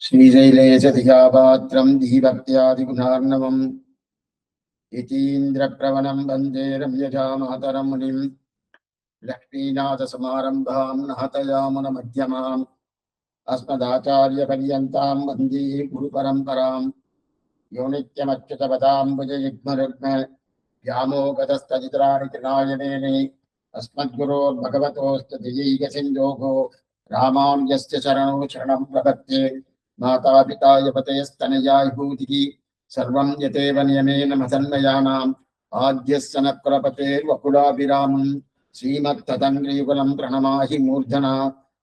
श्रीशैलेशधियापात्रं दीभक्त्यादिगुणार्णवम् यतीन्द्रप्रवणं वन्दे रम्यजामातरं मुनिं लक्ष्मीनाथसमारम्भां नाथयामुनमध्यमाम् अस्मदाचार्यपर्यन्तां वन्दे गुरुपरम्परां यो नित्यमच्युतपदाम्बुजयुग्मरुग्म व्यामोगतस्तदितराणि तृणायनेने अस्मद्गुरोर्भगवतोऽस्तु दियैकसिन्धोः रामानुजस्य चरणौ शरणं प्रपद्ये माता पिता यपतयस्तनया विभूतिः सर्वं यतेव नियमेन मसन्मयानाम् आद्यस्य न कुलपतेर्वकुलाभिरामम् श्रीमत्तदङ्ग्रीकुलं प्रणमाहि मूर्धना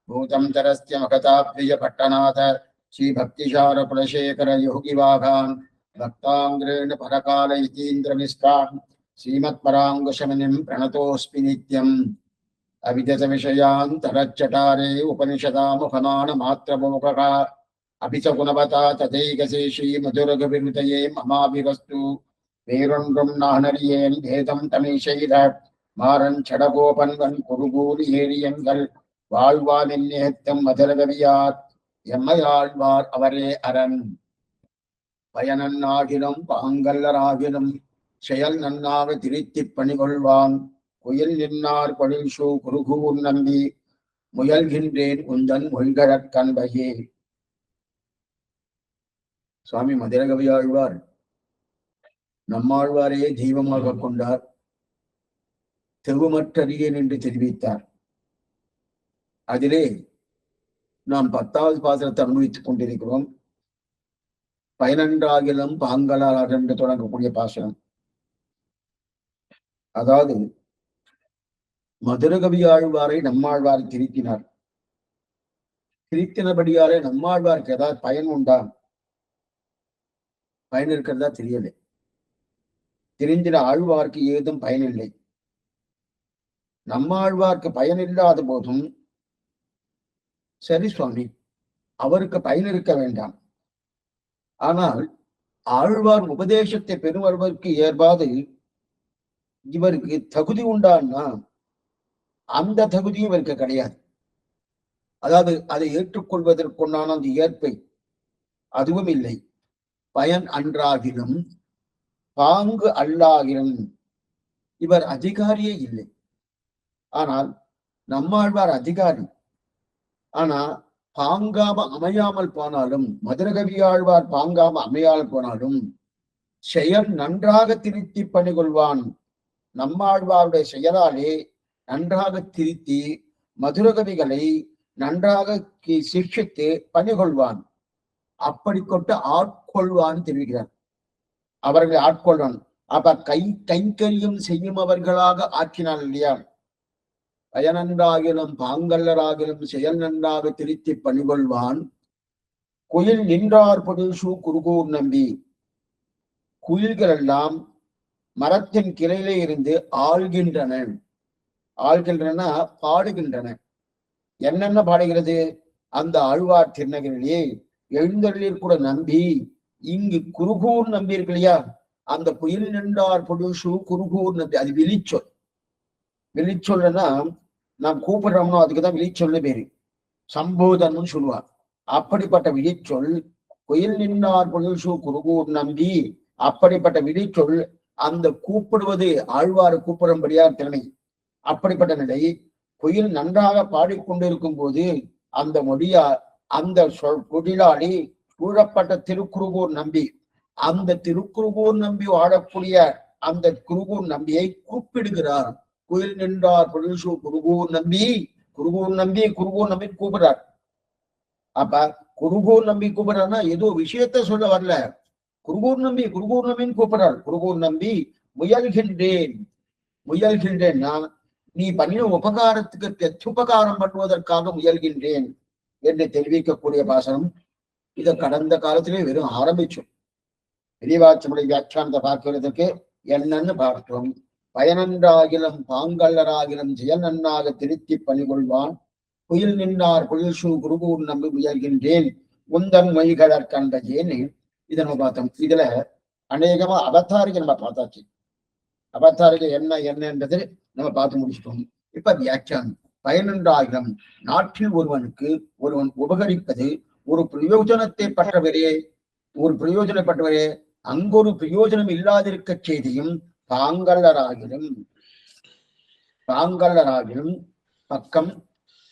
भूतं चरस्य मखताप्रियपट्टनाथ श्रीभक्तिशारकुलशेखर योगिवाघान् भक्ताङ्ग्रेण परकालयतीन्द्रमिष्टान् श्रीमत्पराङ्कुशमुनिं प्रणतोऽस्मि नित्यम् अविद्यतविषयान्तरच्चटारे उपनिषदामुखमानमात्रमोकः अपि च गुणवता तथैकशेषी मधुरगविनुतये ममाभिवस्तु வேறொன்றும் நானறியேன் வேதம் தமிழ் செய்த மாறன் சடகோபன்வன் குருகூர் ஏரியங்கள் வாழ்வானின் நேத்தம் மதுரகவியார் எம்மையாழ்வார் அவரே அரண் பயனன்னாகிலும் பாங்கல்லராகிலும் செயல் நன்னாக திருத்திப் பணிகொள்வான் குயில் நின்னார் பொழில்சூ குருகூர் நம்பி முயல்கின்றேன் உந்தன் மொழிகழற்கண்பையே. சுவாமி மதுரகவியாழ்வார் நம்மாழ்வாரையே தெய்வமாக கொண்டார். தெவுமற்றறியேன் என்று தெரிவித்தார். அதிலே நாம் 10வது பாசுரத்தை அனுபவித்துக் கொண்டிருக்கிறோம். பயனன்றாகிலும் பாங்கலார் என்று தொடங்கக்கூடிய பாசுரம். அதாவது மதுரகவியாழ்வாரை நம்மாழ்வார் திருத்தினார். திருத்தினபடியாலே நம்மாழ்வாருக்கு ஏதாவது பயன் உண்டா? பயன் இருக்கிறதா தெரியலை. தெரிந்தின ஆழ்வார்க்கு ஏதும் பயனில்லை. நம்மாழ்வார்க்கு பயனில்லாத போதும் சரி சுவாமி, அவருக்கு பயன் இருக்க வேண்டாம். ஆனால் ஆழ்வார் உபதேசத்தை பெறுவதற்கு ஏற்பாது இவருக்கு தகுதி உண்டான்னா அந்த தகுதியும் இவருக்கு கிடையாது. அதாவது அதை ஏற்றுக்கொள்வதற்குண்டான அந்த ஏற்பை அதுவும் இல்லை. பயன் அன்றாகிலும் பாங்கு அல்லாகிலும் இவர் அதிகாரியே இல்லை. ஆனால் நம்மாழ்வார் அதிகாரி. ஆனா பாங்காம அமையாமல் போனாலும், மதுரகவியாழ்வார் பாங்காம அமையாமல் போனாலும் செயல் நன்றாக திருத்தி பணிகொள்வான். நம்மாழ்வாருடைய செயலாலே நன்றாக திருத்தி மதுரகவிகளை நன்றாக சிக்ஷித்து பணிகொள்வான். அப்படி கொண்டு ஆட்கொள்வான் தெரிவிக்கிறார். அவர்களை ஆட்கொள்வான். அப்ப கைங்கரியம் செய்யும் அவர்களாக ஆக்கினான் இல்லையா? பயனன்றாகிலும் பாங்கல்லராகிலும் செயல் நன்றாக திருத்தி பணிகொள்வான். குயில் நின்றார் பொழில்சூ குருகூர் நம்பி. குயில்கள் எல்லாம் மரத்தின் கிளையிலே இருந்து ஆள்கின்றன. ஆள்கின்றன பாடுகின்றன. என்னென்ன பாடுகிறது? அந்த ஆழ்வார் திருநகரிலே எழுந்தருளில் கூட நம்பி இங்கு குருகூர் நம்பி இருக்கு இல்லையா? அந்த குயில் நின்றார் பொழில்சூ குருகூர் நம்பி. அது விழிச்சொல். விழிச்சொல்னா நாம் கூப்பிடுறோம்னோ அதுக்குதான் விழிச்சொல்லு பேரு. சம்போதன்னு சொல்லுவார். அப்படிப்பட்ட விழிச்சொல் குயில் நின்றார் பொழில்சூ குருகூர் நம்பி. அப்படிப்பட்ட விழிச்சொல் அந்த கூப்பிடுவது ஆழ்வாறு கூப்பிடும்படியா திறமை. அப்படிப்பட்ட நிலை குயில் நன்றாக பாடிக்கொண்டிருக்கும் போது அந்த மொழியா அந்த பொழிலாளி சூழப்பட்ட திருக்குருகூர் நம்பி, அந்த திருக்குருகூர் நம்பி வாழக்கூடிய அந்த குருகூர் நம்பியை கூப்பிடுகிறார். குயில் நின்றார் பொழில்சூ குருகூர் நம்பி. குருகூர் நம்பி குருகூர் நம்பி கூப்பிடுறார். அப்ப குருகூர் நம்பி கூப்பிடுறாருன்னா ஏதோ விஷயத்த சொல்ல வரல. குருகூர் நம்பின்னு கூப்பிடுறார். குருகூர் நம்பி முயல்கின்றேன். நான் நீ பண்ணின உபகாரத்துக்கு பிரத்யுபகாரம் பண்ணுவதற்காக முயல்கின்றேன் என்று தெரிவிக்கக்கூடிய பாசனம். இதை கடந்த காலத்திலே வெறும் ஆரம்பிச்சோம். பெரியவாச்சமுடைய வியாக்கியானத்தை பார்க்கிறதுக்கு என்னன்னு பார்த்தோம். பயனன்றாகிலும் பாங்கல்லராகிலும் செயல் நன்னாக திருத்தி பணிகொள்வான். குயில் நின்றார் பொழில்சூ குருகூர் நம்பி முயல்கின்றேன் உந்தன் மொழிகழற்கண்பையேன்னு இதை நம்ம பார்த்தோம். இதுல அநேகமா அவதாரிகை நம்ம பார்த்தாச்சு. அவதாரிகை என்னன்றது நம்ம பார்த்து முடிச்சிட்டோம். இப்ப வியாக்கியானம். பயனன்றாகிலும் நாட்டில் ஒருவன் உபகரிப்பது ஒரு பிரயோஜனத்தை பிரயோஜனப்பட்டவரே அங்கொரு பிரயோஜனம் இல்லாதிருக்க செய்தியும் பாங்கல்லராகிலும் பக்கம்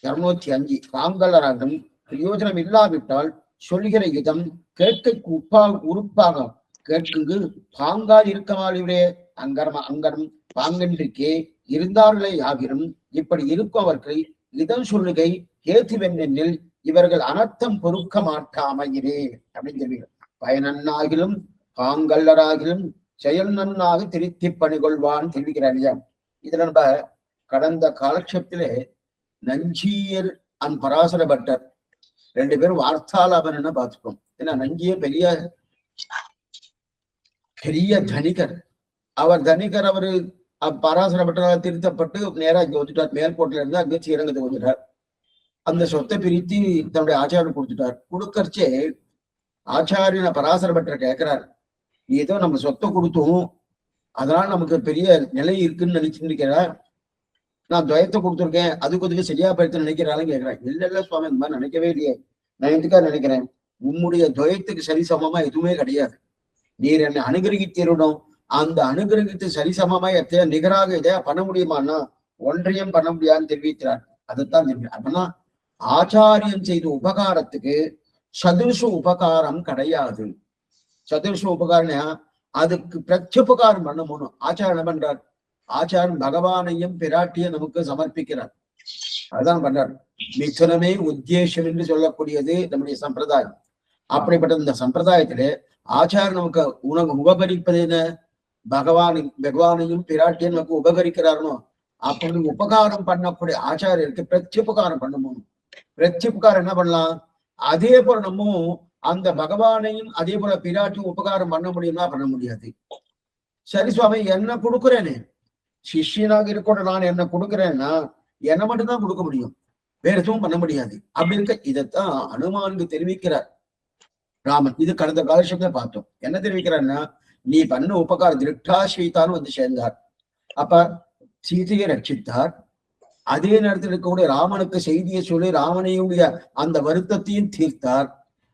205 பாங்கல்லராகிலும் பிரயோஜனம் இல்லாவிட்டால் சொல்கிற இதம் கேட்க உறுப்பாக கேட்குங்கு பாங்கால் இருக்கமாளிவரே அங்கரம் பாங்கன்றிக்கே இருந்தார்களே ஆகிரும் இப்படி இருப்பவர்கள் இதன் சொல்லுகை ஏத்துவெண்ணில் இவர்கள் அனர்த்தம் பொறுக்க மாட்டாமையிலே அப்படின்னு சொல்லுகிறார். பயனன்னாகிலும் பாங்கல்லராகிலும் செயல் நன்னாக திருத்தி பணிகொள்வான் தெரிவிக்கிறார் இல்லையா. இதுல நம்ம கடந்த காலட்சத்திலே நஞ்சியர் பராசர பட்டர் 2 பேரும் வார்த்தாலாபன் பார்த்துக்கோம். ஏன்னா நஞ்சியர் பெரிய தனிகர். அவரு பராசர பட்டரால் திருத்தப்பட்டு நேரா இங்க வந்துட்டார். மேல்கோட்டில இருந்து அங்கே ஸ்ரீரங்கத்துக்கு வந்துட்டார். அந்த சொத்தை பிரித்து தன்னுடைய ஆச்சாரியன் கொடுத்துட்டார். கொடுக்கறச்சே ஆச்சாரியனை பராசர பட்டர் கேட்கிறார், ஏதோ நம்ம சொத்தை கொடுத்தோம், அதனால நமக்கு பெரிய நிலை இருக்குன்னு நினைச்சுட்டு இருக்கிறார். நான் துவயத்தை கொடுத்துருக்கேன், அதுக்கு ஒதுக்கு சரியா போயிட்டு நினைக்கிறாலும் கேட்கிறேன். இல்ல சுவாமி, இந்த மாதிரி நினைக்கவே இல்லையே. நான் எதுக்காக நினைக்கிறேன், உம்முடைய துவயத்துக்கு சரிசமமா எதுவுமே கிடையாது. நீர் என்னை அனுகிரகித்திருடும். அந்த அனுகிரகத்து சரிசமமா எத்தையா நிகராக இதையா பண்ண முடியுமான்னா ஒன்றையும் பண்ண முடியாதுன்னு தெரிவிக்கிறார். அதைத்தான் தெரியும். அப்படின்னா ஆச்சாரியன் செய்த உபகாரத்துக்கு சதுர்ஷ உபகாரம் கிடையாது. சதுர்ஷ உபகாரம் அதுக்கு பிரத்யுபகாரம் பண்ணணும். ஆச்சாரம் பண்றார். ஆச்சாரன் பகவானையும் பிராட்டியும் நமக்கு சமர்ப்பிக்கிறார். அதுதான் பண்றார். மிதுனமே உத்தேசம் என்று சொல்லக்கூடியது நம்முடைய சம்பிரதாயம். அப்படிப்பட்ட இந்த சம்பிரதாயத்திலே ஆச்சாரம் நமக்கு உபகரிப்பது என்ன? பகவானையும் பிராட்டியும் நமக்கு உபகரிக்கிறாரோ அப்படி உபகாரம் பண்ணக்கூடிய ஆச்சாரியருக்கு பிரத்யுபகாரம் பண்ணணும். பிரத்யுபகாரம் என்ன பண்ணலாம்? அதே போல நம்ம அந்த பகவானையும் அதே போல பிராட்டியும் உபகாரம் பண்ண முடியும்னா பண்ண முடியாது. சரி சுவாமி, என்ன கொடுக்குறேனே, சிஷ்யனாக இருக்கட்டும், நான் என்ன கொடுக்குறேன்னா என்ன மட்டும்தான் கொடுக்க முடியும், வேற எதுவும் பண்ண முடியாது. அப்படி இருக்க இதைத்தான் அனுமானுக்கு தெரிவிக்கிறார் ராமன். இது கடந்த காலட்சத்தை பார்த்தோம். என்ன தெரிவிக்கிறார்னா, நீ பண்ண உபகாரம் திருஷ்டாஸ்வீதான்னு வந்து சேர்ந்தார். அப்ப சீதையை ரட்சித்தார். அதே நேரத்தில் இருக்கக்கூடிய ராமனுக்கு செய்தியை சொல்லி ராமனையுடைய அந்த வருத்தத்தையும் தீர்த்தார்.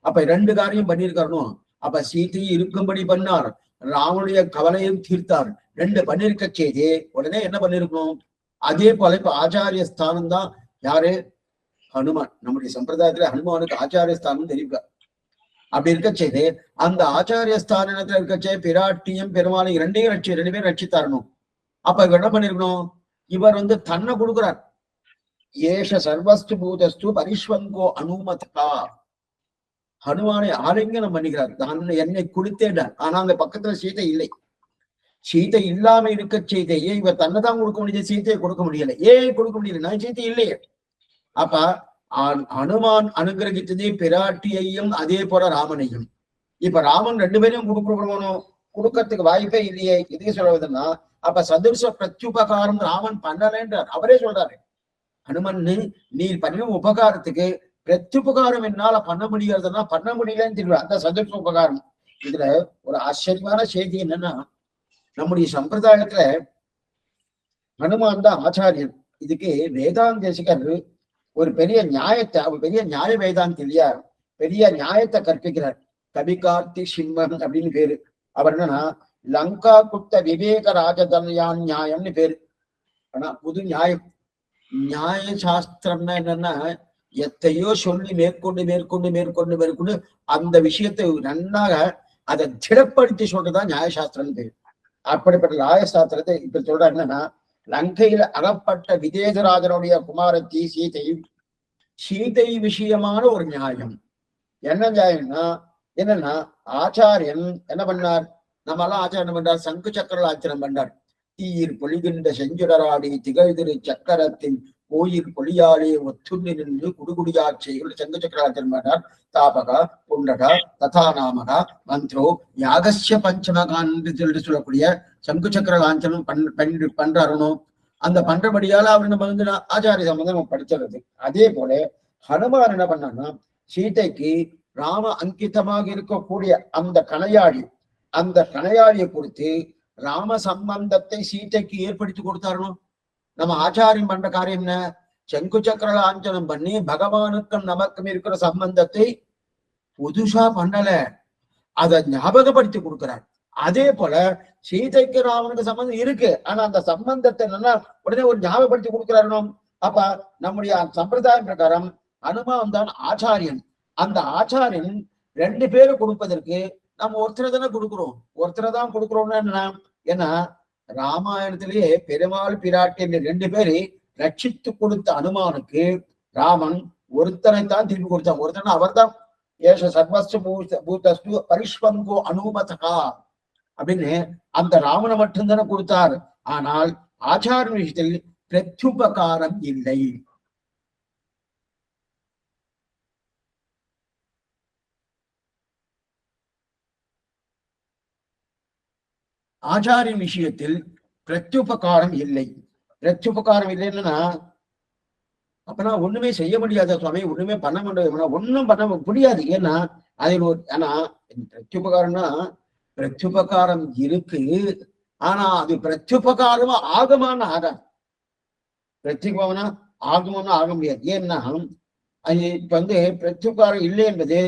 அப்ப 2 காரியம் பண்ணியிருக்காரணும். அப்ப சீதையை இருக்கும்படி பண்ணார், ராமனுடைய கவலையும் தீர்த்தார். 2 பண்ணிருக்க செய்தி உடனே என்ன பண்ணிருக்கணும்? அதே போல இப்ப ஆச்சாரிய ஸ்தானம் தான் யாரு? ஹனுமான். நம்முடைய சம்பிரதாயத்துல ஹனுமானுக்கு ஆச்சாரிய ஸ்தானம் தெரிவிக்க. அப்படி இருக்க செய்து அந்த ஆச்சாரிய ஸ்தானத்துல இருக்கச்சே பிராட்டியும் பெருமாளையும் 2 பேரும் ரட்சித்தாரணும். அப்ப இவர் என்ன பண்ணிருக்கணும்? இவர் தன்னை கொடுக்குறார். ஏஷ சர்வஸ்து பூதஸ்து பரிஷ்வங்கோ அனுமதா. ஹனுமானை ஆலிங்கனம் பண்ணிக்கிறார். தான் என்னை கொடுத்தேன். ஆனா அந்த பக்கத்துல சீதை இல்லை. சீதை இல்லாம இருக்க செய்தையே இவர் தன்னை தான் கொடுக்க முடியாது, சீதையை கொடுக்க முடியல. ஏன் கொடுக்க முடியல? நான் சீதை இல்லையே. அப்ப ஹனுமான் அனுகிரகித்ததே பிராட்டியையும் அதே போல ராமனையும். இப்ப ராமன் 2 பேரையும் கொடுக்கணும், கொடுக்கறதுக்கு வாய்ப்பே இல்லையே. இதே சொல்றதுன்னா அப்ப சதுர்ச பிரத்யுபகாரம் ராமன் பண்ணலன்றார். அவரே சொல்றாரு, ஹனுமன் நீ பண்ணின உபகாரத்துக்கு பிரத்யுபகாரம் என்னால பண்ண முடியாதுன்னா பண்ண முடியலன்னு தெரியும். அந்த சதுர்ச உபகாரம். இதுல ஒரு ஆச்சரியமான செய்தி என்னன்னா, நம்முடைய சம்பிரதாயத்துல ஹனுமான் தான் ஆச்சாரியன். இதுக்கு வேதாந்தேசிகர் ஒரு பெரிய நியாயத்தை, அவர் பெரிய நியாய வேதாந்தி இல்லையா, பெரிய நியாயத்தை கற்பிக்கிறார். கவிகார்த்தி சிம்மன் அப்படின்னு பேரு. அவர் என்னன்னா லங்கா குப்த விவேக ராஜதன்யான் நியாயம்னு பேரு. ஆனா புது நியாயம். நியாய சாஸ்திரம்னா என்னன்னா எத்தையோ சொல்லி மேற்கொண்டு அந்த விஷயத்தை நன்னாக அதை திடப்படுத்தி சொல்றதுதான் நியாயசாஸ்திரம் பேரு. அப்படிப்பட்ட நியாயசாஸ்திரத்தை இப்ப சொல்ற என்னன்னா, லங்கையில் அகப்பட்ட விதேசராஜனுடைய குமாரத்தி சீதை விஷயமான ஒரு நியாயம். என்ன நியாயம்னா என்னன்னா, ஆச்சாரியன் என்ன பண்ணார்? நம்ம எல்லாம் ஆச்சாரம் பண்றார், சங்கு சக்கர ஆச்சரம் பண்றார். தீயிர் பொழிகின்ற செஞ்சுடராடி திகழ்திரு சக்கரத்தின் கோயில் பொழியாளே ஒத்துண்ணி நின்று குடுகுடியா செய்கள் சங்கு சக்கராச்சரம் பண்றார். தாபகா புண்டகா ததா நாமகா மந்த்ரோ யாகஸ்ய பஞ்சமகான் என்று சொல்லக்கூடிய சங்கு சக்கர லாஞ்சனம் பண்றாருனோ அந்த பண்றபடியால அவர் நம்ம ஆச்சாரிய சம்பந்தம் நம்ம படிச்சிருது. அதே போல ஹனுமான் என்ன பண்ணான்னா, சீதைக்கு ராம அங்கிதமாக இருக்கக்கூடிய அந்த கணையாளியை கொடுத்து ராம சம்பந்தத்தை சீதைக்கு ஏற்படுத்தி கொடுத்தாரணும். நம்ம ஆச்சாரியம் பண்ற காரியம் என்ன? சங்கு சக்கர லாஞ்சனம் பண்ணி பகவானுக்கும் நமக்கும் இருக்கிற சம்பந்தத்தை புதுசா பண்ணல, அதை ஞாபகப்படுத்தி கொடுக்கிறார். அதே போல சீதைக்கு ராவனுக்கு சம்பந்தம் இருக்கு, ஆனா அந்த சம்பந்தத்தை என்னன்னா உடனே ஒரு ஞாபகப்படுத்தி கொடுக்கிறாரு. அப்ப நம்முடைய சம்பிரதாயம் பிரகாரம் அனுமான் தான் ஆச்சாரியன். அந்த ஆச்சாரியன் 2 பேரும் கொடுப்பதற்கு நம்ம ஒருத்தரை தானே கொடுக்கிறோம், ஒருத்தரை தான் கொடுக்கிறோம்னா என்ன, ஏன்னா ராமாயணத்திலேயே பெருமாள் பிராட்டி 2 பேரை ரட்சித்து கொடுத்த அனுமானுக்கு ராமன் ஒருத்தனைத்தான் திருப்பி கொடுத்தான். ஒருத்தனை அவர் தான் ஏஷ சர்வஸ்து பூதஸ்து பரிஷ்வங்கோ அனுமதகா அப்படின்னு அந்த ராமனை மட்டும்தானே கொடுத்தார். ஆனால் ஆச்சார விஷயத்தில் பிரத்யுபகாரம் இல்லை. ஆச்சாரின் விஷயத்தில் பிரத்யுபகாரம் இல்லை. பிரத்யுபகாரம் இல்லைன்னா அப்பனா ஒண்ணுமே செய்ய முடியாத சுவாமி, ஒண்ணுமே பண்ண முடியாது, ஒண்ணும் பண்ண முடியாது. ஏன்னா அதில் ஒரு ஏன்னா பிரத்யுபகாரம்னா பிரத்யுபகாரம் இருக்கு, ஆனா அது பிரத்யுபகாரமா ஆகமான்னு ஆகாது. பிரத்யுபகாரம்னா ஆகமான்னு ஆக முடியாது. ஏன்னா அது இப்ப பிரத்யுபகாரம் இல்லை என்பது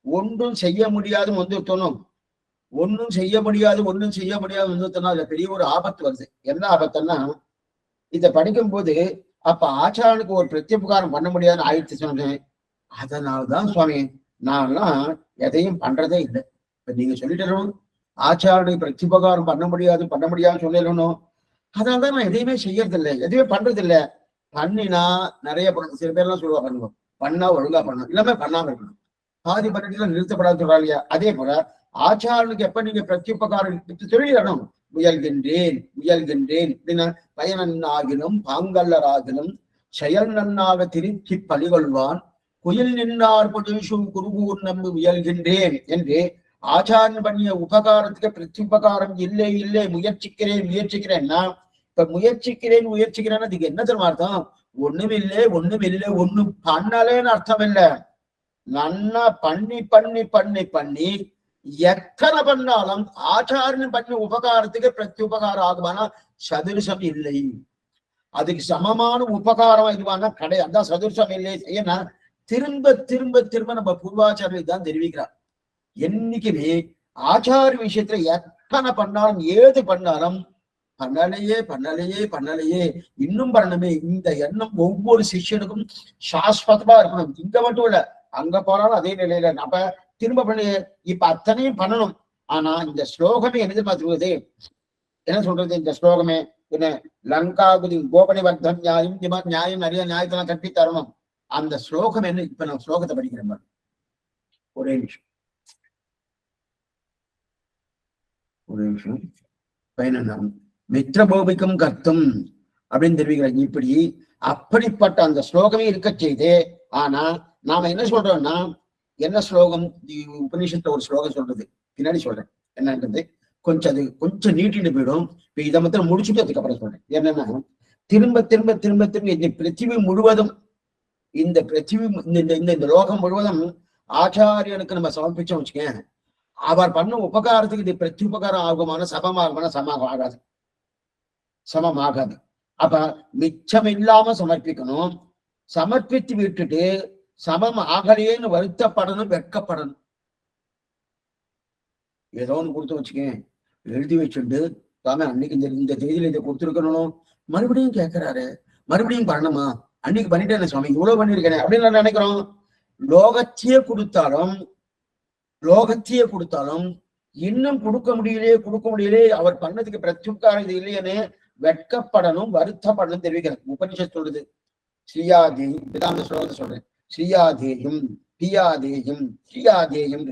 ஒன்றும் செய்ய முடியாது தோணும். ஒன்னும் செய்ய முடியாது அதுல பெரிய ஒரு ஆபத்து வருது. என்ன ஆபத்துன்னா, இதை படிக்கும் போது அப்ப ஆச்சாரனுக்கு ஒரு பிரத்யுபகாரம் பண்ண முடியாதுன்னு ஆயிடுச்சு சொன்னேன். அதனால்தான் சுவாமி நான்லாம் எதையும் பண்றதே இல்லை. இப்ப நீங்க சொல்லிட்டு ஆச்சாரனுக்கு பிரத்யுபகாரம் பண்ண முடியாதுன்னு சொல்லணும். அதனால்தான் நான் எதையுமே செய்யறது இல்லை, எதுவுமே பண்றது இல்லை. பண்ணினா நிறைய பண்ணணும். சில பேர்லாம் சொல்லுவா பண்ணுவோம், பண்ணா ஒழுங்கா பண்ணணும், எல்லாமே பண்ணாம இருக்கணும், பாதி பண்ணிட்டு நிறுத்தப்படாது சொல்றா இல்லையா? அதே போல ஆச்சாரனுக்கு எப்ப நீங்க பிரத்யுபகாரம் சொல்லிடணும். முயல்கின்றேன் அப்படின்னா பயனன்னாகினும் பாங்கல்லராகினும் செயல் நன்னாக திருச்சி பழிகொள்வான் குயில் நின்றார் பொதுஷு குருகூர் நம்பு முயல்கின்றேன் என்று ஆச்சாரன் பண்ணிய உபகாரத்துக்கு பிரத்யுபகாரம் இல்லை முயற்சிக்கிறேன்னா இப்ப முயற்சிக்கிறேன்னு அதுக்கு என்ன தெரியுமா அர்த்தம்? ஒண்ணுமில்லை ஒண்ணும் பண்ணலேன்னு அர்த்தம் இல்லை. நன்னா பண்ணி எத்தனை பண்ணாலும் ஆச்சாரியன் பண்ண உபகாரத்துக்கு பிரத்யுபகாரம் ஆகுமானா சதுர்சம் இல்லை. அதுக்கு சமமான உபகாரம் இதுவானா கிடையாது. அதான் சதுர்சம் இல்லை. ஏன்னா திரும்ப நம்ம பூர்வாச்சாரியர் தான் தெரிவிக்கிறார். என்னைக்குமே ஆச்சார விஷயத்துல எத்தனை பண்ணாலும் ஏது பண்ணாலும் பண்ணலையே இன்னும் பண்ணணுமே, இந்த எண்ணம் ஒவ்வொரு சிஷ்யனுக்கும் சாஸ்வதமா இருக்கணும். இங்க மட்டும் இல்ல, அங்க போனாலும் அதே நிலையில நம்ம திரும்ப பண்ணி இப்ப அத்தனையும் பண்ணணும். ஆனா இந்த ஸ்லோகமே எதிர்பார்த்துவது என்ன சொல்றது? இந்த ஸ்லோகமே என்ன, லங்காகுதி கோபனி வர்த்தம் நியாயம் நியாயம் நிறைய நியாயத்தெல்லாம் கட்டி தரணும். அந்த ஸ்லோகம் என்ன? இப்ப நான் ஸ்லோகத்தை படிக்கிறேன், ஒரே நிமிஷம். பயணம் மித்ரபோபிக்கும் கர்த்தம் அப்படின்னு தெரிவிக்கிறாங்க. இப்படி அப்படிப்பட்ட அந்த ஸ்லோகமே இருக்க செய்து, ஆனா நாம என்ன சொல்றோம்னா, என்ன ஸ்லோகம் உபநிஷத்துல ஒரு ஸ்லோகம் சொல்றது பின்னாடி சொல்றேன் என்னன்றது, கொஞ்சம் நீட்டிட்டு போயிடும். இப்ப இதை மட்டும் முடிச்சுட்டு அதுக்கப்புறம் சொல்றேன். என்னன்னா, திரும்ப இந்த பிருத்திவி முழுவதும் இந்த லோகம் முழுவதும் ஆச்சாரியனுக்கு நம்ம சமர்ப்பிச்சோம் வச்சுக்கேன், அவர் பண்ண உபகாரத்துக்கு இது பிரத்யுபகாரம் ஆகுமான சமமாகாது. அப்ப மிச்சம் இல்லாம சமர்ப்பிக்கணும். சமர்ப்பித்து விட்டுட்டு சமம் ஆகலையேன்னு வருத்தப்படணும், வெட்கப்படணும். ஏதோ ஒண்ணு கொடுத்து வச்சுக்கேன், எழுதி வச்சுட்டு தாமே அன்னைக்கு இந்த தேதியில இதை கொடுத்துருக்கணும், மறுபடியும் கேட்கிறாரு, மறுபடியும் பண்ணணுமா, அன்னைக்கு பண்ணிட்டேன் சுவாமி, இவ்வளவு பண்ணிருக்கேன் அப்படின்னு நான் நினைக்கிறோம். லோகத்தையே கொடுத்தாலும் இன்னும் கொடுக்க முடியலையே அவர் பண்ணதுக்கு பிரத்யுபகாரம் இது இல்லையேன்னு வெட்கப்படணும், வருத்தப்படணும் தெரிவிக்கிறேன். உபனிஷத் சொல்றது ஸ்ரீயாதே, வேதாந்த ஸ்லோகத்தை சொல்றேன். ஸ்ரீயாதேயம் ஸ்ரீயாதேயம்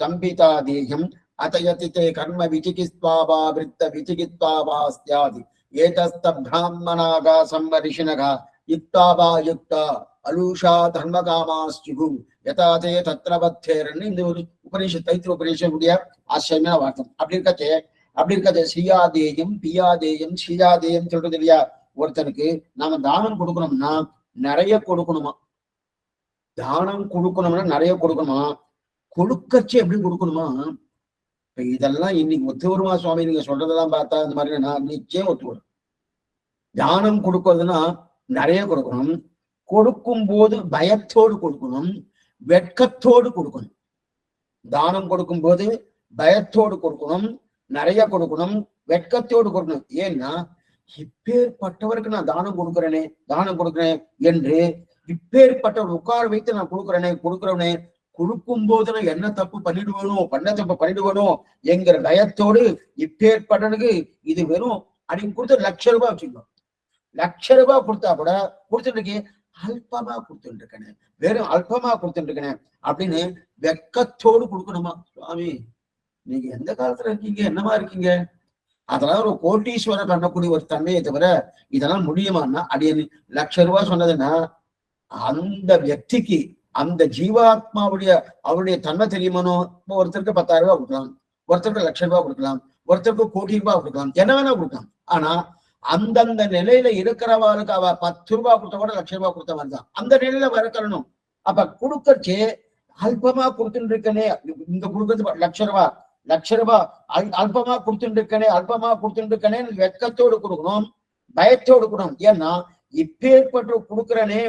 சம்பிதாதேயம் அத்தயதிதே கர்ம விசிகித்வாவா விருத்த விசிகித்வாவா ஸ்யாதி ஏதஸ்தப்ராஹ்மணாகா சம்வரிஷிணகா யுக்தாவா யுக்தா அலூஷா தர்மகாமாஸ்யுகு யதாதே தத்ரவத்தேரன்னு இந்த ஒரு உபநிஷத் தைத்திர உபநிஷத்துடைய ஆச்சரியமான வார்த்தம். அப்படி இருக்கது ஸ்ரீயாதேயம் ஸ்ரீயாதேயம் சொல்றது இல்லையா? ஒருத்தனுக்கு நாம தானம் கொடுக்கணும்னா நிறைய கொடுக்கணுமா, கொடுக்கச்சு எப்படி கொடுக்கணுமா? இப்ப இதெல்லாம் இன்னைக்கு ஒத்து வருமா சுவாமி? நீங்க சொல்றதெல்லாம் பார்த்தா இந்த மாதிரி நான் நிச்சயம் ஒத்து வரும். தானம் கொடுக்கறதுன்னா நிறைய கொடுக்கணும், கொடுக்கும் போது பயத்தோடு கொடுக்கணும், வெட்கத்தோடு கொடுக்கணும். தானம் கொடுக்கும் போது பயத்தோடு கொடுக்கணும், நிறைய கொடுக்கணும், வெட்கத்தோடு கொடுக்கணும். ஏன்னா இப்பேற்பட்டவருக்கு நான் தானம் கொடுக்கிறேன் என்று இப்பேற்பட்டவர் உட்கார வைத்து நான் கொடுக்கிறவனே கொடுக்கும் போது நான் என்ன தப்பு பண்ணிடுவேனோ என்கிற பயத்தோடு இப்பேற்பட்டனுக்கு இது வெறும் அப்படின்னு கொடுத்து ₹1,00,000 வச்சுக்கணும். ₹1,00,000 கொடுத்தா கூட கொடுத்துட்டு அல்பமா கொடுத்துட்டு இருக்கேன், வெறும் அல்பமா கொடுத்துட்டு இருக்கேன் அப்படின்னு வெட்கத்தோடு கொடுக்கணுமா? சுவாமி நீங்க எந்த காலத்துல இருக்கீங்க, என்னமா இருக்கீங்க? அதெல்லாம் ஒரு கோட்டீஸ்வரர் பண்ணக்கூடிய ஒரு தன்மையை தவிர இதெல்லாம் முடியுமான்னா அடிய ₹1,00,000 சொன்னதுன்னா அந்த వ్యక్తిக்கு அந்த ஜீவாத்மாவுடைய அவருடைய தன்மை தெரியுமானோ? ஒருத்தருக்கு ₹10,000 கொடுக்கலாம், ஒருத்தருக்கு ₹1,00,000 கொடுக்கலாம், ஒருத்தருக்கு ₹1,00,00,000 கொடுக்கலாம், என்ன வேணா கொடுக்கலாம். ஆனா அந்தந்த நிலையில இருக்கிறவாளுக்கு அவ ₹10 கொடுத்த கூட ₹1,00,000 கொடுத்த மாதிரி தான் அந்த நிலையில வரக்கணும். அப்ப கொடுக்கச்சே அல்பமா கொடுத்துட்டு இருக்கனே, இங்க கொடுக்கறது ₹1,00,000 அல்பமா கொடுத்துட்டு இருக்கனே வெட்கத்தோடு கொடுக்கணும், பயத்தோடு கொடுக்கணும். ஏன்னா இப்பேற்பட்டு கொடுக்குறனே,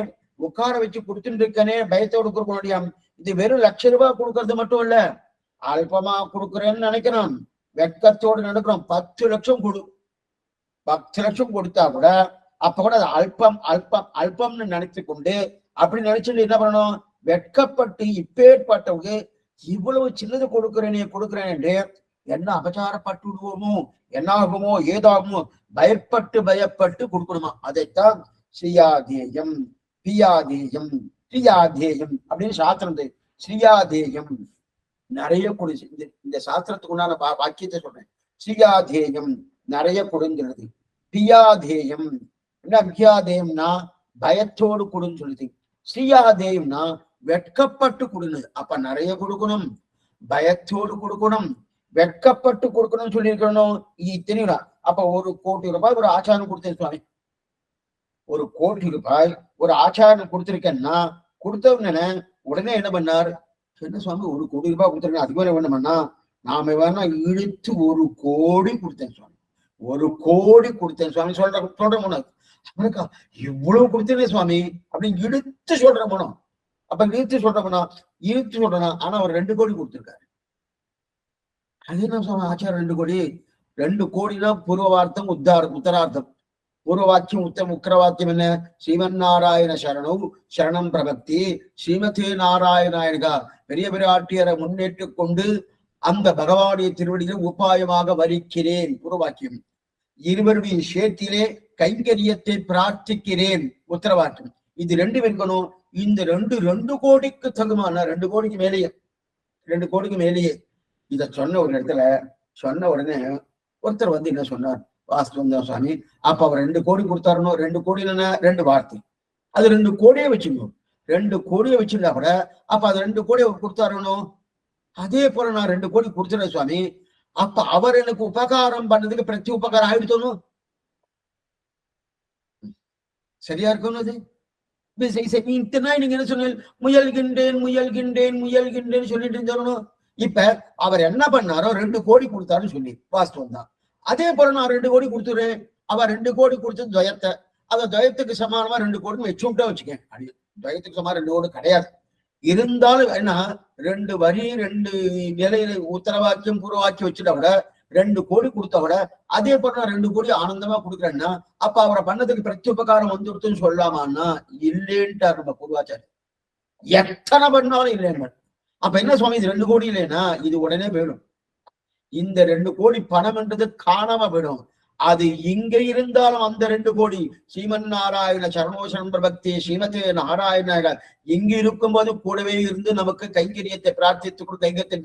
உட்கார வச்சு கொடுத்துட்டு இருக்கனே, பயத்தோடு கொடுக்கணும். இது வெறும் ₹1,00,000 கொடுக்கறது மட்டும் இல்ல, அல்பமா கொடுக்குறேன்னு நினைக்கிறோம், வெட்கத்தோடு நினைக்கிறோம். 10 லட்சம் கொடு, 10 லட்சம் கொடுத்தா கூட அப்ப கூட அது அல்பம்னு நினைத்து கொண்டு அப்படி நினைச்சுட்டு என்ன பண்ணணும்? வெட்கப்பட்டு இப்பேற்பட்டவங்க இவ்வளவு சின்னது கொடுக்கிறேன் என்று என்ன அபச்சாரப்பட்டு விடுவோமோ, என்ன ஆகுமோ, ஏதாகுமோ பயப்பட்டு கொடுக்கணுமா? அதைத்தான் ஸ்ரீயாதேயம் பியாதேயம் ஸ்ரீயாதேயம் அப்படின்னு சாஸ்திரம். ஸ்ரீயாதேயம் நிறைய கொடு, இந்த சாஸ்திரத்துக்கு உண்டான வாக்கியத்தை சொல்றேன். ஸ்ரீயாதேயம் நிறைய கொடுங்கிறது, பியாதேயம் அபியாதேயம்னா பயத்தோடு கொடுன்னு சொல்லுது, ஸ்ரீயாதேயம்னா வெட்கப்பட்டு கொடுங்க. அப்ப நிறைய கொடுக்கணும், பயத்தோடு கொடுக்கணும், வெட்கப்பட்டு கொடுக்கணும்னு சொல்லியிருக்கணும். இது இத்தனை. அப்ப ₹1,00,00,000 ஒரு ஆச்சாரம் கொடுத்தேன் சுவாமி, ₹1,00,00,000 ஒரு ஆச்சாரம் கொடுத்திருக்கேன்னா கொடுத்தவன உடனே என்ன பண்ணார்? என்ன சுவாமி ₹1,00,00,000 கொடுத்துருக்கேன், அதுக்கு மேல என்ன பண்ணா நாம வேணா இழுத்து ₹1,00,00,000 கொடுத்தேன் சுவாமி, ₹1,00,00,000 கொடுத்தேன் சுவாமி சொல்ற அவனுக்கா இவ்வளவு கொடுத்தேன் சுவாமி அப்படின்னு இழுத்து சொல்ற மனம். அப்ப இழுத்து சொல்றனா ஆனா அவர் ₹2,00,00,000 கொடுத்திருக்காரு. அது என்ன சுவாமி ஆச்சாரம் ₹2,00,00,000 பூர்வவார்த்தம் உத்தரார்த்தம். பூர்வவாக்கியம் உக்கிரவாக்கியம் என்ன? ஸ்ரீமன்னாராயண சரணம் பிரபக்தி ஸ்ரீமதே நாராயணாயணகா பெரிய ஆட்டியரை முன்னேற்று கொண்டு அந்த பகவானுடைய திருவடியில் உபாயமாக வரிக்கிறேன். பூர்வவாக்கியம். இருவருடைய சேத்திலே கைங்கரியத்தை பிரார்த்திக்கிறேன். உத்தரவாக்கியம். இது 2 இருக்கணும். இந்த 2 கோடிக்கு தகுமான 2 கோடிக்கு மேலேயே இத சொன்ன ஒரு இடத்துல சொன்ன உடனே ஒருத்தர் வந்து என்ன சொன்னார்? வாஸ்தவம் சுவாமி, அப்ப அவர் 2 கோடி கொடுத்தாருனோ, 2 கோடி 2 வார்த்தை, அது 2 கோடியே வச்சுக்கணும். 2 கோடியை வச்சிருந்தா கூட அப்ப அது 2 கோடி கொடுத்தாருனோ, அதே போல நான் 2 கோடி கொடுத்துறேன் சுவாமி, அப்ப அவர் எனக்கு உபகாரம் பண்ணதுக்கு பிரதி உபகாரம் ஆயிடுத்தோணும். சரியா இருக்கணும். அது நீங்க என்ன சொன்ன? முயல்கின்றேன் சொல்லிட்டு சொல்லணும். இப்ப அவர் என்ன பண்ணாரோ 2 கோடி கொடுத்தாருன்னு சொல்லி வாஸ்தவம் தான். அதே போல நான் 2 கோடி கொடுத்துறேன், அவர் 2 கோடி கொடுத்தது துவயத்தை, அந்த துவயத்துக்கு சமானமா 2 கோடி வச்சுட்டா வச்சுக்கேன். துவயத்துக்கு சமானம் 2 கோடி கிடையாது. இருந்தாலும் என்ன 2 வரி 2 நிலையில உத்தரவாக்கியம் பூர்வவாக்கியம் வச்சுட்டா கூட 2 கோடி கொடுத்தா கூட அதே போல நான் 2 கோடி ஆனந்தமா கொடுக்குறேன்னா அப்ப அவரை பண்ணதுக்கு பிரத்யுபகாரம் வந்துடுத்துன்னு சொல்லாமான்னா இல்லேன்ட்டார் நம்ம பூர்வாச்சாரி. எத்தனை பண்ணாலும் இல்லைன்னு. அப்ப என்ன சுவாமி இது 2 கோடி இல்லைன்னா இது உடனே போயிடும். இந்த 2 கோடி பணம் என்றது காணாம போயிடும். அது இங்க இருந்தாலும் அந்த 2 கோடி ஸ்ரீமன் நாராயண சரணோசரணம் பிரபக்தி ஸ்ரீமதே நாராயண இங்கு இருக்கும்போது கூடவே இருந்து நமக்கு கைங்கரியத்தை பிரார்த்தித்து கைங்கரியத்தை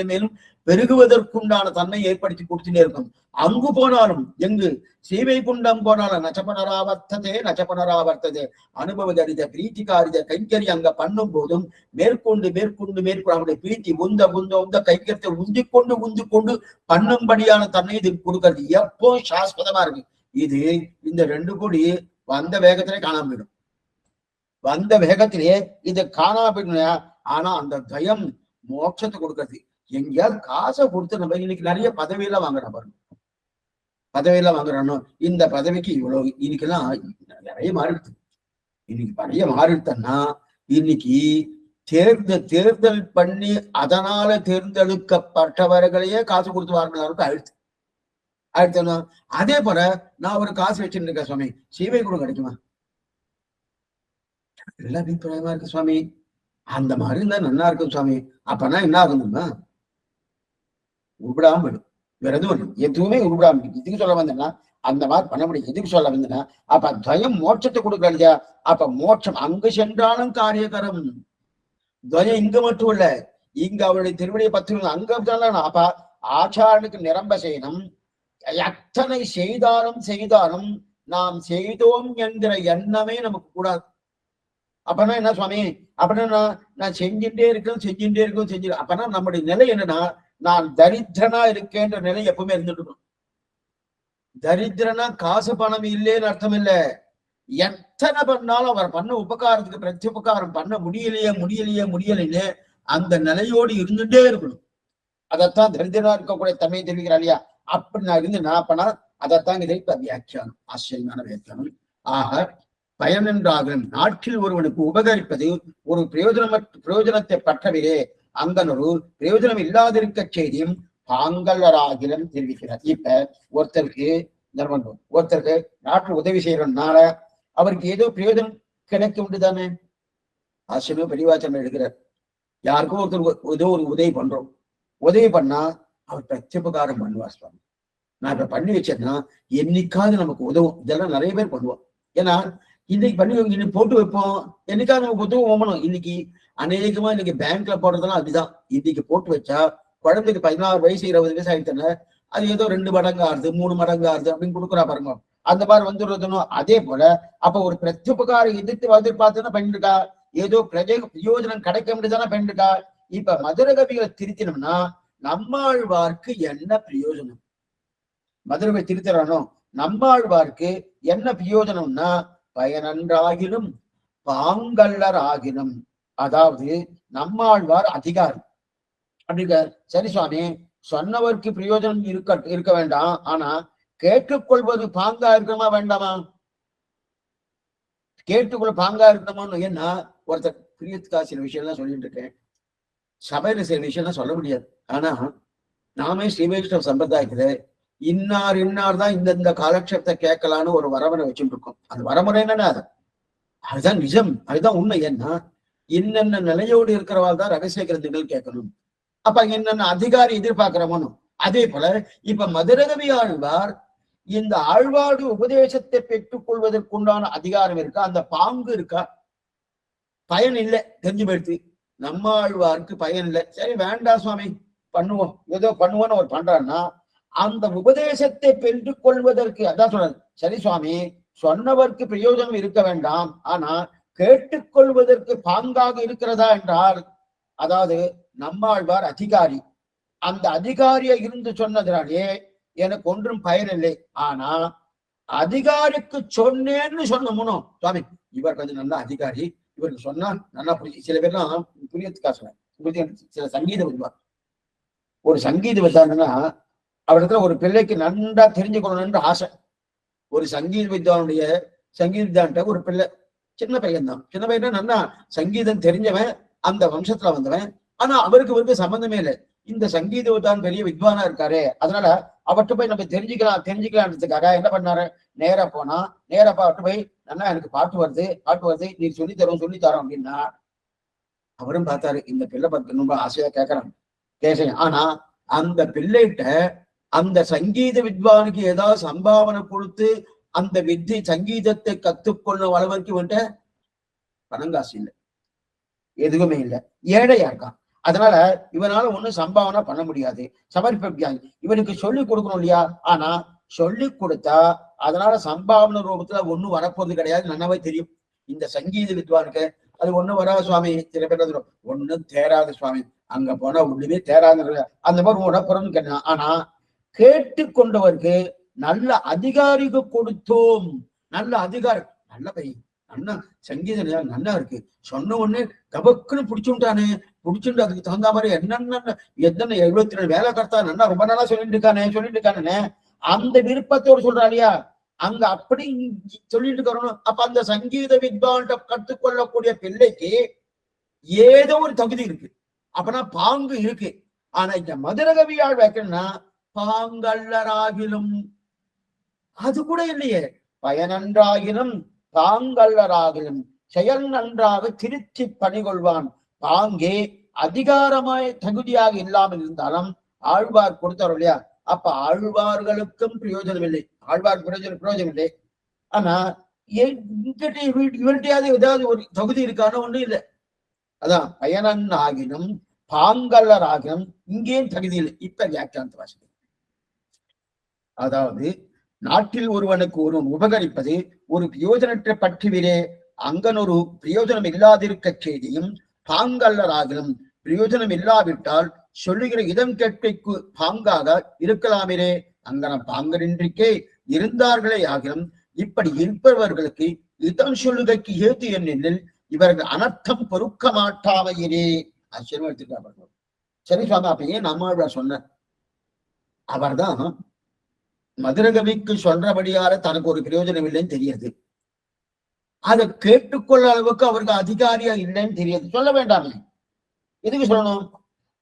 மேலும் பெருகுவதற்குண்டான தன்மை ஏற்படுத்தி கொடுத்துட்டே இருக்கும். அங்கு போனாலும் எங்கு சீவை குண்டம் போனாலும் நச்சபனராவர்த்ததே அனுபவதறித பிரீத்திகாரித கைங்கரியம் அங்க பண்ணும் போதும் மேற்கொண்டு அவருடைய பிரீத்தி உந்த கைங்கரியத்தை உந்தி கொண்டு பண்ணும்படியான தன்மை இது கொடுக்கறது எப்போ சாஸ்வதமா இருக்கு. இது இந்த 2 கோடி வந்த வேகத்திலே காணாம போயிடும். வந்த வேகத்திலே இது காணாம போயிடும். ஆனா அந்த தயம் மோட்சத்தை கொடுக்கறது. எங்கேயாவது காசை கொடுத்து நம்ம இன்னைக்கு நிறைய பதவியெல்லாம் வாங்குறோம் பாருங்க, பதவியெல்லாம் வாங்குறோம். இந்த பதவிக்கு இவ்வளவு இன்னைக்கெல்லாம் நிறைய மாறிடுது. இன்னைக்கு பழைய மாறிடுத்தன்னா இன்னைக்கு தேர்தல் பண்ணி அதனால தேர்ந்தெடுக்கப்பட்டவர்களையே காசு கொடுத்து வாங்கினாருக்கு ஆயிடுச்சு. அதே போல நான் ஒரு காசு வச்சுருக்கேன் சுவாமி, சீவை கூட கிடைக்குமா? எல்லாம் அபிப்பிராயமா இருக்கு சுவாமி. அந்த மாதிரி இருந்தா நல்லா இருக்கும் சுவாமி. அப்பனா என்ன ஆகணும்னா உருப்படாம போயிடும். வேற எதுவுமே உருப்படாம. இதுக்கு சொல்ல வந்தேன்னா அந்த மாதிரி பண்ண முடியும். எதுக்கு சொல்ல வந்தேன்னா அப்ப துவயம் மோட்சத்தை கொடுக்க இல்லையா? அப்ப மோட்சம் அங்கு சென்றாலும் காரியகரம். துவயம் இங்க மட்டும் இல்ல, இங்க அவருடைய திருவடியை பத்து அங்க அப்ப ஆச்சாரனுக்கு நிரம்ப செய்யணும். எத்தனை செய்தாலும் நாம் செய்தோம் என்கிற எண்ணமே நமக்கு கூடாது. அப்பனா என்ன சுவாமி? அப்படின்னா நான் செஞ்சுட்டே இருக்கேன். அப்பனா நம்முடைய நிலை என்னன்னா, நான் தரித்திரனா இருக்கேன்ற நிலை எப்பவுமே இருந்துட்டு. தரித்திரனா காசு பணம் இல்லேன்னு அர்த்தம் இல்ல. எத்தனை பண்ணாலும் அவர் பண்ண உபகாரத்துக்கு பிரத்யுபகாரம் பண்ண முடியலையே அந்த நிலையோடு இருந்துட்டே இருக்கணும். அதைத்தான் தரித்திரனா இருக்கக்கூடிய தன்மையை தெரிவிக்கிறா இல்லையா? அப்படி நான் இருந்து நான் பண்ணா அதைத்தான் இதை வியாக்கியானம், ஆச்சரியமான வியாக்கியானம். ஆக பயன் என்றாகும் நாட்டில் ஒருவனுக்கு உபகரிப்பது ஒரு பிரயோஜனத்தை பற்றவிலே அங்கனொரு பிரயோஜனம் இல்லாதிருக்க செய்தியும் பாங்கலராகிலும் தெரிவிக்கிறார். இப்ப ஒருத்தருக்கு நாட்டில் உதவி செய்யறதுனால அவருக்கு ஏதோ பிரயோஜனம் கிடைக்க உண்டுதானே? ஆசிரியர் பெரியவாச்சனம் எடுக்கிறார். யாருக்கும் ஒருத்தர் ஏதோ ஒரு உதவி பண்ணா அவர் பிரத்யுபகாரம் பண்ணுவார் சுவாமி. நான் இப்ப பண்ணி வச்சேன்னா என்னைக்காவது நமக்கு உதவும். இதெல்லாம் நிறைய பேர் பண்ணுவோம். ஏன்னா இன்னைக்கு பண்ணி இன்னைக்கு போட்டு வைப்போம், என்னைக்காவது நமக்கு உதவும். இன்னைக்கு அநேகமா இன்னைக்கு பேங்க்ல போடுறதெல்லாம் அதுதான். இன்னைக்கு போட்டு வச்சா குழந்தைக்கு 16 வயசு 20 வயசு ஆயிடுச்சுன்னா அது ஏதோ 2 மடங்கு ஆறுது 3 மடங்கு ஆறுது அப்படின்னு கொடுக்குறா பாருங்க. அந்த மாதிரி வந்துடுறதுனும் அதே போல அப்ப ஒரு பிரத்யுபகாரம் எதிர்பார்த்துன்னா பண்ணிருக்கா, ஏதோ பிரயோஜனம் கிடைக்க முடியுதானே பண்ணிருக்கா. இப்ப மதுரை கவிகளை திருத்தினோம்னா நம்மாழ்வார்க்கு என்ன பிரயோஜனம்? மதுரை திருத்தரானோ நம்மாழ்வார்க்கு என்ன பிரயோஜனம்னா பயனன்றாகிலும் பாங்கல்லர் ஆகினும். அதாவது நம்மாழ்வார் அதிகாரி அப்படிங்க. சரி சுவாமி, சொன்னவருக்கு பிரயோஜனம் இருக்க வேண்டாம், ஆனா கேட்டுக்கொள்வது பாங்கா இருக்கணுமா வேண்டாமா? கேட்டுக்கொள்ள பாங்கா இருக்கணுமான்னு. ஏன்னா ஒருத்தர் பிரியத்துக்கா சில விஷயம்லாம் சொல்லிட்டு இருக்கேன், சபையில சில விஷயம்லாம் சொல்ல முடியாது. ஆனா நாமே ஸ்ரீ வைஷ்ணவ சம்பிரதாயத்துல இன்னார் தான் இந்த காலட்சேபத்தை கேட்கலான்னு ஒரு வரமுறை வச்சுட்டு இருக்கோம். அந்த வரமுறை என்னன்னா அதுதான் நிஜம், அதுதான் உண்மை. ஏன்னா இன்னென்ன நிலையோடு இருக்கிறவாள் தான் ரகசிய கிரந்தங்கள் கேட்கணும். அப்ப என்னென்ன அதிகாரி எதிர்பார்க்கிறவனு அதே போல இப்ப மதுரகவி ஆழ்வார் இந்த ஆழ்வாடு உபதேசத்தை பெற்றுக் கொள்வதற்குண்டான அதிகாரம் இருக்கா? அந்த பாங்கு இருக்கா? பயன் இல்லை, தெரிஞ்சு போயிடுத்து. நம்ம ஆழ்வாருக்கு பயன் இல்லை. சரி வேண்டாம் சுவாமி, பண்ணுவோம், ஏதோ பண்ணுவோன்னு அவர் பண்றாருன்னா அந்த உபதேசத்தை பெற்றுக் கொள்வதற்கு அதான் சொல்றாரு. சரி சுவாமி, சொன்னவருக்கு பிரயோஜனம் இருக்க வேண்டாம், ஆனா கேட்டுக்கொள்வதற்கு பாங்காக இருக்கிறதா என்றால், அதாவது நம்மாழ்வார் அதிகாரி, அந்த அதிகாரியை இருந்து சொன்னதுனாலே எனக்கு ஒன்றும் பயனில்லை. ஆனா அதிகாரிக்கு சொன்னேன்னு சொன்னோம்னோ சுவாமி இவர் கொஞ்சம் நல்ல அதிகாரி, இவருக்கு சொன்னா நல்லா புரிஞ்சு. சில பேர்லாம் புரியத்துக்கா சொன்னேன். சில சங்கீத வித்வான், ஒரு சங்கீத வித்வான்னா அவரிடத்துல ஒரு பிள்ளைக்கு நன்றா தெரிஞ்சுக்கணும்னு ஆசை. ஒரு சங்கீத வித்வானுடைய சங்கீத ஒரு பிள்ளை, சின்ன பையன் தான். சின்ன பையன் நல்லா சங்கீதம் தெரிஞ்சவன், அந்த வம்சத்துல வந்தவன். ஆனா அவருக்கு சம்பந்தமே இல்லை. இந்த சங்கீத வித்வான் பெரிய வித்வானா இருக்காரு, அதனால அவர்கிட்ட போய் நம்ம தெரிஞ்சுக்கலான்றதுக்காக என்ன பண்ணாரு, நேரா அவர்கிட்ட போய் நல்லா எனக்கு பாட்டு வருது நீ சொல்லித்தரோம் அப்படின்னா அவரும் பார்த்தாரு, இந்த பிள்ளை பார்த்து ரொம்ப ஆசையா கேட்கறான். ஆனா அந்த பிள்ளைகிட்ட அந்த சங்கீத வித்வானுக்கு ஏதாவது சம்பாவனை கொடுத்து அந்த சங்கீதத்தை கத்துக்கொள்ள அளவுக்கு வந்துட்டு பணங்காசு இல்லை, எதுவுமே இல்லை, ஏழையா இருக்கான். அதனால இவனால ஒண்ணும் சம்பாவனை பண்ண முடியாது, சமர்ப்பிக்காங்க. இவனுக்கு சொல்லி கொடுக்கணும் இல்லையா? ஆனா சொல்லி கொடுத்தா அதனால சம்பாவனை ரூபத்துல ஒண்ணும் வரப்போறது கிடையாது, நல்லாவே தெரியும். இந்த சங்கீத வித்வானுக்கு அது ஒண்ணும் வராது சுவாமி. சில பேர் ஒண்ணும் தேராது சுவாமி, அங்க போனா ஒண்ணுமே தேராது அந்த மாதிரி உடப்புறம்னு கேட்டான். ஆனா கேட்டுக்கொண்டவருக்கு நல்ல அதிகாரிக்கு கொடுத்தோம். நல்ல அதிகாரி, நல்ல பையன், அண்ணா சங்கீதம் நல்லா இருக்கு சொன்ன உடனே கபக்குன்னு பிடிச்சுட்டானே, பிடிச்சுட்டு அதுக்கு தகுந்த மாதிரி என்னென்ன 72 வேலை கர்த்தா நல்லா ரொம்ப நாளா சொல்லிட்டு இருக்கானே அந்த விருப்பத்தோடு சொல்றா இல்லையா? அங்க அப்படி சொல்லிட்டு வரணும். அப்ப அந்த சங்கீத வித்வான்கிட்ட கற்றுக்கொள்ளக்கூடிய பிள்ளைக்கு ஏதோ ஒரு தகுதி இருக்கு, அப்பனா பாங்கு இருக்கு. ஆனா இந்த மதுரகவியால் வைக்கணும்னா பாங்கல்லராகிலும் அது கூட இல்லையே. பயனன்றாகிலும் பாங்கல்லராகிலும் செயல் நன்றாக திருச்சி பணிகொள்வான். பாங்கே அதிகாரமாய் தகுதியாக இல்லாமல் இருந்தாலும் ஆழ்வார் கொடுத்தார் இல்லையா, அப்ப ஆழ்வார்களுக்கும் பிரயோஜனம் இல்லை, ஆழ்வார் பிரயோஜனம் இல்லை. ஆனா இவர்கிட்டயாவது ஏதாவது ஒரு தகுதி இருக்கான ஒண்ணும் இல்லை. அதான் பயனன் ஆகினும் பாங்கல்லர் ஆகினும் இங்கேயும் தகுதி இல்லை. இப்ப வியாக்கியானத்தை வாசிக்க, அதாவது நாட்டில் ஒருவனுக்கு ஒருவன் உபகரிப்பது ஒரு பிரயோஜனற்ற பற்றுவிரே அங்கனொரு பிரயோஜனம் இல்லாதிருக்க செய்தியும் பாங்கல்லராகிலும் பிரயோஜனம் இல்லாவிட்டால் சொல்லுகிற இதம் கேட்கைக்கு பாங்காக இருக்கலாமிரே அங்கனம் பாங்கரின்றிக்கே இருந்தார்களே ஆகிலும் இப்படி இருப்பவர்களுக்கு இதம் சொல்லுகைக்கு ஏத்து என்னென்னில் இவர்கள் அனர்த்தம் பொறுக்க மாட்டாமையிலே ஆச்சரியம் எடுத்துட்டார்கள். சரி சுவாமி, அப்ப ஏன் நம்மாழ்வார் சொன்னார்? அவர்தான் மதுரகவிக்கு சொல்றபடியால தனக்கு ஒரு பிரயோஜனம் இல்லைன்னு தெரியாது, அதை கேட்டுக்கொள்ள அளவுக்கு அவருக்கு அதிகாரியா இல்லைன்னு தெரியாது. சொல்ல வேண்டாமே, எதுக்கு சொல்லணும்?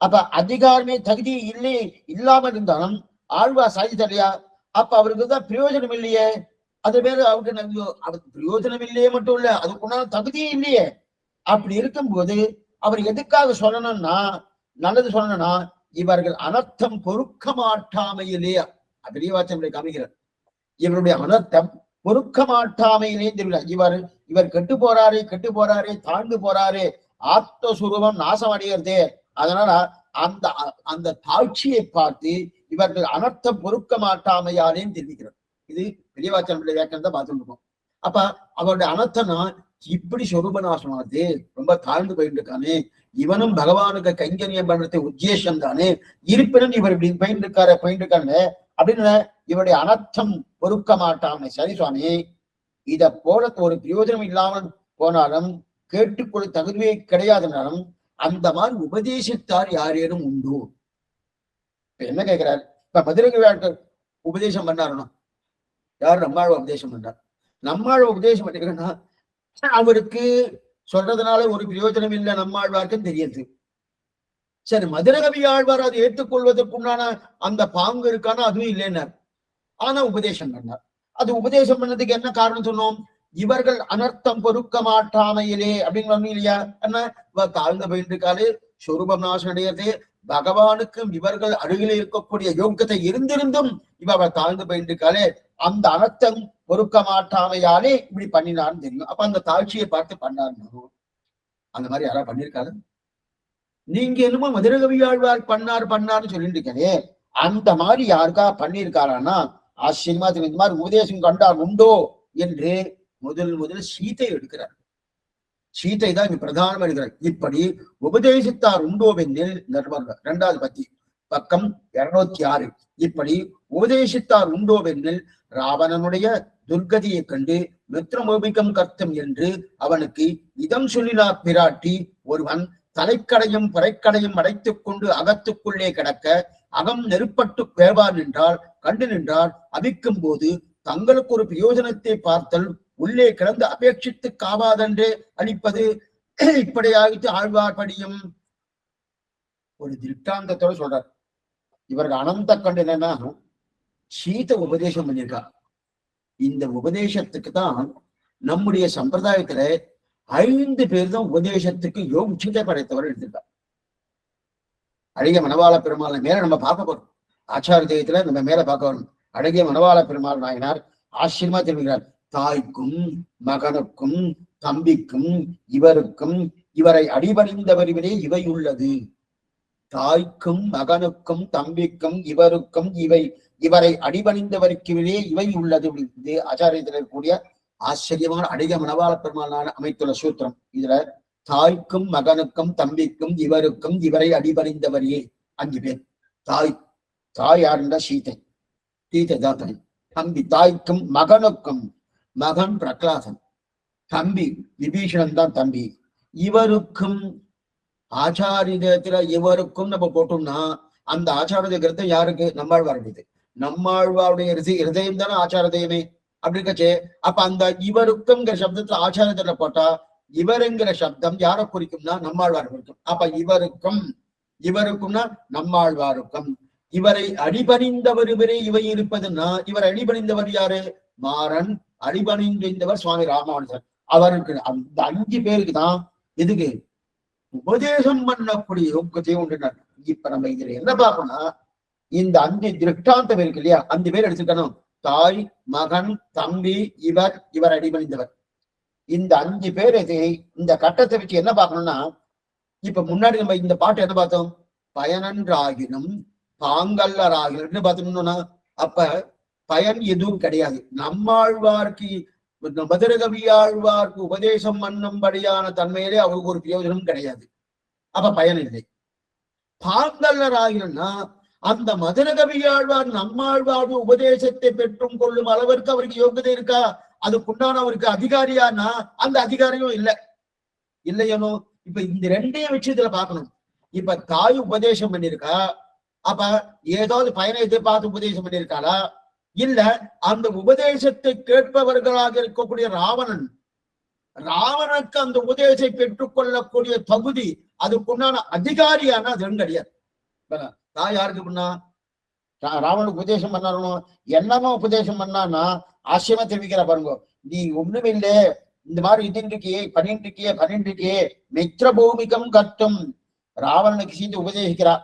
அப்ப அதிகாரமே தகுதி இல்லை இல்லாம இருந்தாலும் ஆழ்வார் சாதித்தலையா, அப்ப அவருக்கு தான் பிரயோஜனம் இல்லையே. அது பேரு அவருக்கு பிரயோஜனம் இல்லையே மட்டும் இல்ல, அதுக்குண்டான தகுதியே இல்லையே. அப்படி இருக்கும்போது அவர் எதுக்காக சொல்லணும்னா, நல்லது சொல்லணும்னா இவர்கள் அனர்த்தம் பொறுக்க மாட்டாமையிலே பெரியவாச்சனுடைய காமிக்கிறார். இவருடைய அனர்த்தம் பொறுக்க மாட்டாமையிலே தெரியல. இவர் கெட்டு போறாரே தாழ்ந்து போறாரே, ஆத்மஸ்வரூபம் நாசம் அடைகிறதே. அதனால அந்த அந்த தாட்சியை பார்த்து இவர்கள் அனர்த்தம் பொறுக்க மாட்டாமையாலேன்னு தெரிவிக்கிறார். இது பெரியவாச்சனுடைய வியாக்கியானத்தை பார்த்துட்டு இருக்கோம். அப்ப அவருடைய அனர்த்தம்னா இப்படி சொரூபநாசமானது, ரொம்ப தாழ்ந்து போயிட்டு இருக்கானே, இவனும் பகவானுக்கு கைங்கரியம் பண்றது உத்தேசம் தானே, இருப்பினும் இவர் இப்படி போயிட்டு இருக்காங்க அப்படின்னு இவருடைய அனர்த்தம் பொறுக்க மாட்டாங்க. சரி சுவாமி, இத போல ஒரு பிரயோஜனம் இல்லாமல் போனாலும் கேட்டுக்கொள்ள தகுதியே கிடையாதுனாலும் அந்த மாதிரி உபதேசித்தார் யாரேனும் உண்டு? என்ன கேட்கிறார்? இப்ப மதுரை உபதேசம் பண்ணாருன்னா யார்? நம்மாழ்வ உபதேசம் பண்றார். நம்மாழ்வ உபதேசம் பண்ணிருக்கா அவருக்கு சொல்றதுனால ஒரு பிரயோஜனம் இல்லை, நம்மாழ்வார்க்கும் தெரியுது. சரி, மதுரகவி ஆழ்வார் அதை ஏற்றுக்கொள்வதற்குண்டான அந்த பாங்கு இருக்கானா? அதுவும் இல்லைன்னார். ஆனா உபதேசம் பண்ணார். அது உபதேசம் பண்ணதுக்கு என்ன காரணம் சொன்னோம்? இவர்கள் அனர்த்தம் பொறுக்க மாட்டாமையிலே அப்படின்னு இல்லையா? என்ன தாழ்ந்த போயிட்டு இருக்காரு, சொரூபம் நாசம் அடைகிறது, பகவானுக்கும் இவர்கள் அருகில் இருக்கக்கூடிய யோக்கியத்தை இருந்திருந்தும் இவ தாழ்ந்து போயிட்டு இருக்காளே, அந்த அனர்த்தம் பொறுக்க மாட்டாமையாலே இப்படி பண்ணினான்னு தெரியும். அப்ப அந்த தாழ்ச்சியை பார்த்து பண்ணாரு. அந்த மாதிரி யாரா பண்ணிருக்காரு? நீங்க என்னமோ மதுரகவியாழ்வார் பண்ணாருன்னு சொல்லிட்டு இருக்கே, அந்த மாதிரி யாருக்கா பண்ணியிருக்காரான்னா ஆச்சரியமா தெரியும். இந்த மாதிரி உபதேசம் கண்டார் உண்டோ என்று முதல் சீத்தை எடுக்கிறார். சீத்தை தான் இங்க பிரதானமா எடுக்கிறார். இப்படி உபதேசித்தார் உண்டோவெனில் 2வது பத்தி பக்கம் 206. இப்படி உபதேசித்தார் உண்டோவெனில் ராவணனுடைய துர்கதியை கண்டு மித்ரமோபிகம் கர்த்தம் என்று அவனுக்கு இதம் சொல்லினார் பிராட்டி ஒருவன் தலைக்கடையும் பறைக்கடையும் அடைத்துக் கொண்டு அகத்துக்குள்ளே கிடக்க அகம் நெருப்பட்டு பேவார் கண்டு நின்றார். அவிக்கும் போது தங்களுக்கு ஒரு பிரயோஜனத்தை பார்த்தல் உள்ளே கிடந்து அபேட்சித்து காவாதென்றே அளிப்பது இப்படியாகிட்டு ஆழ்வார் படியும். ஒரு திருஷ்டாந்தத்தோட சொல்றார். இவர்கள் அனந்த கண்டு என்னன்னா சீத உபதேசம் பண்ணியிருக்கா. இந்த உபதேசத்துக்கு தான் நம்முடைய சம்பிரதாயத்துல 5 பேர் தான் உபதேசத்துக்கு யோகியத்தை படைத்தவர் எடுத்திருக்கா. அழகிய மணவாள பெருமாள் மேல நம்ம பார்க்க போறோம். ஆச்சார தெய்வத்துல நம்ம மேல பார்க்க வரும். அழகிய மணவாள பெருமாள் நாயனார் ஆச்சரியமா தெரிவிக்கிறார். தாய்க்கும் மகனுக்கும் தம்பிக்கும் இவருக்கும் இவரை அடிபணிந்தவரிலே இவை உள்ளது. தாய்க்கும் மகனுக்கும் தம்பிக்கும் இவருக்கும் இவரை அடிபணிந்தவருக்குவிலே இவை உள்ளது. ஆச்சாரியத்தில் இருக்கக்கூடிய ஆச்சரியமான அழகிய மணவாள பெருமாள் அமைத்துள்ள சூத்திரம். இதுல தாய்க்கும் மகனுக்கும் தம்பிக்கும் இவருக்கும் இவரை அடிபணிந்தவரையே 5 பேர். தாய் யாருன்னா சீதை தான் தாய். தம்பி தாய்க்கும் மகனுக்கும், மகன் பிரகலாதன், தம்பி விபீஷணன் தான் தம்பி. இவருக்கும் ஆச்சாரியத்துல இவருக்கும் நம்ம போட்டோம்னா அந்த ஆச்சாரிய கிரந்தம் யாருக்கு? நம்மாழ்வாருடையது. நம்மாழ்வாருடைய இருதயம் தானே ஆச்சார தெய்வமே. அப்படி இருக்கச்சே அப்ப அந்த இவருக்கும்ங்கிற சப்தத்துல ஆச்சாரத்துல போட்டா இவருங்கிற சப்தம் யாரை குறிக்கும்னா நம்மாழ்வார் குறிக்கும். அப்ப இவருக்கும்னா நம்மாழ்வாருக்கும். இவரை அடிபணிந்தவர் இவரே இவை இருப்பதுன்னா இவர் அடிபணிந்தவர் யாரு? மாறன் அடிபணிந்தவர் சுவாமி ராமானுஜர். அவருக்கு அந்த 5 பேருக்கு தான் எதுக்கு உபதேசம் பண்ணக்கூடிய யோகத்தை உண்டு. இப்ப நம்ம இதுல என்ன பார்க்கணும்னா இந்த 5 திருஷ்டாந்தம் இருக்கு இல்லையா, 5 பேர் எடுத்துக்கணும். தாய், மகன், தம்பி, இவர் அடிபணிந்தவர். இந்த 5 பேர் இந்த கட்டத்தை வச்சு என்ன பார்க்கணும்னா, இப்ப முன்னாடி நம்ம இந்த பாட்டு என்ன பார்த்தோம்? பயனன்றாகினும் பாங்கல்லராகினும் பார்த்தோம்னா அப்ப பயன் எதுவும் கிடையாது. நம்மாழ்வார்க்கு மதுரகவியாழ்வார்க்கு உபதேசம் பண்ணும்படியான தன்மையிலே அவருக்கு ஒரு பிரயோஜனம் கிடையாது. அப்ப பயன் இல்லை. பாங்கல்லராகினா அந்த மதுரகவியாழ்வார் நம்மாழ்வார் உபதேசத்தை பெற்றும் கொள்ளும் அளவிற்கு அவருக்கு யோகியதை இருக்கா? அதுக்குண்டான அவருக்கு அதிகாரியானா அந்த அதிகாரியும் இல்லையனோ. இப்ப இந்த 2 வச்சு இதுல பார்க்கணும். இப்ப தாய் உபதேசம் பண்ணிருக்கா, அப்ப ஏதாவது பயனை எதிர்பார்த்து உபதேசம் பண்ணியிருக்காளா? இல்ல அந்த உபதேசத்தை கேட்பவர்களாக இருக்கக்கூடிய ராவணனுக்கு அந்த உபதேசத்தை பெற்றுக் கொள்ளக்கூடிய தகுதி அதுக்குண்டான அதிகாரியானா அது கிடையாது. தாய் யாருக்கு பண்ணா? ராவனுக்கு உபதேசம் பண்ணணும். என்னமா உபதேசம் பண்ணான்னா ஆச்சரியமா தெரிவிக்கிற பாருங்க. நீ ஒண்ணுமே இல்லை, இந்த மாதிரி இதுன்றிருக்கியே பண்ணின்றிருக்கியே மித்திர பூமிக்கம் கட்டும் ராவணனுக்கு சீந்து உபதேசிக்கிறா.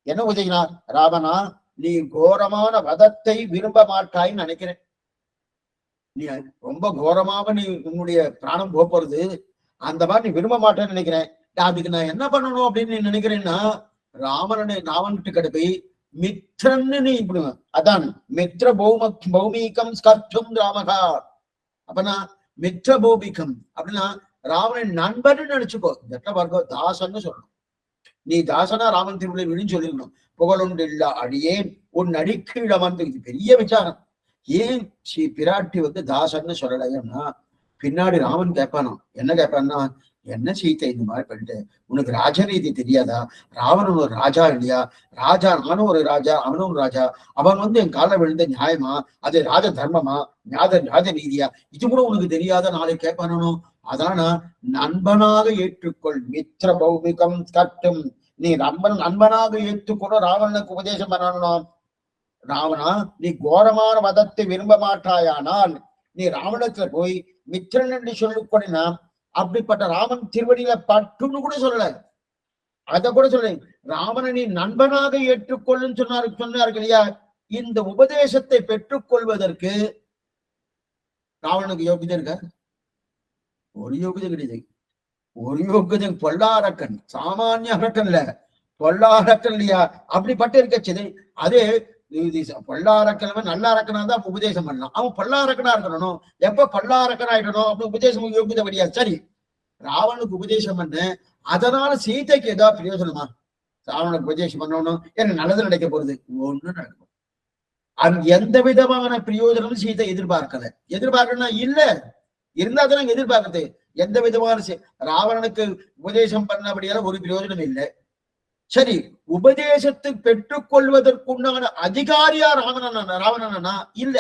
என்ன உபதேசிக்கிறா? ராவணா, நீ கோரமான வதத்தை விரும்ப மாட்டாய்ன்னு நினைக்கிறேன். நீ ரொம்ப கோரமாக நீ உன்னுடைய பிராணம் போறது, அந்த மாதிரி நீ விரும்ப மாட்டேன்னு நினைக்கிறேன். அதுக்கு நான் என்ன பண்ணணும் அப்படின்னு நீ நினைக்கிறேன்னா ராவணன்ட்டு கிட்ட மித்ரன்னு நீ இப்படி அதான் மித்ர பௌமிகம் ஸ்கர்த்தும் ராமகா. அப்பனா மித்ர பௌமிகம் அப்படின்னா ராவணன் நண்பன்னு நினைச்சுக்கோ. பார்க்க தாசன்னு சொல்லணும். நீ தாசனா ராமன் திருவிழா விழின்னு சொல்லிருக்கணும். புகழொன்று இல்ல அடியேன் உன் அடிக்கீழ வந்து இது பெரிய விசாரம். ஏன் ஸ்ரீ பிராட்டி தாசன்னு சொல்லலைன்னா பின்னாடி ராமன் கேட்பானோ. என்ன கேட்பான்னா, என்ன சீத்தை இந்த மாதிரி பண்ணிட்டு உனக்கு ராஜநீதி தெரியாதா? ராவணன் ஒரு ராஜா இல்லையா? ராஜா நானும் ஒரு ராஜா, அவனும் ஒரு ராஜா. அவன் என் கால விழுந்த நியாயமா? அது ராஜ தர்மமா? ராஜ நீதியா? இது கூட உனக்கு தெரியாத நாளை கேட்பானோ. அதனால நண்பனாக ஏற்றுக்கொள். மித்திர பௌமிகம் கட்டும். நீ நண்பனாக ஏற்றுக்கொள்ள ராவணனுக்கு உபதேசம் பண்ணணும். ராவணா, நீ கோரமான மதத்தை விரும்ப மாட்டாயானால் நீ ராவணத்துல போய் மித்திரன் என்று சொல்லிக்கொண்டினா அப்படிப்பட்ட ராமன் திருவடியில பட்டுன்னு கூட சொல்லல. அத கூட சொல்ல ராமனை நண்பனாக ஏற்றுக்கொள்ளுன்னு சொன்னார்கள் இல்லையா? இந்த உபதேசத்தை பெற்றுக்கொள்வதற்கு ராவணனுக்கு யோகிதை இருக்க? ஒரு யோகிதை கிடையாது. ஒரு யோகிதை பொல்லாரக்கன், சாமானிய அரக்கன் இல்ல, பொல்லாரக்கன் இல்லையா? அப்படிப்பட்ட இருக்கச்சது. அதே பொல்லாரக்கன் நல்ல அரக்கனா தான் உபதேசம் பண்ணலாம். அவன் பொல்லாரக்கனா இருக்கணும். எப்ப பொல்லாரக்கனா ஆயிடணும் அப்ப உபதேசம் யோகிதை கிடையாது. சரி, ராவனுக்கு உபதேசம் பண்ண அதனால சீதைக்கு ஏதாவது பிரயோஜனமா? ராவனுக்கு உபதேசம் பண்ணணும், எனக்கு நல்லது நடக்க போறது ஒண்ணு நடக்கும். எந்த விதமான பிரயோஜனமும் சீதை எதிர்பார்க்கணும்னா இல்ல. இருந்தா தான் எதிர்பார்க்கறது. எந்த விதமான ராவணனுக்கு உபதேசம் பண்ணபடியால ஒரு பிரயோஜனம் இல்லை. சரி, உபதேசத்தை பெற்றுக் கொள்வதற்குண்டான அதிகாரியா ராவணனா இல்ல.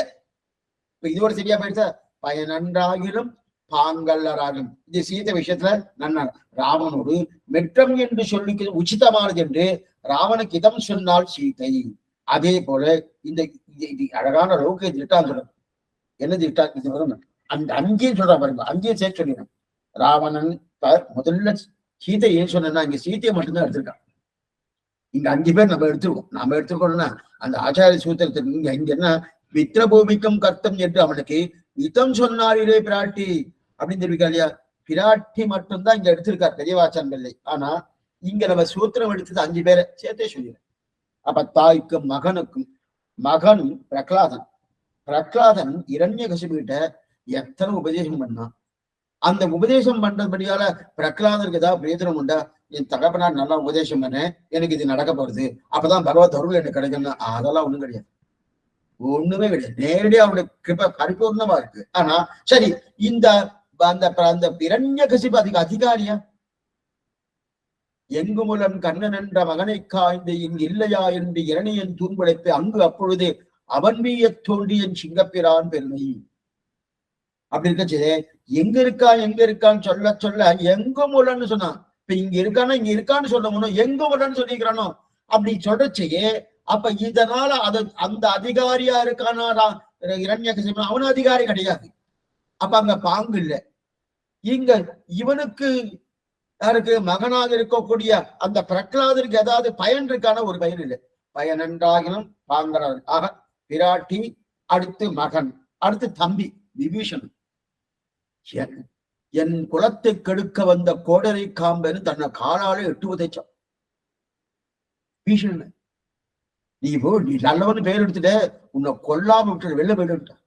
இப்ப இதோட சரியா போயிடுச்சா? பயனன்றாகிலும் பாங்கல்லராகும். இது சீதை விஷயத்துல நன்னா ராவனோடு மெட்டம் என்று சொல்லிக்கிறது உச்சிதமானது என்று ராவனுக்கு இதம் சொன்னால் சீதை. அதே போல இந்த அழகான அளவுக்கு திட்டாந்தம் என்ன திட்டம் அந்த அங்கேயும் சொல்றான் பாருங்க. அங்கேயும் சேர்த்து சொல்லிடுறேன். ராவணன் முதல்ல சீதை ஏன் சொன்னா இங்க சீதையை மட்டும்தான் எடுத்திருக்கான். இங்க 5 பேர் நம்ம எடுத்துருக்கோம்னா அந்த ஆச்சாரிய சூத்திரத்துக்கு இங்க என்ன மித்திர பூமிக்கும் கர்த்தம் என்று அவனுக்கு இதம் சொன்னாரிலே பிராட்டி அப்படின்னு தெரிவிக்கா இல்லையா? பிராட்டி மட்டும்தான் இங்க எடுத்திருக்கார், பெரியவாச்சான் இல்லை. ஆனா இங்க நம்ம சூத்திரம் எடுத்தது 5 பேரை சேர்த்தே சொல்லிடுறேன். அப்ப தாய்க்கும் மகனுக்கும், மகன் பிரகலாதன் இரண்யகசிபுகிட்ட எத்தனை உபதேசம் பண்ணான். அந்த உபதேசம் பண்றபடியால பிரகலாதருக்கு ஏதாவது பிரயோஜனம் உண்டா? என் தகப்பனார் நல்லா உபதேசம் பண்ண, எனக்கு இது நடக்க போறது, அப்பதான் பகவத் அருள் எனக்கு கிடைக்கணும். அதெல்லாம் ஒண்ணும் கிடையாது. ஒண்ணுமே கிடையாது. நேரடியா அவருடைய கிருபை பரிபூர்ணமா இருக்கு. ஆனா சரி, இந்த அந்த இரண்யகசிபு அதுக்கு அதிகாரியா? எங்கு மூலம் கண்ணன் என்ற மகனை காய்ந்து இங்கு இல்லையா என்று இரணியன் தூண்படைப்பு அங்கு அப்பொழுது அவன் மீய தோண்டியன் சிங்கப்பிரான் பெருமை. அப்படி இருக்கச்சு எங்க இருக்கான்னு சொல்ல சொல்ல எங்கும் உள்ளன்னு சொன்னான். இப்ப இங்க இருக்கான்னு சொல்லணும், எங்க உள்ளன்னு சொல்லிக்கிறானோ அப்படி சொல்றச்சையே. அப்ப இதனால அந்த அதிகாரியா இருக்கானா இரண்யகசிபன், அவனு அதிகாரி கிடையாது. அப்ப அங்க பாங்கு இல்லை. இங்க இவனுக்கு யாருக்கு மகனாக இருக்கக்கூடிய அந்த பிரகலாதனுக்கு ஏதாவது பயன் இருக்கான ஒரு பயன் இல்லை. பயன் என்றாகினும் பாங்கிறார். ஆக பிராட்டி, அடுத்து மகன், அடுத்து தம்பி விபீஷணன். என் குலத்தை கெடுக்க வந்த கோடரை காம்பன்னு தன்னை காலாலே எட்டு உதைச்சான் பீஷணன். நீ நல்லவன்னு பேர் எடுத்துட்ட, உன்னை கொல்லாம விட்டு வெளில போயிட்டு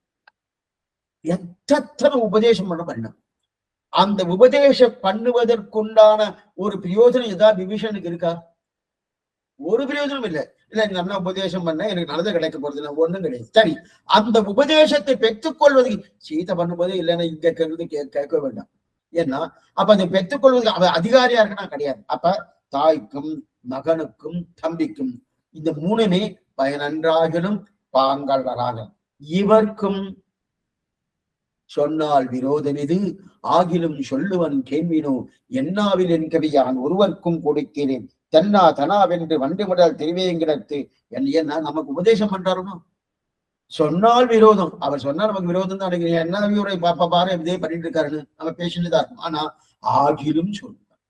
எத்தனை உபதேசம் பண்ண அந்த உபதேசம் பண்ணுவதற்குண்டான ஒரு பிரயோஜனம் ஏதாவது விபீஷனுக்கு இருக்கா? ஒரு பிரயோஜனம் இல்லை. இல்ல நீ நல்லா உபதேசம் பண்ண எனக்கு நல்லது கிடைக்க போறது இல்லை, ஒண்ணும் கிடையாது. சரி, அந்த உபதேசத்தை பெற்றுக்கொள்வதுக்கு சீதை பண்ணும்போது இல்லைன்னா இங்க கேட்கறது கேட்க வேண்டாம். ஏன்னா அப்ப அதை பெற்றுக்கொள்வதுக்கு அவ அதிகாரியா இருக்குன்னா கிடையாது. அப்ப தாய்க்கும் மகனுக்கும் தம்பிக்கும் இந்த மூணுமே பயனன்றாகலும் பாங்கலராக. இவர்க்கும் சொன்னால் விரோதம் இது ஆகிலும் சொல்லுவன் கேள்வினோ என்னாவில் என் கவியான் ஒருவர்க்கும் கொடுக்கிறேன் தன்னா தனாவென்று வண்டுமுடல் தெரிவேங்கிறது. என்ன நமக்கு உபதேசம் பண்றாருனோ சொன்னால் விரோதம். அவர் சொன்னா நமக்கு விரோதம் தான் நினைக்கிறேன். என்ன பாப்பா பாரு இதே பண்ணிட்டு இருக்காருன்னு நம்ம பேசிட்டு தான் இருக்கும். ஆனா ஆகிலும் சொல்லுவார்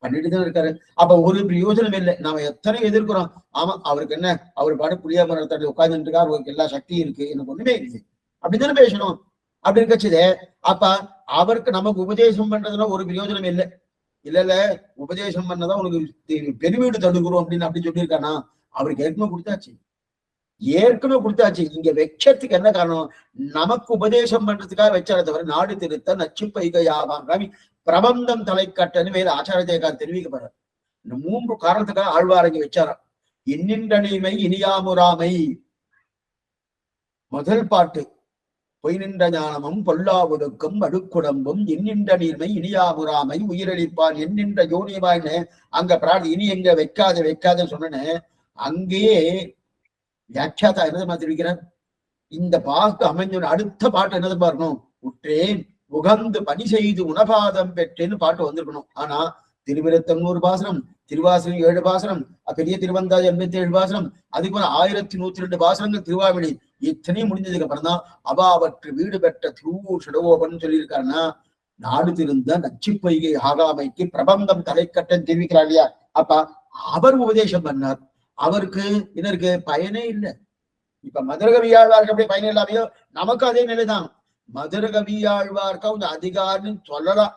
பண்ணிட்டு தான் இருக்காரு. அப்ப ஒரு பிரயோஜனம் இல்லை. நாம எத்தனை எதிர்க்கிறோம். ஆமா, அவருக்கு என்ன, அவர் பாடு புளியா மரத்தடி உட்கார்ந்துட்டு இருக்கா, அவருக்கு எல்லா சக்தியும் இருக்கு, எனக்கு ஒண்ணுமே இல்லை அப்படித்தானே பேசணும். அப்படி இருக்கச்சுதே. அப்ப அவருக்கு நமக்கு உபதேசம் பண்றதுல ஒரு பிரயோஜனம் இல்லை. இல்ல உபதேசம் பண்ணதான் உனக்கு பெருவீடு தடுக்கிறோம் அப்படின்னு அப்படி சொல்லியிருக்கானா? அவருக்கு ஏற்கனவே கொடுத்தாச்சு. இங்க வெச்சத்துக்கு என்ன காரணம்? நமக்கு உபதேசம் பண்றதுக்காக வச்சார தவிர நாடு திருத்த நச்சு பைகையாவாங்க பிரபந்தம் தலைக்கட்டன்னு வேற ஆச்சாரத்தேக்கார் தெரிவிக்கப்படுற இந்த 3 காரணத்துக்காக ஆழ்வாரங்க வச்சாராம். இன்னின்றனிமை இனியாமுராமை முதல் பாட்டு. பொய் நின்ற ஞானமும் பொல்லாவுடுக்கும் அடுக்குடம்பும் எண்ணின்ற நீர்மை இனியாமுராமை உயிரளிப்பான் எண்ணின்ற யோனியமாயின்னு அங்க பிரார்த்தி இனி எங்க வைக்காதுன்னு சொன்னேன்னு அங்கேயே வியாக்கியாதா என்னது மாத்திருக்கிறார். இந்த பாட்டு அமைஞ்ச அடுத்த பாட்டு என்னது பாருணும், உற்றேன் உகந்து பணி செய்து உணபாதம் பெற்றேன்னு பாட்டு வந்திருக்கணும். ஆனா திருவிரத்தங்கூர் பாசனம், திருவாசனம் 7 பாசனம், பெரிய திருவந்தாய் 87 பாசனம், அதுக்கு போல 1102 பாசனங்கள் திருவாவிளி, இத்தனையும் முடிஞ்சதுக்கு அப்புறம் தான் அவாவற்று வீடு பெற்ற திருவூர் சுடவோபன் சொல்லியிருக்காருன்னா நாடு திருந்த நச்சு பொய்கை ஆகாமைக்கு பிரபந்தம் தலைக்கட்டன் தெரிவிக்கிறார் இல்லையா? அப்ப அவர் உபதேசம் பண்ணார். அவருக்கு என்ன இருக்கு? பயனே இல்லை. இப்ப மதுரகவியாழ்வாருக்கு அப்படியே பயனே இல்லாமையோ நமக்கு அதே நிலைதான். மதுரகவியாழ்வார்க்கு அவங்க அதிகாரம் சொல்லலாம்.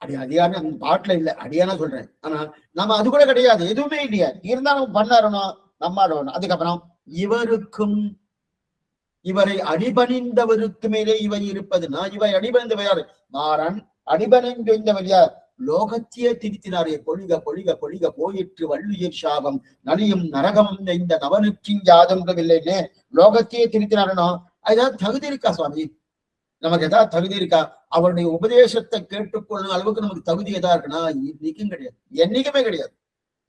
அதிகாரம் அந்த பாட்டுல இல்ல, அடியானா சொல்றேன். ஆனா நம்ம அது கூட கிடையாது, எதுவுமே இல்லையா. இருந்தாலும் பண்ணாரணும் நம்மாடணும். அதுக்கப்புறம் இவருக்கும் இவரை அடிபணிந்தவருக்கு மேலே இவை இருப்பதுன்னா இவை அடிபணிந்தவர் யாரு? மாறன் அடிபணிந்தவர் யார்? லோகத்தையே திருத்தினாரே. பொழிக பொழிக பொழிக போயிற்று வள்ளுயிர் சாபம் நலியும் நரகமும் இந்த நவனுக்கும் யாதொன்றும் இல்லைன்னு லோகத்தையே திருத்தினாரனோ அதுதான் தகுதி இருக்கா சுவாமி? நமக்கு ஏதாவது தகுதி இருக்கா? அவருடைய உபதேசத்தை கேட்டுக்கொள்ளும் அளவுக்கு நமக்கு தகுதி எதா இருக்குன்னா இன்னைக்கும் கிடையாது, என்னைக்குமே கிடையாது.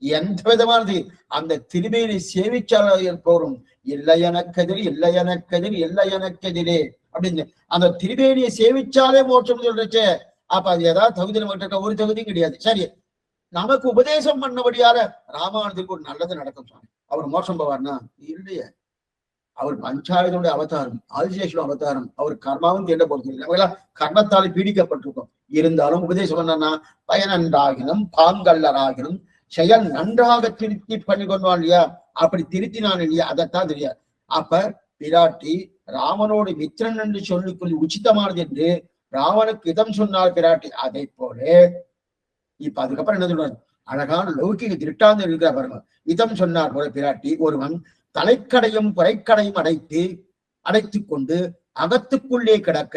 எந்த விதமானது அந்த திருமையை சேவிச்சால் போறோம். இல்லை எனக்கெதிர் இல்லை எனக்கெதிர் இல்லை எனக்கெதிரே அப்படின்னு அந்த திருமேனியை சேவிச்சாலே மோட்சம் சொல்றச்சே. அப்ப அது ஏதாவது தகுதி நமக்கு ஒரு தகுதியும் கிடையாது. சரி, நமக்கு உபதேசம் பண்ணபடியால ராமானுஜருக்கு ஒரு நல்லது நடக்கும் சுவாமி, அவர் மோட்சம் போவார்னா இல்லையே. அவர் பஞ்சாயத்தோட அவதாரம், ஆதிசேஷன் அவதாரம், அவர் கர்மாவும் தேட போறது இல்லை. நம்ம எல்லாம் கர்மத்தால் பீடிக்கப்பட்டிருக்கோம். இருந்தாலும் உபதேசம் என்னன்னா பயனன்றாகினும் பாங்கல்லராகினும் செயல் நன்றாக திருத்தி பண்ணி கொண்டான் இல்லையா? அப்படி திருத்தினான் இல்லையா? அதைத்தான் தெரியாது. அப்ப பிராட்டி ராமனோடு மித்திரன் என்று சொல்லிக்கொள்ளி உச்சிதமானது என்று ராவனுக்கு இதம் சொன்னார் பிராட்டி. அதை போல இப்ப அதுக்கப்புறம் என்ன சொல்றாரு? அழகான லௌகிக திருட்டாந்தம் இருக்கிற பாருங்க. இதம் சொன்னார் போல பிராட்டி ஒருவன் தலைக்கடையும் புறைக்கடையும் அடைத்து கொண்டு அகத்துக்குள்ளே கிடக்க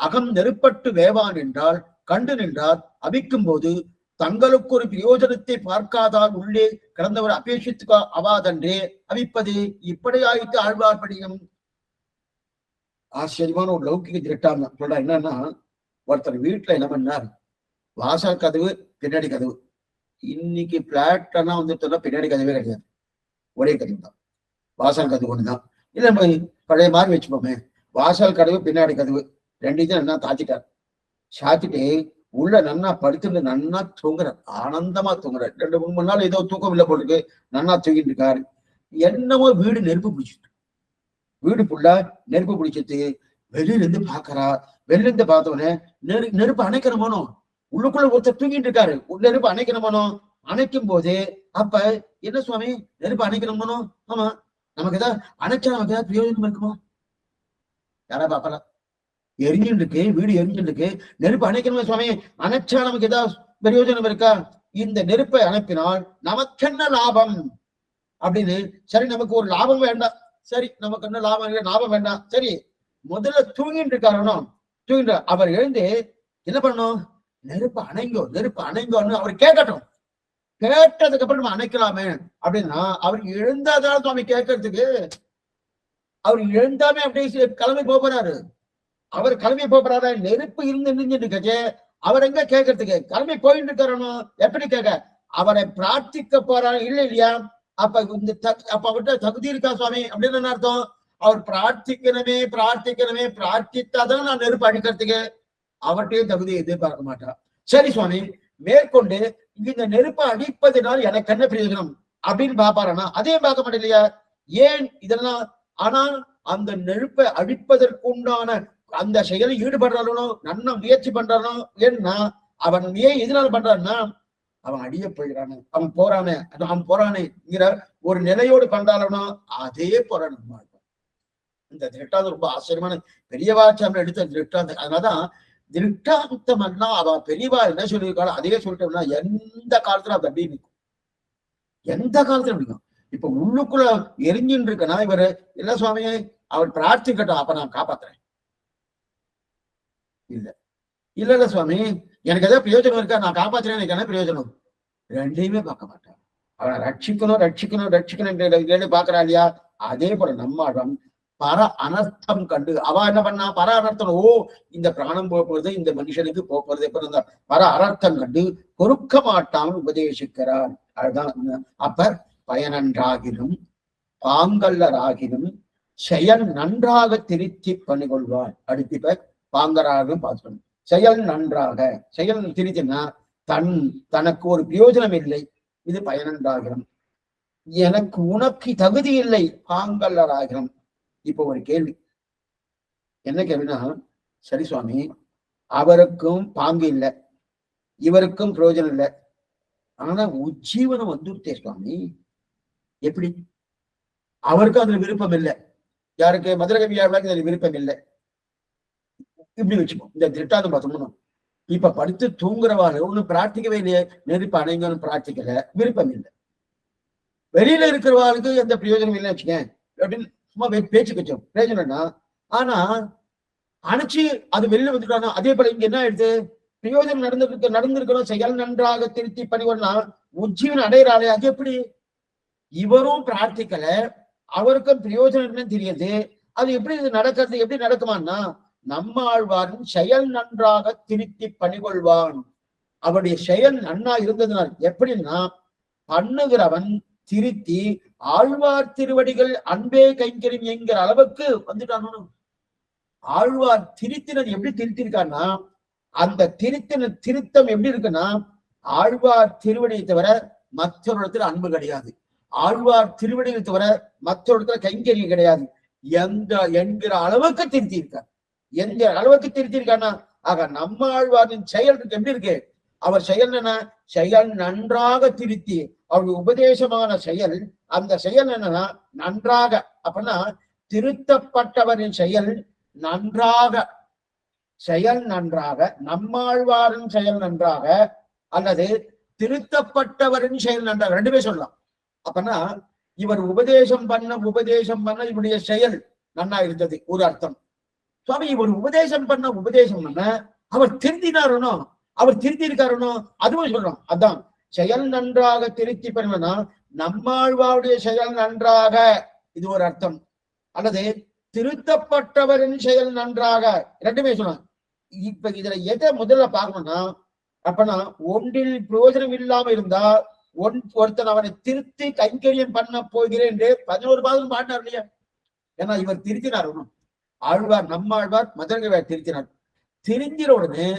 அகம் நெருப்பட்டு வேவான் என்றால் கண்டு நின்றார். அவிக்கும் போது தங்களுக்கு ஒரு பிரயோஜனத்தை பார்க்காதால் உள்ளே கிடந்தவர் அபேட்சித்துக்கா அவாதன்றே அவிப்பது. இப்படி ஆயிட்டு ஆழ்வார் படியும். ஆச்சரியமான ஒரு லௌகிக திருட்டாங்க சொல்ற. என்னன்னா ஒருத்தர் வீட்டுல என்ன பண்ணார், வாசல் கதவு பின்னாடி கதவு. இன்னைக்கு பிளாட்னா வந்துட்டோம்னா பின்னாடி கதவே கிடையாது, ஒரே கதவு தான், வாசல் கதவு ஒண்ணுதான். இல்ல நம்ம பழைய மாதிரி வச்சுப்போமே, வாசல் கதவு பின்னாடி கதவு ரெண்டையும் நன்னா தாச்சிட்டார். சாத்திட்டு உள்ள நன்னா படுத்துட்டு நன்னா தூங்குறார். ஆனந்தமா தூங்குறார். 2-3 நாள் ஏதோ தூக்கம் இல்லை போட்டுருக்கு. நன்னா தூங்கிட்டு இருக்காரு. என்னமோ வீடு நெருப்பு பிடிச்சிட்டு, வீடு ஃபுல்லா நெருப்பு பிடிச்சிட்டு வெளியில இருந்து பாக்குறா. வெளியில இருந்து பார்த்தவொடனே நெருப்பு அணைக்கணுமானோ, உள்ளுக்குள்ள ஒருத்தர் தூங்கிட்டு இருக்காரு. நெருப்பு அணைக்கணுமானோ. அணைக்கும் போது அப்ப என்ன சுவாமி நெருப்பு அணைக்கணுமானோ? ஆமா, நமக்கு ஏதாவது அணைச்சா நமக்கு ஏதாவது பிரயோஜனம் இருக்குமா? யாரா பாக்கலாம்? எரிஞ்சுட்டு இருக்கு, வீடு எரிஞ்சுட்டு இருக்கு, நெருப்பு அணைக்கணுமா சுவாமி? அணைச்சா நமக்கு ஏதாவது பிரயோஜனம் இருக்கா? இந்த நெருப்பை அணைப்பினால் நமக்கு என்ன லாபம் அப்படின்னு. சரி, நமக்கு ஒரு லாபம் வேண்டாம். சரி, நமக்கு என்ன லாபம் வேண்டாம். சரி, முதல்ல தூங்கிட்டு இருக்காருனோ, தூங்கிட்டு அவர் எழுந்து என்ன பண்ணணும்? நெருப்பு அணைங்கோ, நெருப்பு அணைங்கோன்னு அவர் கேட்கட்டும். கேட்டதுக்கு அப்புறம் நம்ம அணைக்கலாமே அப்படின்னா, அவர் எழுந்தாதான் சுவாமி கேட்கறதுக்கு. அவர் எழுந்தாமே அப்படியே கிளம்பி போறாரு. அவர் கிளம்பி போறாரு. நெருப்பு இருந்து நின்றுட்டு அவர் எங்க கேட்கறதுக்கு? கிளம்பி போயிட்டு இருக்காரணும். எப்படி கேட்க? அவரை பிரார்த்திக்க போறாரு இல்லை இல்லையா? அப்ப இந்த அப்ப அவர்கிட்ட தகுதி இருக்கா சுவாமி அப்படின்னு என்ன அர்த்தம்? அவர் பிரார்த்திக்கணுமே பிரார்த்திக்கணுமே, பிரார்த்தித்தாதான் நான் நெருப்பு அடிக்கிறதுக்கு. அவர்கிட்டையும் தகுதி எதிர்பார்க்க மாட்டார். சரி சுவாமி, மேற்கொண்டு இந்த நெருப்பை அடிப்பதனால் எனக்கு என்ன பிரயோஜனம் அப்படின்னு பாப்பாரனா? அதையும் பார்க்க மாட்டேன் இல்லையா? ஏன் இதெல்லாம்? ஆனால் அந்த நெருப்பை அடிப்பதற்குண்டான அந்த செயலில் ஈடுபடுறானோ, நன்ன முயற்சி பண்றானோ. ஏன்னா அவன் ஏன் இதனால பண்றான்னா, அவன் அடிய போயிடானே, அவன் போறானேங்கிற ஒரு நிலையோடு பண்றானோ. அதே போற நம்ம இந்த திருட்டாந்தம் ரொம்ப ஆச்சரியமான பெரியவாச்சாரம் எடுத்த திருட்டாந்தம். அதனாலதான் திருட்டாந்தம் அண்ணா அவ பெரியவா என்ன சொல்லியிருக்காளோ அதே சொல்லிட்டோம்னா எந்த காலத்துல அது அப்படி நிற்கும். எந்த காலத்துல நிற்கும். இப்ப உள்ளுக்குள்ள எரிஞ்சுட்டு இருக்கனா இவரு என்ன சுவாமியே அவர் பிரார்த்திக்கட்டும், அப்ப நான் காப்பாத்துறேன். இல்ல சுவாமி, எனக்கு ஏதாவது பிரயோஜனம் இருக்கா? நான் காப்பாத்துறேன், எனக்கு என்ன பிரயோஜனம்? ரெண்டையுமே பார்க்க மாட்டான். அவனை ரட்சிக்கணும் பாக்குறா இல்லையா? அதே போல நம்மாடம் பர அனர்த்தம் கண்டு அவ என்ன பண்ணா? பர அனர்த்தம். ஓ, இந்த பிராணம் போறது, இந்த மனுஷனுக்கு போறது எப்ப பர அனர்த்தம் கண்டு பொறுக்க மாட்டாமல் உபதேசிக்கிறார். அதுதான் அப்ப பயனன்றாகினும் பாங்கல்லராகினும் செயல் நன்றாக திருத்தி பண்ணிக்கொள்வார். அடுத்த பாங்கராக பார்த்துக்கணும். செயல் நன்றாக, செயல் திருத்தினா தனக்கு ஒரு பிரயோஜனம் இல்லை, இது பயனன்றாகிறோம். எனக்கு உனக்கு தகுதி இல்லை, பாங்கல்லராகிறோம். இப்ப ஒரு கேள்வி, என்ன கேள்வினா, சரி சுவாமி, அவருக்கும் பாங்கு இல்லை, இவருக்கும் பிரயோஜனம் இல்லை, ஆனா உஜ்ஜீவனம் வந்துட்டே சுவாமி, எப்படி? அவருக்கும் அதுல விருப்பம் இல்லை. யாருக்கு? மதுரகவியாவுக்கு அதுல விருப்பம் இல்லை. இப்படி வச்சுப்போம். இந்த திட்டாந்தம் பார்த்தோம்னா, இப்ப படுத்து தூங்குறவாள் ஒண்ணு பிரார்த்திக்கவே இல்லையே, நெருப்பு அணைங்கன்னு பிரார்த்திக்கல, விருப்பம் இல்லை. வெளியில இருக்கிறவாளுக்கு எந்த பிரயோஜனம் இல்லைன்னு வச்சுக்கேன் அப்படின்னு சும்மா பேச்சு கச்சோம், பிரயோஜனம்னா. ஆனா அணைச்சு அது வெளியில வந்துட்டானா அதே போல இங்க என்ன ஆயிடுது? பிரயோஜனம் நடந்திருக்கணும், செயல் நன்றாக திருத்தி பண்ணிக்கொள்ளா உஜ்ஜீவன் அடையிறாளே, அது எப்படி? இவரும் பிரார்த்திக்கல, அவருக்கும் பிரயோஜனம் தெரியுது, அது எப்படி இது நடக்கிறது? எப்படி நடக்குமான்னா, நம்மாழ்வாரின் செயல் நன்றாக திருத்தி பணிகொள்வான். அவருடைய செயல் நன்னா இருந்ததுனால் எப்படின்னா, பண்ணுகிறவன் திருத்தி ஆழ்வார் திருவடிகள் அன்பே கைங்கரியம் என்கிற அளவுக்கு வந்துட்டான். ஆழ்வார் திருத்தினது எப்படி திருத்திருக்கான்னா, அந்த திருத்தம் எப்படி இருக்குன்னா, ஆழ்வார் திருவடியை தவிர மற்றொரு இடத்துல அன்பு கிடையாது, ஆழ்வார் திருவடியை தவிர மற்றொரு இடத்துல கைங்கரியம் கிடையாது என்கிற அளவுக்கு திருத்தியிருக்கார். எந்த அளவுக்கு திருத்திருக்கான்னா, ஆக நம்ம ஆழ்வாரின் செயல் எப்படி இருக்கு? அவர் செயல் என்ன? செயல் நன்றாக திருத்தி, அவருடைய உபதேசமான செயல், அந்த செயல் என்னன்னா நன்றாக. அப்படின்னா திருத்தப்பட்டவரின் செயல் நன்றாக, செயல் நன்றாக, நம்மாழ்வாரின் செயல் நன்றாக, அல்லது திருத்தப்பட்டவரின் செயல் நன்றாக, ரெண்டுமே சொல்லலாம். அப்பனா இவர் உபதேசம் பண்ண இவருடைய செயல் நன்னா இருந்தது ஒரு அர்த்தம். சுவாமி, இவர் உபதேசம் பண்ண அவர் திருத்தினாருனோ, அவர் திருத்தி இருக்காருனோ, அதுவும் சொல்றோம். அதான் செயல் நன்றாக திருத்தி பண்ணுவனா நம்மாழ்வாருடைய செயல் நன்றாக, இது ஒரு அர்த்தம். அல்லது திருத்தப்பட்டவரின் செயல் நன்றாக, ரெண்டுமே சொல்லலாம். இப்ப இதுல எதை முதல்ல பார்க்கணும்னா, அப்பனா ஒன்றில் பிரயோஜனம் இல்லாம இருந்தா ஒருத்தன் அவனை திருத்தி கைங்கரியம் பண்ண போகிறேன் என்று 11 பாதம் பாடினார் இல்லையா? ஏன்னா இவர் திருத்தினார். ஆழ்வார் நம்மாழ்வார் மதுரகவியார் திருத்தினார். திருந்தின உடனே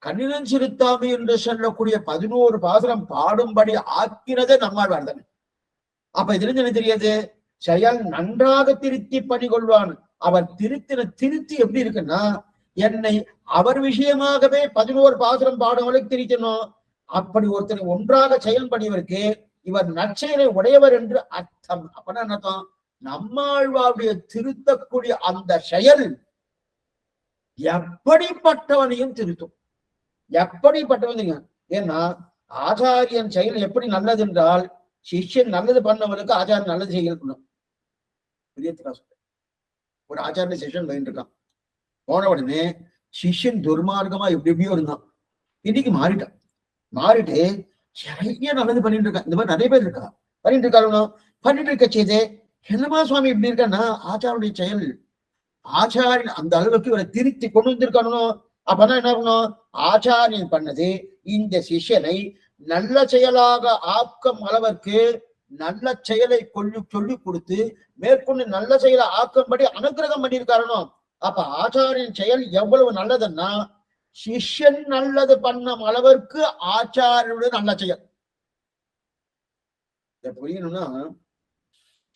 கண்ணினம் செலுத்தாமை என்று சொல்லக்கூடிய 11 பாசுரம் பாடும்படி ஆக்கினதே நம்மாழ்வார் தானே. அப்ப இதுல என்ன தெரியாது? செயல் நன்றாக திருத்தி பணி கொள்வான். அவர் திருத்தின திருத்தி எப்படி இருக்குன்னா, என்னை அவர் விஷயமாகவே 11 பாசுரம் பாடுவதற்கு திருத்தணும். அப்படி ஒருத்தர் ஒன்றாக செயல் பண்ணியவருக்கு இவர் நற்செயலை உடையவர் என்று அர்த்தம். அப்பனா என்ன அர்த்தம்? நம்மாழ்வாருடைய திருத்தக்கூடிய அந்த செயல் எப்படிப்பட்டவனையும் திருத்தும். எப்படிப்பட்டவன்? ஏன்னா ஆச்சாரியன் செயல் எப்படி நல்லது என்றால், சிஷ்யன் நல்லது பண்ணவனுக்கு ஆச்சாரியன் நல்லது செய்யணும். ஒரு ஆச்சாரிய சிஷ்யன் போயிட்டு இருக்கான். போன உடனே சிஷ்யன் துர்மார்க்கமா எப்படி எப்படியோ இருந்தான். இன்னைக்கு மாறிட்டான். மாறிட்டு நிறைய நல்லது பண்ணிட்டு இருக்கான். இந்த மாதிரி நிறைய பேர் இருக்கா பண்ணிட்டு இருக்காரு. பண்ணிட்டு இருக்க செய்தே என்னமா சுவாமி இப்படி இருக்கான்னா, ஆச்சாரிய செயல் ஆச்சாரியன் அந்த அளவுக்கு இவரை திருத்தி கொண்டு வந்திருக்கணும். அப்பதான் என்ன பண்ணணும்? ஆச்சாரியன் பண்ணது இந்த சிஷ்யனை நல்ல செயலாக ஆக்கம் அளவிற்கு நல்ல செயலை சொல்லி கொடுத்து மேற்கொண்டு நல்ல செயலை ஆக்கும்படி அனுகிரகம் பண்ணியிருக்காரனோ. அப்ப ஆச்சாரியன் செயல் எவ்வளவு நல்லதுன்னா, சிஷ்யன் நல்லது பண்ண அளவிற்கு ஆச்சாரியனுடைய நல்ல செயல். புரியணும்னா,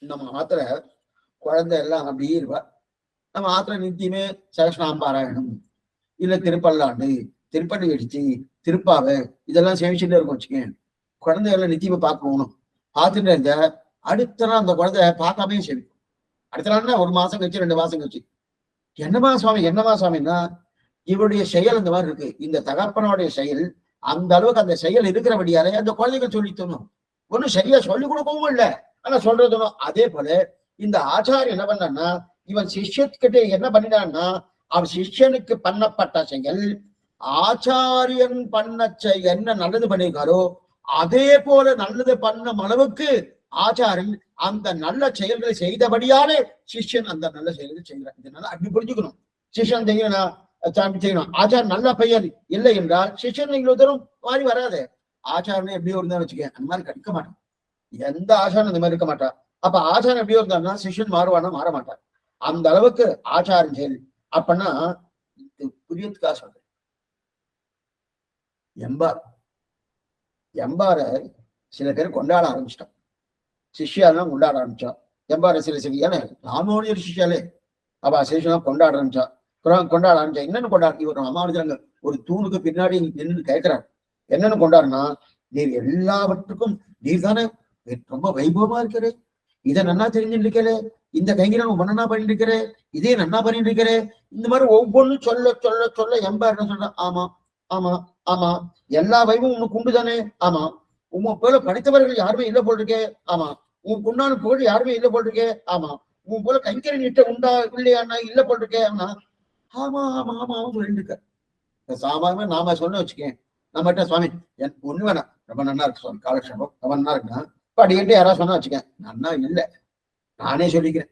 நம்ம ஆத்திர குழந்தை எல்லாம் அப்படியே இருப்பா. நம்ம ஆத்திர நித்தியமே சகஸ்நாமபாராயணம் இல்ல திருப்பல்லாண்டு, திருப்பள்ளி அடிச்சு, திருப்பாவை இதெல்லாம் சேமிச்சுட்டே இருக்கும் வச்சுக்கேன். குழந்தைகளை நித்தியமா பார்க்கணும். பார்த்துட்டு இருந்த அடுத்த நாள் அந்த குழந்தை பார்க்காமே சேமிக்கும். அடுத்த நாள்னா 1 மாசம் கழிச்சு 2 மாசம் கழிச்சு என்னமா சுவாமின்னா, இவருடைய செயல் இந்த மாதிரி இருக்கு. இந்த தகப்பனுடைய செயல் அந்த அளவுக்கு அந்த செயல் இருக்கிறபடியாலே அந்த குழந்தைகள் சொல்லி தரணும். ஒன்னும் சரியா சொல்லிக் கொடுக்கவும் இல்லை, ஆனா சொல்றதுனும். அதே போல இந்த ஆச்சாரியன் என்ன பண்ணான்னா, இவன் சிஷ்யத்துக்கிட்ட என்ன பண்ணினான்னா, அவன் சிஷ்யனுக்கு பண்ணப்பட்ட செயல் ஆச்சாரியன் பண்ண என்ன நல்லது பண்ணியிருக்காரோ அதே போல நல்லது பண்ண அளவுக்கு ஆச்சாரியன் அந்த நல்ல செயல்களை செய்தபடியாலே சிஷ்யன் அந்த நல்ல செயல்களை செய்கிறார். இதனால அப்படி புரிஞ்சுக்கணும். சிஷ்யன் செய்யணும், செய்யணும். ஆச்சாரன் நல்ல பெயர் இல்லை என்றால் சிஷ்யன் இவ்வளவு தூரம் மாறி வராது. ஆச்சாரனை எப்படியோ இருந்தா வச்சுக்க, அந்த மாதிரி கடிக்க மாட்டான். எந்த ஆச்சாரம் இந்த மாதிரி இருக்க மாட்டான். அப்ப ஆச்சாரம் எப்படியோ இருந்தாருன்னா சிஷ்யன் மாறுவானா மாற மாட்டான். அந்த அளவுக்கு ஆச்சாரம் செயல். அப்பன்னா புரியத்துக்காக சொல்றேன். எம்பார சில பேர் கொண்டாட ஆரம்பிச்சிட்டான். சிஷ்யாலாம் கொண்டாட ஆரம்பிச்சான். எம்பார சில ஏன்னா ராமானுஜர் சிஷ்யாலே அவ சிஷ்யெல்லாம் கொண்டாட ஆரம்பிச்சா. கொண்டாட ஆரம்பிச்சா. என்னன்னு கொண்டாடு? இவர் ராமானுஜர் ஒரு தூணுக்கு பின்னாடி நின்று கேட்கிறார். என்னன்னு கொண்டாடுனா, நீர் எல்லாவற்றுக்கும் நீர் தானே ரொம்ப வைபவமா இருக்கிறே, இதை நன்னா தெரிஞ்சுட்டு இருக்கிறே, இந்த கைங்கரம் மன்னனா பண்ணிட்டு இருக்கிறே, இதே நன்னா பண்ணிட்டு இருக்கிறே. இந்த மாதிரி ஒவ்வொன்றும் சொல்ல சொல்ல சொல்ல எம்பார் என்ன சொல்ற? ஆமா ஆமா ஆமா, எல்லா வைபவம் உனக்கு உண்டு தானே? ஆமா. உங்க போல படித்தவர்கள் யாருமே இல்லை போல் இருக்கே? ஆமா. உன் உண்டான புகழ் யாருமே இல்லை போல் இருக்கே? ஆமா. உன் போல கைங்கரி நிட்ட உண்டா இல்லையாண்ணா இல்லை போல் இருக்கே? ஆனா ஆமா ஆமா ஆமா அவன் சொல்லிட்டு இருக்க. சாமானியமா நாம சொன்ன வச்சுக்கேன், நம்மகிட்ட சுவாமி எனக்கு ஒண்ணு வேணாம், ரொம்ப நன்னா இருக்கு சுவாமி, காலக்ஷேபம் ரொம்ப நன்னா இருக்குன்னா படிக்கிட்டு யாராவது சொன்னா வச்சுக்கேன், நன்னா இல்லை நானே சொல்லிக்கிறேன்.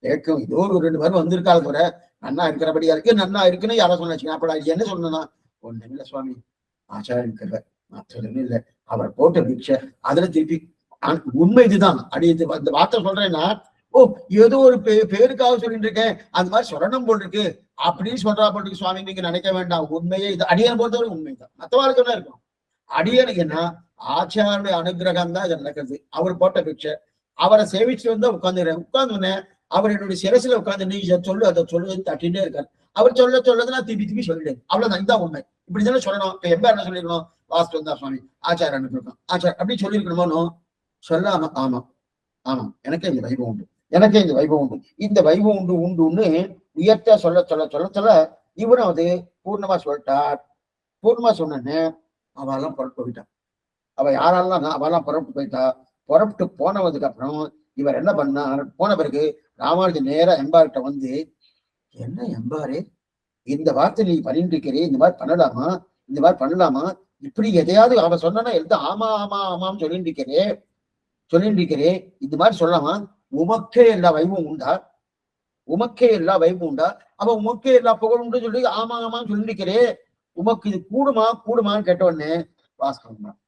கேட்கும் இதோ ஒரு 2 பேரும் வந்திருக்காது கூட நன்னா இருக்கிறபடியா இருக்கு, நன்னா இருக்குன்னு யாராவது சொன்னா வச்சுக்கேன். அப்ப என்ன சொல்லணும்னா, ஒண்ணும் இல்லை சுவாமி, ஆச்சாரம் இருக்கிற மற்றதுன்னு இல்லை, அவர் போட்ட பிக்ஷை அதுல திருப்பி உண்மை இதுதான். அடி இந்த வார்த்தை சொல்றேன்னா, ஓ ஏதோ ஒரு பேருக்காக சொல்லிட்டு இருக்கேன் அந்த மாதிரி சொல்லணும் போல் இருக்கு அப்படின்னு சொல்றா போல் இருக்கு சுவாமி, நீங்க நினைக்க வேண்டாம். உண்மையே இது அடியனை பொறுத்தவரை உண்மைதான். மற்றவாளுக்கு என்ன இருக்கும்? அடியனுக்கு என்ன ஆச்சாரிய அனுகிரகம் தான் இது நடக்குது. அவர் போட்ட பிக்ஷை அவரை சேவிச்சு வந்து உட்காந்துறேன். உட்கார்ந்து அவர் என்னுடைய சிரசில உட்காந்து நீ சொல்லு அதை சொல்லு தட்டிட்டே இருக்காரு. அவர் சொல்லதை நான் திருப்பி திருப்பி சொல்லிட்டேன். அவ்வளவுதான், இதுதான் உண்மை. இப்படிதானே சொல்லணும். இப்ப எம்ப என்ன சொல்லிருக்கணும்? வாஸ்து தான் சுவாமி ஆச்சார அனுப்பியிருக்கோம் ஆச்சார அப்படின்னு சொல்லியிருக்கணுமோ? சொல்லாம ஆமா ஆமா எனக்கே இந்த வைபவம் உண்டு, எனக்கே இந்த வைபவம் உண்டு, இந்த வைபவம் உண்டு உண்டுன்னு உயர்த்த சொல்ல சொல்ல சொல்ல சொல்ல இவரும் அது பூர்ணமா சொல்லிட்டார். பூர்ணமா சொன்னேன்னு அவெல்லாம் புறப்பட்டு போயிட்டான். அவ யாரெல்லாம் அவெல்லாம் புறப்பட்டு போயிட்டா. புறப்பட்டு போனதுக்கு அப்புறம் இவர் என்ன பண்ணார்? போன பிறகு ராமானுஜன் நேரா எம்பார்கிட்ட வந்து, என்ன எம்பாரு இந்த வார்த்தை நீ பண்ணிட்டு இருக்கிறே, இந்த மாதிரி பண்ணலாமா, இந்த மாதிரி பண்ணலாமா, இப்படி எதையாவது அவ சொன்னா எழுத ஆமா ஆமா ஆமான்னு சொல்லிட்டு இருக்கிறே, இந்த மாதிரி சொல்லலாமா? உமக்கே எல்லா வைபவம் உண்டா? உமக்கே எல்லா வைபவம் உண்டா? அவ உமக்கே எல்லா புகழும் உண்டு சொல்லி ஆமா ஆமான்னு சொல்லிட்டு இருக்கிறே, உமக்கு இது கூடுமான்னு கேட்ட உடனே வாஸ்தவம் தான்,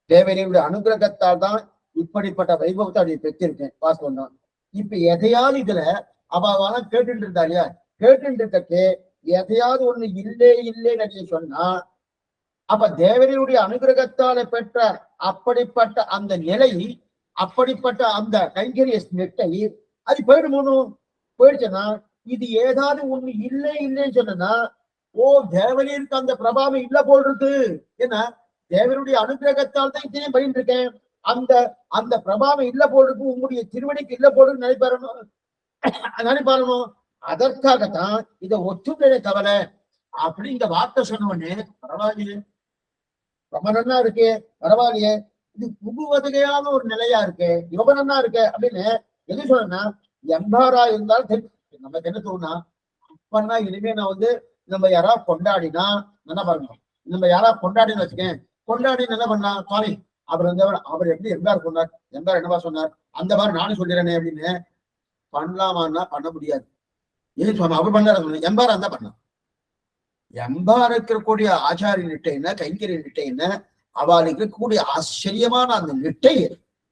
தேவரையுடைய அனுகிரகத்தால் தான் இப்படிப்பட்ட வைபவத்தை அப்படி பெற்றிருக்கேன், வாஸ்தவம் தான். இப்ப எதையாவது இதுல அவெல்லாம் கேட்டுட்டு இருந்தா இல்லையா? கேட்டுட்டு இருக்கே எதையாவது ஒண்ணு இல்லை இல்லைன்னு சொன்னா, அப்ப தேவனுடைய அனுகிரகத்தால பெற்ற அப்படிப்பட்ட அந்த நிலை, அப்படிப்பட்ட அந்த கைங்கரிய நெட்டை அது போயிடுமோனும். போயிடுச்சுன்னா இது ஏதாவது ஒண்ணு இல்லை இல்லைன்னு சொன்னா, ஓ தேவனிற்கு அந்த பிரபாவம் இல்ல போல் இருக்கு. ஏன்னா தேவனுடைய அனுகிரகத்தால் தான் இத்தனையும் பண்ணிட்டு இருக்கேன். அந்த அந்த பிரபாவம் இல்ல போல் இருக்கு, உங்களுடைய திருவடிக்கு இல்ல போல் நினைப்பாரு. அதற்காகத்தான் இதை ஒற்றுமையை தவிர அப்படி இந்த வார்த்தை சொன்னவனே பரவாயில்லையே, ரொம்ப நன்னா இருக்கே, பரவாயில்லையே, இது புகுவதுகையான ஒரு நிலையா இருக்கு, ரொம்ப நன்னா இருக்கு அப்படின்னு எது சொன்னா எம்பாரா இருந்தாலும் நமக்கு என்ன தோணுனா, அப்பன்னா இனிமே நான் நம்ம யாராவது கொண்டாடினா என்ன பண்ணணும், நம்ம யாராவது கொண்டாடின்னு வச்சுக்கேன், கொண்டாடி என்ன பண்ணலாம், சுவாமி அவர் எப்படி எம்பார் சொன்னார், எம்பார் என்னவா சொன்னார், அந்த மாதிரி நானும் சொல்லிடுறேனே அப்படின்னு பண்ணலாமான்னா பண்ண முடியாது. ஏன் சுவாமி அவர் பண்ணாரு, எம்பாரா இருந்தா பண்ணலாம். எம்பார் இருக்கக்கூடிய ஆச்சாரிய நிட்டை என்ன, கைங்கரிய நிட்டை என்ன, அவளுக்கு இருக்கக்கூடிய ஆச்சரியமான அந்த நிட்டை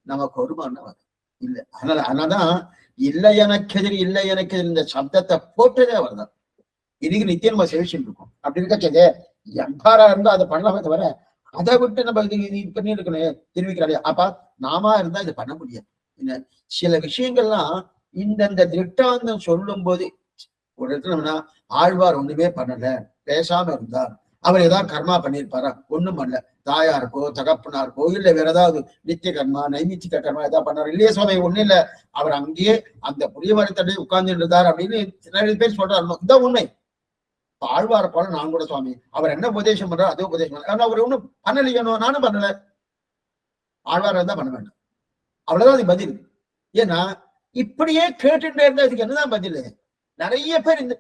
நமக்கு வருமானம் இல்லை. அதனாலதான் இல்லை எனக்கு எதிரி, இல்லை எனக்கு எதிரி இந்த சப்தத்தை போட்டதே அவர்தான். இதுக்கு நித்தியம் நம்ம சேவிச்சுட்டு இருக்கோம். அப்படி இருக்கச்சது எம்பாரா இருந்தா அதை பண்ணலாமே தவிர அதை விட்டு நம்ம இது பண்ணி இருக்கணும் தெரிவிக்கிறாரு. அப்ப நாம இருந்தா இது பண்ண முடியாது. சில விஷயங்கள்லாம் இந்த திட்டாந்தம் சொல்லும் போது ஒரு இடத்துல ஆழ்வார் ஒண்ணுமே பண்ணல, பேசாம இருந்தார், அவர் ஏதாவது கர்மா பண்ணியிருப்பாரா, ஒண்ணும் பண்ணல, தாயாருக்கோ தகப்பனாருக்கோ இல்ல வேற ஏதாவது நித்திய கர்மா நைமித்திக கர்மா ஏதாவது பண்ணாரு இல்லையே சுவாமி, ஒண்ணு இல்ல, அவர் அங்கேயே அந்த புளிய மரத்தடி உட்கார்ந்து இருந்தார் அப்படின்னு நிறைய பேர் சொல்றாரு. இதான் உண்மை. ஆழ்வார போல நான் கூட சுவாமி அவர் என்ன உபதேசம் பண்றாரு அதே உபதேசம் பண்ற, ஆனா அவர் ஒண்ணும் பண்ணலையோ, நானும் பண்ணல, ஆழ்வார தான் பண்ண வேண்டாம், அவ்வளவுதான் அது பதில். ஏன்னா இப்படியே கேட்டுட்டே இருந்தா இதுக்கு என்னதான் பதில்? நிறைய பேர் இந்த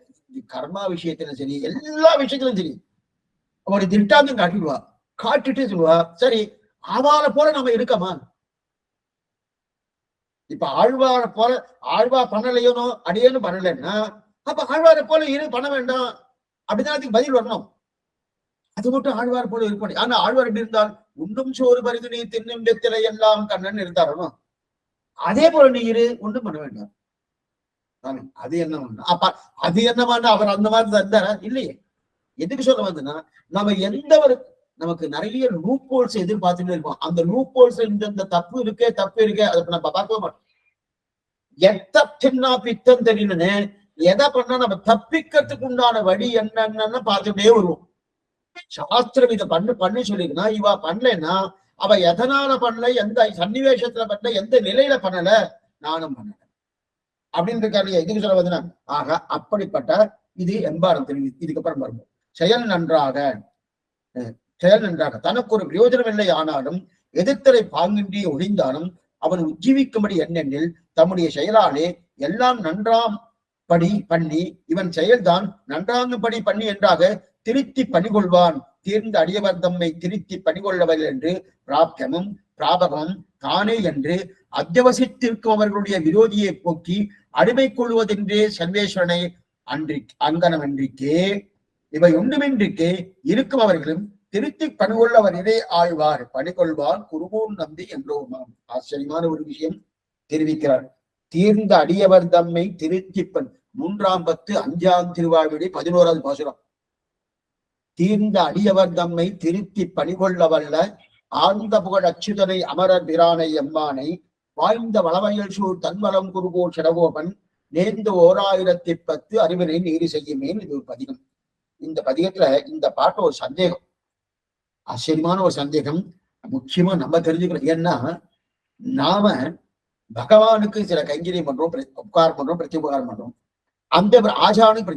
கர்மா விஷயத்திலும் சரி எல்லா விஷயத்திலும் சரி ஒரு திட்டாந்தம் காட்டிடுவா, காட்டிட்டு சொல்லுவா சரி ஆவார போல நம்ம இருக்கமா. இப்ப ஆழ்வார போல ஆழ்வார் பண்ணலையோனோ அடியேன்னு பண்ணலன்னா அப்ப ஆழ்வாரை போல இரு பண்ண வேண்டாம் அப்படிதான் அதுக்கு பதில் வரணும். அது மட்டும் ஆழ்வார் போல இருக்க முடியும். ஆனா ஆழ்வார் எப்படி இருந்தால் உண்டும் சோறு பருது நீ தின்னும் வெத்திலை எல்லாம் கண்ணன் இருந்தாரணும், அதே போல நீ இரு, ஒன்றும் பண்ண வேண்டாம். அது என்ன ஒண்ணு அப்ப அது என்னமான அவர் அந்த மாதிரி இருந்தாரா இல்லையே. எதுக்கு சொல்ல வந்ததுன்னா நம்ம எந்த ஒரு நமக்கு நிறைய லூப் ஹோல்ஸ் எதிர்பார்த்துட்டு இருக்கோம். அந்த லூப் ஹோல்ஸ் இந்த தப்பு இருக்கே அதை நம்ம பார்க்க மாட்டோம். எத்தா பித்தம் தெரியலன்னு எதை பண்ணா நம்ம தப்பிக்கிறதுக்கு உண்டான வழி என்னன்னு பார்த்துட்டே வருவோம். சாஸ்திரம் இதை பண்ணி சொல்லிருக்குன்னா இவ பண்ணலன்னா அவ எதனால பண்ணல, எந்த சன்னிவேஷத்துல பண்ணல, எந்த நிலையில பண்ணல, நானும் பண்ணல அப்படின்னு இருக்காரு. எதுக்கு சொல்ல வந்தனா ஆக அப்படிப்பட்ட இது எம்பாரம் தெரிவி. இதுக்கப்புறம் வருவோம். செயல் நன்றாக தனக்கு ஒரு பிரயோஜனம் இல்லை ஆனாலும் எதிர்த்தரை பாங்கின்றி ஒழிந்தாலும் அவன் உஜ்ஜீவிக்கும்படி என்னென்னில் தம்முடைய செயலாலே எல்லாம் நன்றாம் படி பண்ணி இவன் செயல்தான் நன்றாங்கும்படி பண்ணி என்றாக திருத்தி பணிகொள்வான். தீர்ந்த அடியவர் தம்மை திருத்தி பணிகொள்ளவர் என்று பிராப்தியமும் பிராபகமும் தானே என்று அத்தியவசித்திருக்கும் அவர்களுடைய விரோதியை போக்கி அடிமை கொள்வதென்றே சர்வேஸ்வரனை அங்கனமென்றிக்கே இவை ஒன்றுமென்றிக்கே இருக்கும் அவர்களும் திருத்தி பணிகொள்ளவர் இதே ஆழ்வார் பணிகொள்வார் குருகூன் நம்பி என்றோமாம். ஆச்சரியமான ஒரு விஷயம் தெரிவிக்கிறார். தீர்ந்த அடியவர் தம்மை திருத்தி 3/10 திருவாழ்விடை 11வது பாசுரம். தீர்ந்த அடியவர் தம்மை திருத்தி பணிகொள்ள வல்ல ஆழ்ந்த புகழ் அச்சுதனை அமரர் பிரானை எம்மானை வாய்ந்த வளவயல் சூழ் தன்மலம் குருகோ செடகோபன் நேர்ந்து 1010 அறிவினை நீரி செய்யுமேன். இது ஒரு பதிகம். இந்த பதிகத்துல இந்த பாட்டு ஒரு சந்தேகம், ஆச்சரியமான ஒரு சந்தேகம், முக்கியமா நம்ம தெரிஞ்சுக்கணும். ஏன்னா நாம பகவானுக்கு சில கைங்கரியம் பண்றோம், உபகாரம் பண்றோம், பிரத்யுபகாரம் பண்றோம். அந்த ஆச்சாரனுக்கு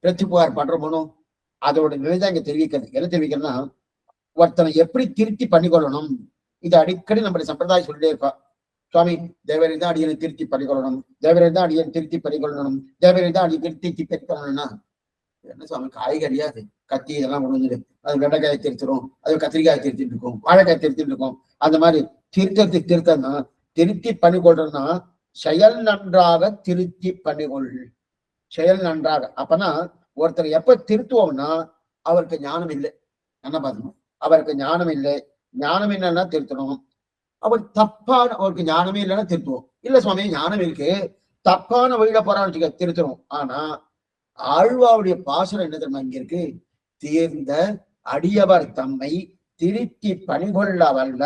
பிரத்யுபகாரம் பண்றோமோ அதோட நிலைதான் இங்க தெரிவிக்கிறது. என்ன தெரிவிக்கிறதுனா ஒருத்தனை எப்படி திருத்தி பண்ணிக்கொள்ளணும், இது அடிக்கடி நம்மளுடைய சம்பிரதாயம் சொல்லிட்டே இருப்பா. சுவாமி தேவரை தான் அடியனை திருத்தி பண்ணிக்கொள்ளணும், தேவரை தான் அடியனை திருத்தி பண்ணிக்கொள்ளணும், தேவரை தான் அடியை திருத்தி பண்ணிக்கொள்ளணும்னா என்ன சுவாமி காய்கறியா அது கத்தி இதெல்லாம் கொண்டு வந்துடு, அது வெண்டைக்காயை திருத்திரும், அது கத்திரிக்காயை திருத்திட்டு இருக்கும், வாழைக்காய் திருத்திட்டு இருக்கும். அந்த மாதிரி திருத்தம்னா திருத்தி பண்ணிக்கொள்றதுன்னா செயல் நன்றாக திருத்தி பண்ணிக்கொள், செயல் நன்றாக. அப்பனா ஒருத்தர் எப்ப திருத்துவோம்னா அவருக்கு ஞானம் இல்லை, என்ன பார்க்கணும், அவருக்கு ஞானம் இல்லை, ஞானம் இல்லைன்னா திருத்தணும். அவர் தப்பான அவருக்கு ஞானமே இல்லைன்னா திருத்துவோம். இல்ல சுவாமி ஞானம் இருக்கு, தப்பான வழியில போறான்னு திருத்தணும். ஆனா ஆழ்வாவுடைய பாசுரம் என்ன தெரியுமா இங்க இருக்கு? தேர்ந்த அடியவர் தம்மை திருத்தி பணிகொள்ள வல்ல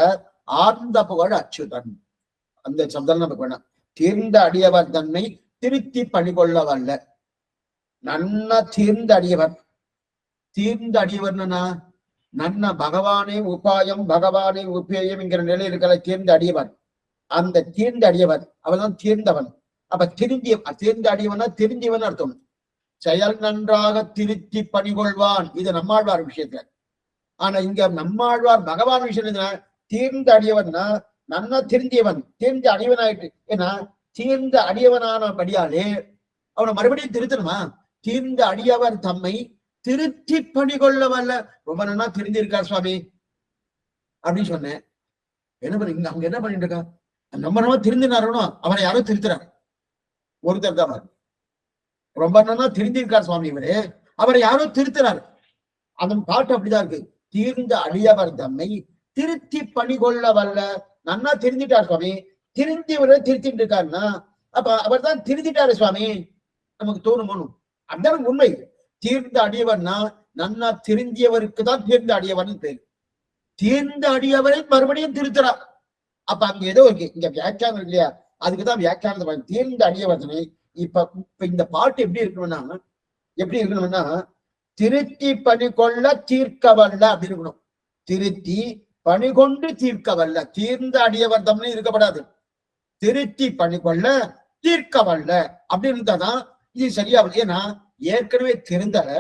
ஆர்ந்த புகழ் அச்சுதன். அந்த சப்தம் நமக்கு வேணாம். தேர்ந்த அடியவர் தன்னை திருத்தி பணிகொள்ள வல்ல. நன்ன தீர்ந்த அடியவர். தீர்ந்த அடியவர்னா நன்ன பகவானே உபாயம் பகவானே உபேயம் என்கிற நிலை இருக்கிற தேர்ந்த அடியவர். அந்த தீர்ந்த அடியவர் அவன்தான் தீர்ந்தவன். அப்ப தேர்ந்த அடியவனா தெரிஞ்சவன் அர்த்தம். செயல் நன்றாக திருத்தி பணிகொள்வான். இது நம்மாழ்வார் விஷயத்துல. ஆனா இங்க நம்மாழ்வார் பகவான் விஷயம் தீர்ந்த அடியவன்னா நன்னா திருந்தியவன், தீர்ந்த அடியவன் ஆயிட்டு. ஏன்னா தீர்ந்த அடியவனான படியாலே அவனை மறுபடியும் திருத்தணுமா? தீர்ந்த அடியவர் தம்மை திருத்தி பணிகொள்ள வல்ல. ரொம்ப நன்னா திருந்திருக்கார் சுவாமி அப்படின்னு சொன்னேன். என்ன பண்ணி அவங்க என்ன பண்ணிட்டு இருக்கா? நம்ம திருந்தினாரோ அவரை யாரும் திருத்துறாரு. ஒருத்தர் தான் ரொம்ப நன்னா திருந்திருக்கார் சுவாமி இவரு, அவரை யாரும் திருத்துறாரு. அதன் பாட்டு அப்படிதான் இருக்கு. தீர்ந்த அடியவர் தம்மை திருத்தி பணிகொள்ள வல்ல. நன்னா திருந்திட்டார் சுவாமி. திருந்தியவரை திருத்திட்டு இருக்காருன்னா அப்ப அவர் தான் திருந்திட்டாரு சுவாமி நமக்கு தோணும். அதுதான் உண்மை. தீர்ந்த அடியவர்னா நன்னா திருந்தியவருக்கு தான் தீர்ந்த அடியவர்னு பேரு. தீர்ந்த அடியவரை மறுபடியும் திருத்துறார். அப்ப அங்க ஏதோ இருக்கு, இங்க வியாக்கியானம் இருக்கு இல்லையா? அதுக்குதான் வியாக்கியானத்தை தீர்ந்த அடியவர்தனை. இப்ப இந்த பாட்டு எப்படி இருக்கணும்னா திருத்தி பணிகொள்ள தீர்க்க வல்ல அப்படி இருக்கணும். திருத்தி பணிகொண்டு தீர்க்க வல்ல. தீர்ந்த அடியவர்தம்னு இருக்கப்படாது. திருத்தி பணிகொள்ள தீர்க்க வல்ல அப்படி இருந்தாதான் இது சரியா. ஏன்னா ஏற்கனவே திருந்தல,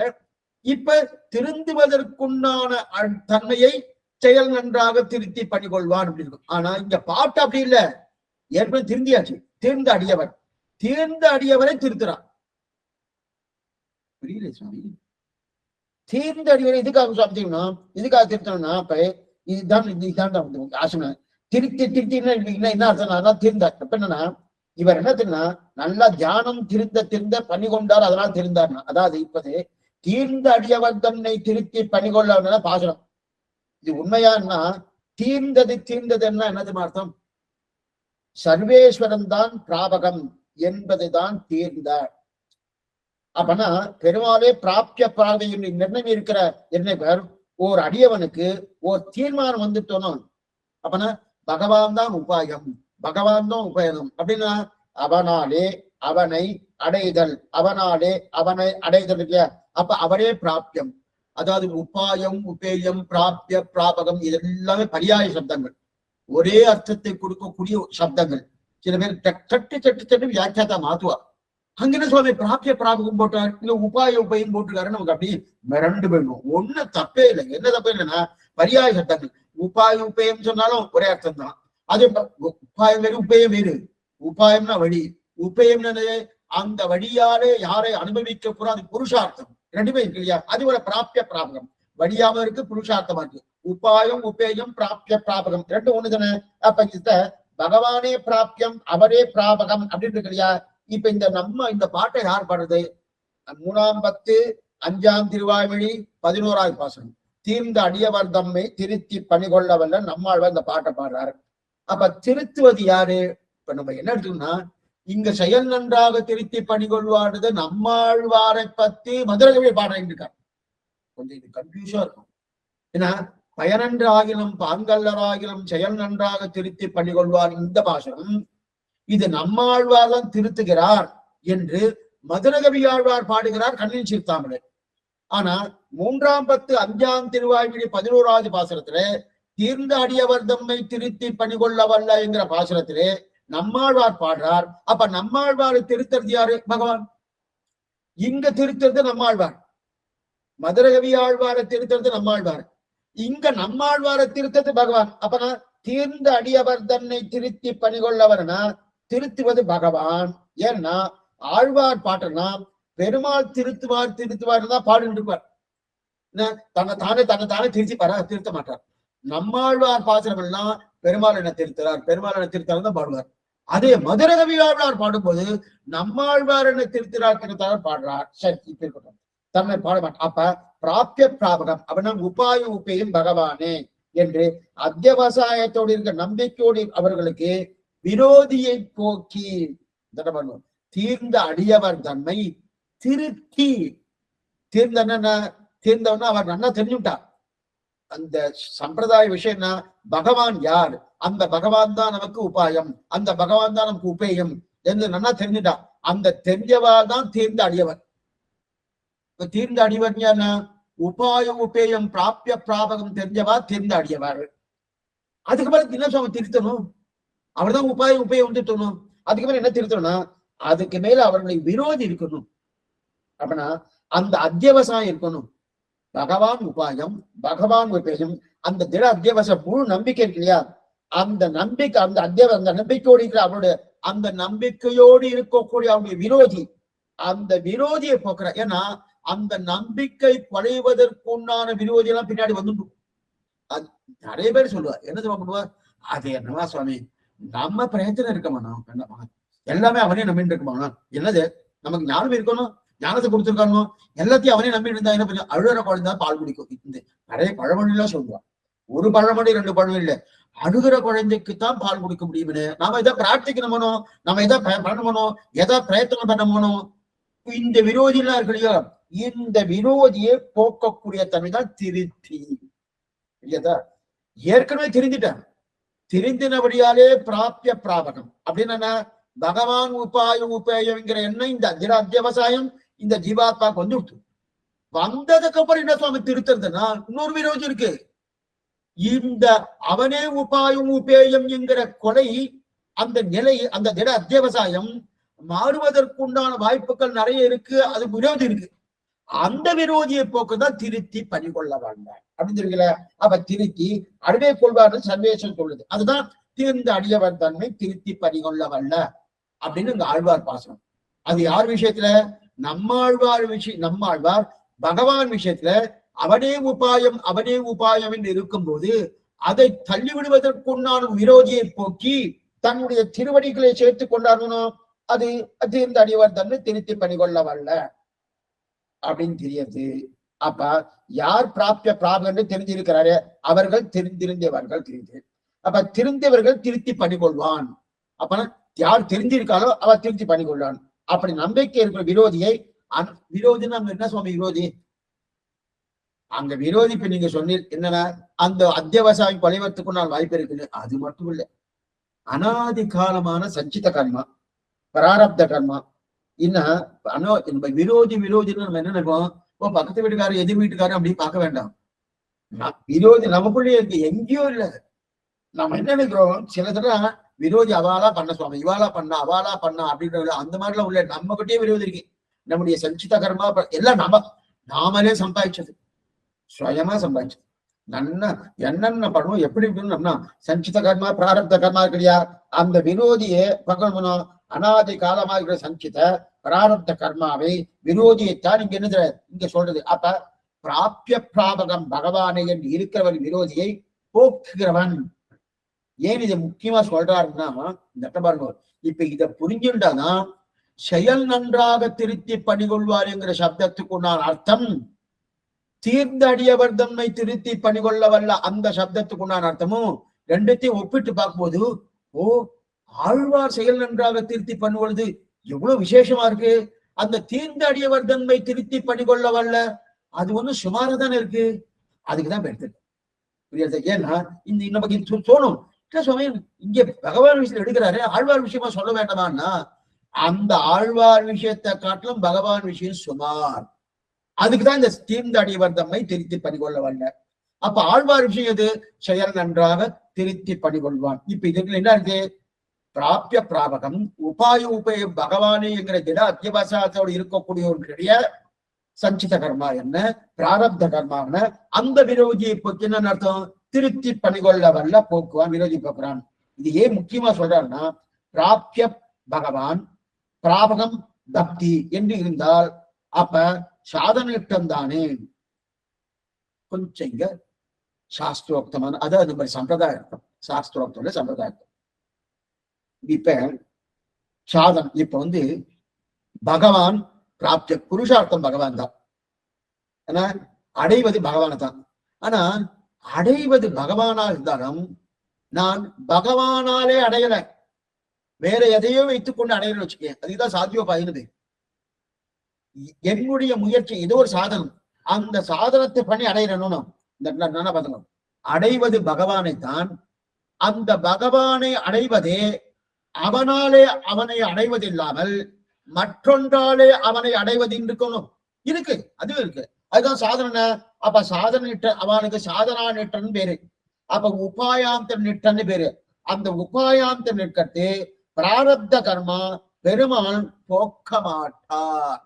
இப்ப திருந்துவதற்குண்டான தன்மையை செயல் நன்றாக திருத்தி பணிகொள்வான் அப்படி இருக்கும். ஆனா இங்க பாட்டு அப்படி இல்லை. ஏற்கனவே திருந்தியாச்சு. தீர்ந்த அடியவர், தீர்ந்த அடியவரை திருத்துறான். புரியல சுவாமி? தீர்ந்த அடிவரை எதுக்காக சாப்பிட்டீங்கன்னா எதுக்காக திருத்தணும்னா இப்ப இதுதான் ஆசனம். திருத்தி என்ன அர்த்தம்? தீர்ந்தார். இப்ப என்னன்னா இவர் என்ன தெரியும்னா நல்லா தியானம் திருந்த பணி கொண்டார், அதனால திருந்தார்னா. அதாவது இப்பது தீர்ந்த அடியவர் தன்னை திருத்தி பணி கொள்ள பாசனம். இது உண்மையான்னா தீர்ந்ததுன்னா என்னது அர்த்தம்? சர்வேஸ்வரன் தான் பிராபகம் என்பதுதான் தீர்ந்த. அப்பனா பெருமாளே பிராப்திய பிராப்தியின் நிர்ணயம் இருக்கிற என்னவர் ஓர் அடியவனுக்கு ஓர் தீர்மானம் வந்துட்டோம். அப்பனா பகவான் தான் உபாயம், பகவான் தான் உபயோகம் அப்படின்னா அவனாலே அவனை அடைதல், அவனாலே அவனை அடைதல் இல்லையா? அப்ப அவரே பிராப்தியம். அதாவது உபாயம் உபேயம் பிராப்திய பிராபகம் இதெல்லாமே பரியாய சப்தங்கள், ஒரே அர்த்தத்தை கொடுக்கக்கூடிய சப்தங்கள். சில பேர் சட்டு வியாக்கியாத்தா மாத்துவா. அங்க என்ன சுவாமி பிராப்திய பிராபகம் போட்டார், இல்ல உபாய உபயம் போட்டிருக்காரு, நமக்கு அப்படி மிரண்டு போயிடும். ஒண்ணு தப்பே இல்லை. என்ன தப்பே இல்லைன்னா பரியாய சப்தங்கள். உபாய உபயம் சொன்னாலும் ஒரே அர்த்தம் தான். அது உபாயம் வேறு உபயம் வேறு. உபாயம்னா வழி, உபயம்னா அந்த வழியாலே யாரை அனுபவிக்க போறோம் அது புருஷார்த்தம். ரெண்டுமே இருக்கு இல்லையா? அது ஒரு பிராப்திய பிராபகம். வழியாம இருக்கு, புருஷார்த்தமா இருக்கு. உபாயம் உபேயம் பிராப்திய பிராபகம் ரெண்டும் ஒண்ணு தானே. அப்ப பகவானே பிராப்தியம் அவரே பிராபகம் அப்படின்னு இருக்கு இல்லையா? இப்ப இந்த பாட்டை யார் பாடுறது? 3ஆம் பத்து 5ஆம் திருவாய்மொழி 11ஆவது பாசனம். தீர்ந்த அடியவர் தம்மை திருத்தி பணிகொள்ள வல்ல நம்மாழ்வார் இந்த பாட்டை பாடுறாரு. அப்ப திருத்துவது யாரு? இப்ப நம்ம என்ன எடுத்தோம்னா இங்க செயல் நன்றாக திருத்தி பணிகொள்வாடுது நம்மாழ்வாரை பத்தி மதுரகவி பாடுறேன் இருக்கார். கொஞ்சம் இது கன்ஃபியூஷா இருக்கும். ஏன்னா பயனன்று ஆகிலும் பாங்கல்லராகிலும் செயல் நன்றாக திருத்தி பணிகொள்வார் இந்த பாசனம் இது நம்மாழ்வார்தான் திருத்துகிறார் என்று மதுரகவி ஆழ்வார் பாடுகிறார் கண்ணின் சீர்த்தாமலை. ஆனா 3ஆம் பத்து 5ஆம் திருவாய்மொழி 11ஆவது பாசுரத்திலே தீர்ந்த அடியவர் தம்மை திருத்தி பணிகொள்ள வல்ல என்கிற பாசுரத்திலே நம்மாழ்வார் பாடுறார். அப்ப நம்மாழ்வாரை திருத்தறது யாரு? பகவான். இங்க திருத்தறது நம்மாழ்வார். மதுரகவி ஆழ்வாரை திருத்தறது நம்மாழ்வார். இங்க நம்மாழ்வாரை திருத்தது பகவான். அப்பனா தீர்ந்த அடியவர் தன்னை திருத்தி பணிகொள்ளவர்னா திருத்துவது பகவான். ஏன்னா ஆழ்வார் பாட்டுனா பெருமாள் திருத்துவார் தான் பாடிட்டு இருப்பார். தன்னை திருத்த மாட்டார். நம்மாழ்வார் பாசுரம் எல்லாம் பெருமாள் என்ன திருத்தார் தான் பாடுவார். அதே மதுரகவி ஆழ்வார் பாடும்போது நம்மாழ்வார் என்ன திருத்தார் பாடுறார். சரி, இப்ப இருக்கட்டும், தன்னை பாட மாட்டார். அப்ப பிராப்திய பிராபகம் அப்படின்னா உபாய உபேயம் பகவானே என்று அத்தியவசாயத்தோடு இருக்க நம்பிக்கையோடு அவர்களுக்கு விரோதியை போக்கி தீர்ந்த அடியவர் தன்மை திருத்தி தீர்ந்தவன்னா அவர் நல்லா தெரிஞ்சுட்டார். அந்த சம்பிரதாய விஷயம் என்ன, பகவான் யார், அந்த பகவான் தான் நமக்கு உபாயம், அந்த பகவான் தான் நமக்கு உபேயம் என்று நல்லா தெரிஞ்சுட்டா. அந்த தெரிஞ்சவாள் தான் தீர்ந்த அடியவர். தீர்ந்த அடியவர் என்ன, உபாயம் உபேயம் பிராபிய பிராபகம் தெரிஞ்சவா தீர்ந்த அடியவர். அதுக்கு மேல என்ன சுவாமி திருத்தணும், அவர்தான் உபாயம் உபேயம் திருத்தணும். அதுக்கு மேல என்ன திருத்தணும்னா, அதுக்கு மேல அவர்களை விரோதி இருக்கணும். அப்படின்னா அந்த அத்தியவசாயம் இருக்கணும். பகவான் உபாயம் பகவான் உபேயம், அந்த திட அத்தியவச முழு நம்பிக்கை இருக்கு இல்லையா, அந்த நம்பிக்கை அந்த நம்பிக்கையோடு இருக்கிற அவருடைய அந்த நம்பிக்கையோடு இருக்கக்கூடிய அவருடைய விரோதி, அந்த விரோதியை போக்குற. ஏன்னா அந்த நம்பிக்கை படைவதற்குண்டான விரோதி எல்லாம் பின்னாடி வந்துடும். அது நிறைய பேர் சொல்லுவார், என்ன சொல்ல பண்ணுவார், அது என்னவா சுவாமி நம்ம பிரயத்தனம் இருக்கமாண்ணா, எல்லாமே அவனே நம்பிட்டு இருக்குமாண்ணா, என்னது நமக்கு ஞானம் இருக்கணும், ஞானத்தை கொடுத்துருக்கானோ, எல்லாத்தையும் அவனே நம்பி இருந்தா என்ன பண்ண, அழுகிற குழந்தை பால் குடிக்கும். இந்த நிறைய பழமொழிலாம் சொல்லுவான். ஒரு பழமொழி 2 பழமொழி இல்ல, அழுகிற குழந்தைக்குத்தான் பால் கொடுக்க முடியும்னு. நாம எதை பிரார்த்திக்கணுமோ, நம்ம எதை பண்ணணும், எதை பிரயத்தனம் பண்ணணுமோ, இந்த விரோதி எல்லாம் இருக்கு இல்லையா, இந்த விரோதியை போக்கக்கூடிய தன்மைதான் திருத்தி. இல்லையா, ஏற்கனவே தெரிஞ்சிட்டேன், தெரிந்தினபடியாலே பிராபிய பிராபகம் அப்படின்னு பகவான் உபாயம் உபேயம்ங்கிற எண்ணம் இந்த அத்தியவசாயம் இந்த ஜீவாத்மாக்கு வந்து வந்ததுக்கு அப்புறம் என்ன சுவாமி திருத்துறதுன்னா, இன்னொரு விரோதி இருக்கு. இந்த அவனே உபாயம் உபேயம் என்கிற கொலை, அந்த நிலை, அந்த திட அத்தியவசாயம் மாறுவதற்குண்டான வாய்ப்புகள் நிறைய இருக்கு. அது விரோதி இருக்கு. அந்த விரோதியை போக்குதான் திருத்தி பணிகொள்ள வேண்டாம் அப்படின்னு இருக்குல்ல. அப்ப திருத்தி அடிவே கொள்வார்கள் சர்வேசம் சொல்லுது. அதுதான் தீர்ந்த அடியவர் தன்மை திருத்தி பணிகொள்ள வல்ல அப்படின்னு இந்த ஆழ்வார் பாசனம். அது யார் விஷயத்துல, நம்மாழ்வார் பகவான் விஷயத்துல அவனே உபாயம் என்று இருக்கும் போது அதை தள்ளிவிடுவதற்குண்டான விரோதியை போக்கி தன்னுடைய திருவடிகளை சேர்த்துக் கொண்டாடணும். அது தீர்ந்த அடியவர் தன்னை திருத்தி பணிகொள்ள வல்ல அப்படின்னு தெரியுது. அப்ப யார் பிராபிய பிராபகன்னு தெரிஞ்சிருக்கிறாரு, அவர்கள் தெரிந்திருந்தவர்கள் அப்ப திருந்தவர்கள் திருத்தி பணிகொள்வான். அப்பனா யார் தெரிஞ்சிருக்காளோ அவர் திருத்தி பணிகொள்வான். அப்படி நம்பிக்கை இருக்கிற விரோதியை, விரோதின்னு அங்க என்ன சுவாமி விரோதி, அங்க விரோதி இப்ப நீங்க சொன்னீர் என்னன்னா, அந்த அத்தியவசாயம் கொலைவத்துக்குண்டான வாய்ப்பு இருக்குது. அது மட்டும் இல்லை, அனாதி காலமான சஞ்சித கர்மா, பிராரப்த கர்மா. இன்னும் விரோதின்னு நம்ம என்ன நினைப்போம், பக்கத்து வீட்டுக்காரர் எதிர் வீட்டுக்காரர் அப்படின்னு பார்க்க வேண்டாம். விரோதி நமக்குள்ளே இருக்கு, எங்கேயோ இல்லை. நம்ம என்ன நினைக்கிறோம், சில தடவை விரோதி அவாலா பண்ண சுவாமி, இவாலா பண்ணா அவாலா பண்ணா அப்படின்ற அந்த மாதிரிலாம் உள்ள நம்ம கிட்டே விரோதி இருக்கு. நம்முடைய சஞ்சித கர்மா எல்லாம் நாமளே சம்பாதிச்சது, சுயமா சம்பாதிச்சது. என்னென்ன பண்ணுவோம், எப்படி இருக்கணும்னா சஞ்சித கர்மா பிராரப்த கர்மா கிடையா, அந்த விரோதியை பகவனும் அனாதி காலமாக இருக்கிற சஞ்சித பிராரப்த கர்மாவை விரோதியைத்தான் இங்க என்ன இங்க சொல்றது. அப்ப பிராபிய பிராபகம் பகவானை என்று இருக்கிறவன் விரோதியை போக்குகிறவன். ஏன் இதை முக்கியமா சொல்றாருன்னா, இந்த பாருங்க, இப்ப இதை புரிஞ்சுட்டாதான் செயல் நன்றாக திருத்தி பணிகொள்வார் என்கிற சப்தத்துக்கு நான் அர்த்தம், தீர்ந்த அடியவர் தம்மை திருத்தி பணிகொள்ள வல்ல அந்த சப்தத்துக்கு நான் அர்த்தமும் ரெண்டுத்தையும் ஒப்பிட்டு பார்க்கும்போது, ஆழ்வார் செயல் நன்றாக திருத்தி பண்ணுவது எவ்வளவு விசேஷமா இருக்கு. அந்த தீர்ந்த அடியவர் தன்மை திருத்தி பணிகொள்ள வல்ல அது ஒண்ணும் சுமாரதானே இருக்கு. அதுக்குதான் எடுத்து. ஏன்னா இந்த நமக்கு தோணும், இங்க பகவான் விஷயத்தை எடுக்கிறாரு, ஆழ்வார் விஷயமா சொல்ல வேண்டாமான்னா, அந்த ஆழ்வார் விஷயத்தை காட்டிலும் பகவான் விஷயம் சுமார். அதுக்குதான் இந்த தீர்ந்த அடியவர் தம்மை திருத்தி பணிகொள்ள வல்ல. அப்ப ஆழ்வார் விஷயம் எது, செயல் நன்றாக திருத்தி பணிகொள்வான். இப்ப இதுக்கு என்ன இருக்கு, பிராபிய பிராபகம் உபாய பகவானே என்கிற திட அத்தியவசாயத்தோடு இருக்கக்கூடியவர்களுடைய சஞ்சித கர்மா என்ன, பிராரப்த கர்மா என்ன, அந்த விரோதியை போக்கு என்ன அர்த்தம், திருத்தி பணிகொள்ள வல்ல போக்குவான், விரோதி போக்குறான். இது ஏன் முக்கியமா சொல்றாருன்னா, பிராபிய பகவான் பிராபகம் பக்தி என்று இருந்தால் அப்ப சாதனிட்டம் தானே. கொஞ்சம் இங்க சாஸ்திரோக்தமான அதாவது நம்ம சம்பிரதாயம், சாஸ்திரோக்தோட சம்பிரதாயம். இப்ப சாதம் இப்ப பகவான் பிராப்திய புருஷார்த்தம் பகவான் தான், ஆனா அடைவது பகவான தான். ஆனா அடைவது பகவானா இருந்தாலும் நான் பகவானாலே அடையல, வேற எதையோ வைத்துக் கொண்டு அடையணும்னு வச்சுக்கேன், அதுதான் சாத்தியோபாயினது. என்னுடைய முயற்சி ஏதோ ஒரு சாதனம், அந்த சாதனத்தை பண்ணி அடையணும். இந்த பதிலும் அடைவது பகவானை தான். அந்த பகவானை அடைவதே அவனாலே அவனை அடைவது இல்லாமல் மற்றொன்றாலே அவனை அடைவது இருக்கணும். இருக்கு, அதுவும் இருக்கு. அதுதான் சாதனை. அப்ப சாதனை அவனுக்கு சாதனா நிற்றன்னு பேரு. அப்ப உபாயாந்த நிற்றன்னு பேரு. அந்த உபாயாந்த நிற்கத்து பிராரப்த கர்மா பெருமாள் போக்க மாட்டார்.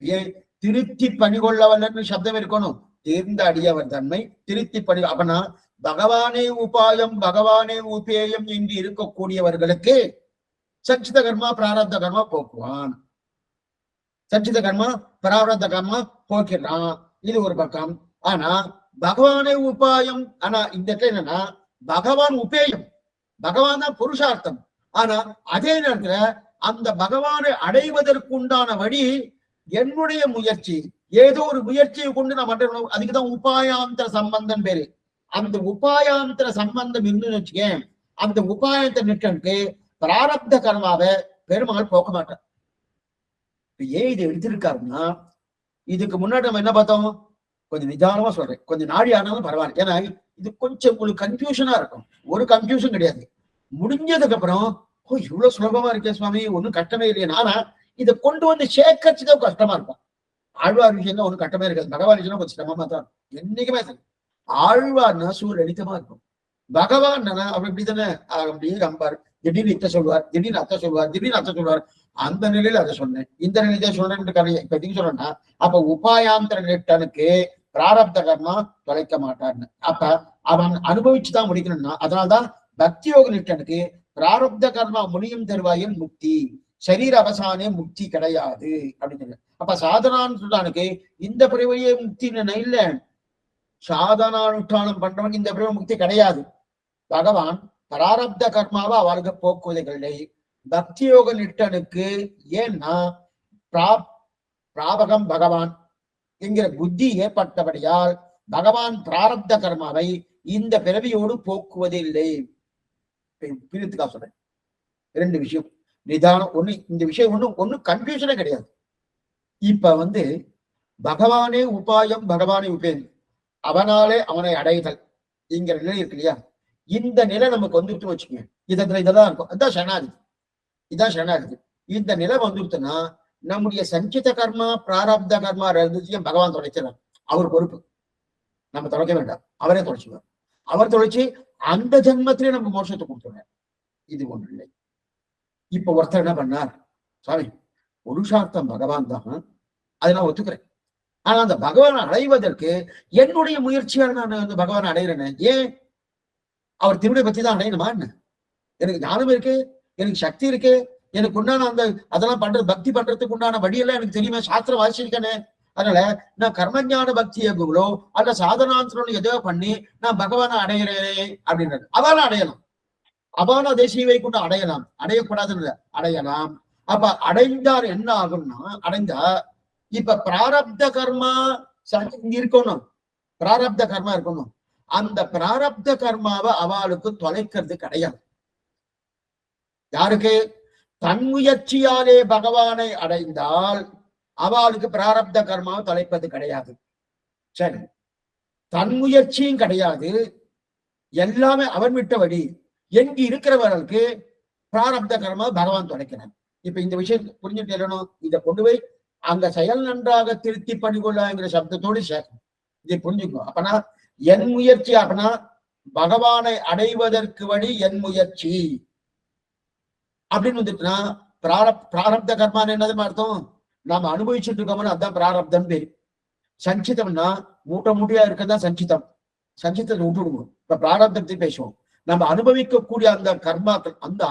ஏன் திருத்தி பணிகொள்ளவல்லன்னு சப்தம் இருக்கணும். தேர்ந்த அடியவர் தன்மை திருத்தி பணி. அப்பனா பகவானே உபாயம் பகவானே உபேயம் என்று இருக்கக்கூடியவர்களுக்கு சஞ்சித கர்மா பிராரப்த கர்மா போக்குவான். சஞ்சித கர்மா பிராரப்த கர்மா போக்கிறான். இது ஒரு பக்கம். ஆனா பகவானே உபாயம். ஆனா இந்த இடத்துல என்னன்னா பகவான் உபேயம், பகவான் தான் புருஷார்த்தம். ஆனா அதே நேரத்துல அந்த பகவானை அடைவதற்கு உண்டான வழி என்னுடைய முயற்சி, ஏதோ ஒரு முயற்சியை கொண்டு நான் பண்றேன். அதுக்குதான் உபாயாந்திர சம்பந்தம் பேரு. அந்த உபாயாந்திர சம்பந்தம் இருந்துன்னு வச்சுக்கேன், அந்த உபாயத்தை நிற்கனுக்கு பிராரப்த கர்மாவை பெருமாள் போக்க மாட்டார். ஏன் இதை எடுத்திருக்காருன்னா, இதுக்கு முன்னாடி நம்ம என்ன பார்த்தோம், கொஞ்சம் நிதானமா சொல்றேன், கொஞ்சம் நாடி ஆனாலும் பரவாயில்ல. ஏன்னா இது கொஞ்சம் உங்களுக்கு கன்ஃபியூஷனா இருக்கும். ஒரு கன்ஃபியூஷன் கிடையாது. முடிஞ்சதுக்கு அப்புறம் இவ்வளவு சுலபமா இருக்கே சுவாமி, ஒன்னும் கஷ்டமே இல்லையே. ஆனா இதை கொண்டு வந்து சேர்க்கறதுக்கு கஷ்டமா இருக்கும். ஆழ்வார் விஷயம் தான் ஒன்றும் கஷ்டமே இருக்காது. பகவான் விஷயம் கொஞ்சம் சிரமமா தான் இருக்கும். என்னைக்குமே சரி. ஆழ்வார்னா சூழலித்தமா இருக்கும். பகவான் அவர் இப்படி தானே அப்படியே கம்பார். திடீர்னு இத்த சொல்லுவார், திடீர்னு அத்தை சொல்லுவார், திடீர்னு அத்தை சொல்லுவார். அந்த நிலையில அதை சொன்னேன், இந்த நிலையில சொல்றேன்னு கதையை இப்ப எதுக்கு சொல்றேன்னா, அப்ப உபாயாந்திர நிட்டனுக்கு பிராரப்த கர்மா தொலைக்க மாட்டார்னு. அப்ப அவன் அனுபவிச்சுதான் முடிக்கணும்னா, அதனால்தான் பக்தியோக நிட்டனுக்கு பிராரப்த கர்மா முடியும் தருவாயில் முக்தி, சரீர அவசானே முக்தி கிடையாது அப்படின்னு. அப்ப சாதனானுஷ்டானுக்கு இந்த பிரிவையே முக்தி இல்ல. சாதனானுஷ்டானம் பண்றவன் இந்த பிரிவு முக்தி கிடையாது. பகவான் பிராரப்த கர்மாவை அவருக்கு போக்குவதில்லை. பக்தியோக நிட்டனுக்கு ஏன்னா பிராபகம் பகவான் என்கிற புத்தி ஏற்பட்டபடியால் பகவான் பிராரப்த கர்மாவை இந்த பிறவியோடு போக்குவதில்லை. பிரித்துக்கா சொல்றேன். ரெண்டு விஷயம் நிதானம். ஒண்ணு இந்த விஷயம் ஒன்னும் கன்ஃபியூஷனே கிடையாது. இப்ப பகவானே உபாயம் பகவானே உபேயம், அவனாலே அவனை அடைதல் என்கிற நிலை இருக்கு இல்லையா, இந்த நிலை நமக்கு வந்துட்டு வச்சுக்கோங்க. இதெல்லாம் இருக்கும். அதுதான் சரணாகதி. இதான் சரணாகதி. இந்த நிலை வந்துருச்சுன்னா நம்முடைய சஞ்சித கர்மா பிராரப்த கர்மா ரெண்டுத்தையும் பகவான் தொலைச்சிடலாம். அவர் பொறுப்பு, நம்ம தொலைக்க வேண்டாம். அவரே தொலைச்சுவார். அவர் தொலைச்சு அந்த ஜென்மத்திலே நம்ம மோட்சத்தை கொடுத்துருவார். இது ஒண்ணு இல்லை. இப்ப ஒருத்தர் என்ன பண்ணார், சாமி புருஷார்த்தம் பகவான் தான், அதை நான் ஒத்துக்கிறேன். ஆனா அந்த பகவானை அடைவதற்கு என்னுடைய முயற்சியால் நான் அந்த பகவானை அடைகிறேன்னு. ஏன் அவர் திருவிடை பத்தி தான் அடையணுமா என்ன? எனக்கு ஞானம் இருக்கு, எனக்கு சக்தி இருக்கு, எனக்கு உண்டான அந்த அதெல்லாம் பண்றது பக்தி பண்றதுக்கு உண்டான வழியெல்லாம் எனக்கு தெரியுமா, சாஸ்திரம் வாசிச்சிருக்கேனே. அதனால நான் கர்மஞான பக்தி எவ்வளோ அல்ல சாதனாந்திரம் எதோ பண்ணி நான் பகவானை அடைகிறேன் அப்படின்றது. அவனை அடையலாம், அபான தேசியவை கொண்டு அடையலாம், அடையக்கூடாதுன்னு அடையலாம். அப்ப அடைந்தார் என்ன ஆகும்னா, அடைந்தா இப்ப பிராரப்த கர்மா இருக்கணும், பிராரப்த கர்மா இருக்கணும். அந்த பிராரப்த கர்மாவை அவளுக்கு தொலைக்கிறது கிடையாது. யாருக்கு? தன் முயற்சியாலே பகவானை அடைந்தால் அவளுக்கு பிராரப்த கர்மாவை தொலைப்பது கிடையாது. சரி, தன் முயற்சியும் கிடையாது, எல்லாமே அவன் விட்ட வழி. எங்கு இருக்கிறவர்களுக்கு பிராரப்த கர்மா பகவான் தொலைக்கிறான். இப்ப இந்த விஷயம் புரிஞ்சுட்டு இருக்கணும். இதை கொண்டு போய் அங்க செயல் நன்றாக திருத்தி பண்ணிக்கொள்ளங்கிற சப்தத்தோடு சேர்க்கணும். இதை புரிஞ்சுக்கணும். அப்பனா என் முயற்சி, அப்பனா பகவானை அடைவதற்கு வழி என் முயற்சி அப்படின்னு வந்துட்டுனா பிராரப்த கர்மான்னு என்னதுன்னு அர்த்தம், நாம அனுபவிச்சுட்டு இருக்கோம்னு அதுதான் பிராரப்தம் பேரு. சஞ்சிதம்னா மூட்டை மூட்டையா இருக்கதான் சஞ்சிதம். சஞ்சிதத்தை விட்டுடுவோம். இப்ப பிராரப்தத்தை பேசுவோம். நம்ம அனுபவிக்கக்கூடிய அந்த கர்மாக்கள், அந்த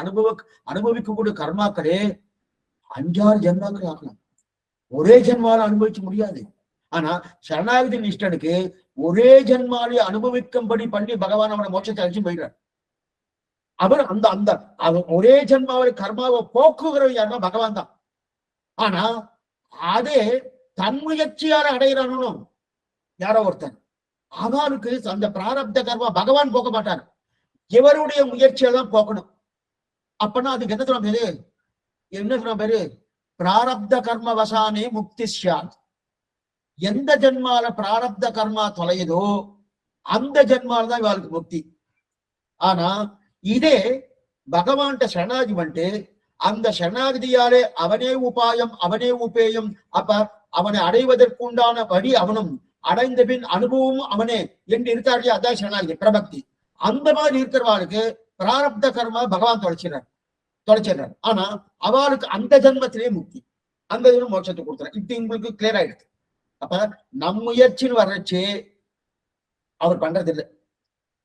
அனுபவிக்கக்கூடிய கர்மாக்களே 5-6 ஜென்மாக்கள் ஆகலாம். ஒரே ஜென்மால அனுபவிக்க முடியாது. ஆனா சரணாகதி நிஷ்டனுக்கு ஒரே ஜென்மாலே அனுபவிக்கும்படி பண்ணி பகவான் அவனை மோட்சத்தை அழிச்சு போயிடுறார். அவர் அந்த அந்த ஒரே ஜென்மாவை கர்மாவை போக்குகிறவர் யாருன்னா பகவான் தான். ஆனா அதே தன் முயற்சியால அடைகிறானோ யாரோ ஒருத்தன், அவனுக்கு அந்த பிராரப்த கர்மா பகவான் போக்க மாட்டார். இவருடைய முயற்சியை தான் போக்கணும். அப்பனா அதுக்கு என்ன சொல்ல பேரு, என்ன சொல்ல பேரு, பிராரப்த கர்ம வசானே முக்தி சாத். எந்த ஜென்மால பிராரப்த கர்மா தொலையுதோ அந்த ஜென்மால தான் இவாளுக்கு முக்தி. ஆனா இதே பகவான்கிட்ட சரணாகதி வந்துட்டு அந்த சரணாகதியாலே அவனே உபாயம் அவனே உபேயம், அப்ப அவனை அடைவதற்குண்டான வழி அவனும், அடைந்த பின் அனுபவமும் அவனே என்று இருக்காரு. அதான் சரணாகதி பிரபக்தி. அந்த மாதிரி இருக்கிறவாளுக்கு பிராரப்த கர்மா பகவான் தொலைச்சிடுறார். ஆனா அவளுக்கு அந்த ஜென்மத்திலேயே முக்தி, அந்த ஜென்மம் மோட்சத்தை கொடுத்துறார். இப்படி உங்களுக்கு கிளியர் ஆயிடுது. அப்ப நம் முயற்சின்னு வர்றச்சு அவர் பண்றது இல்லை.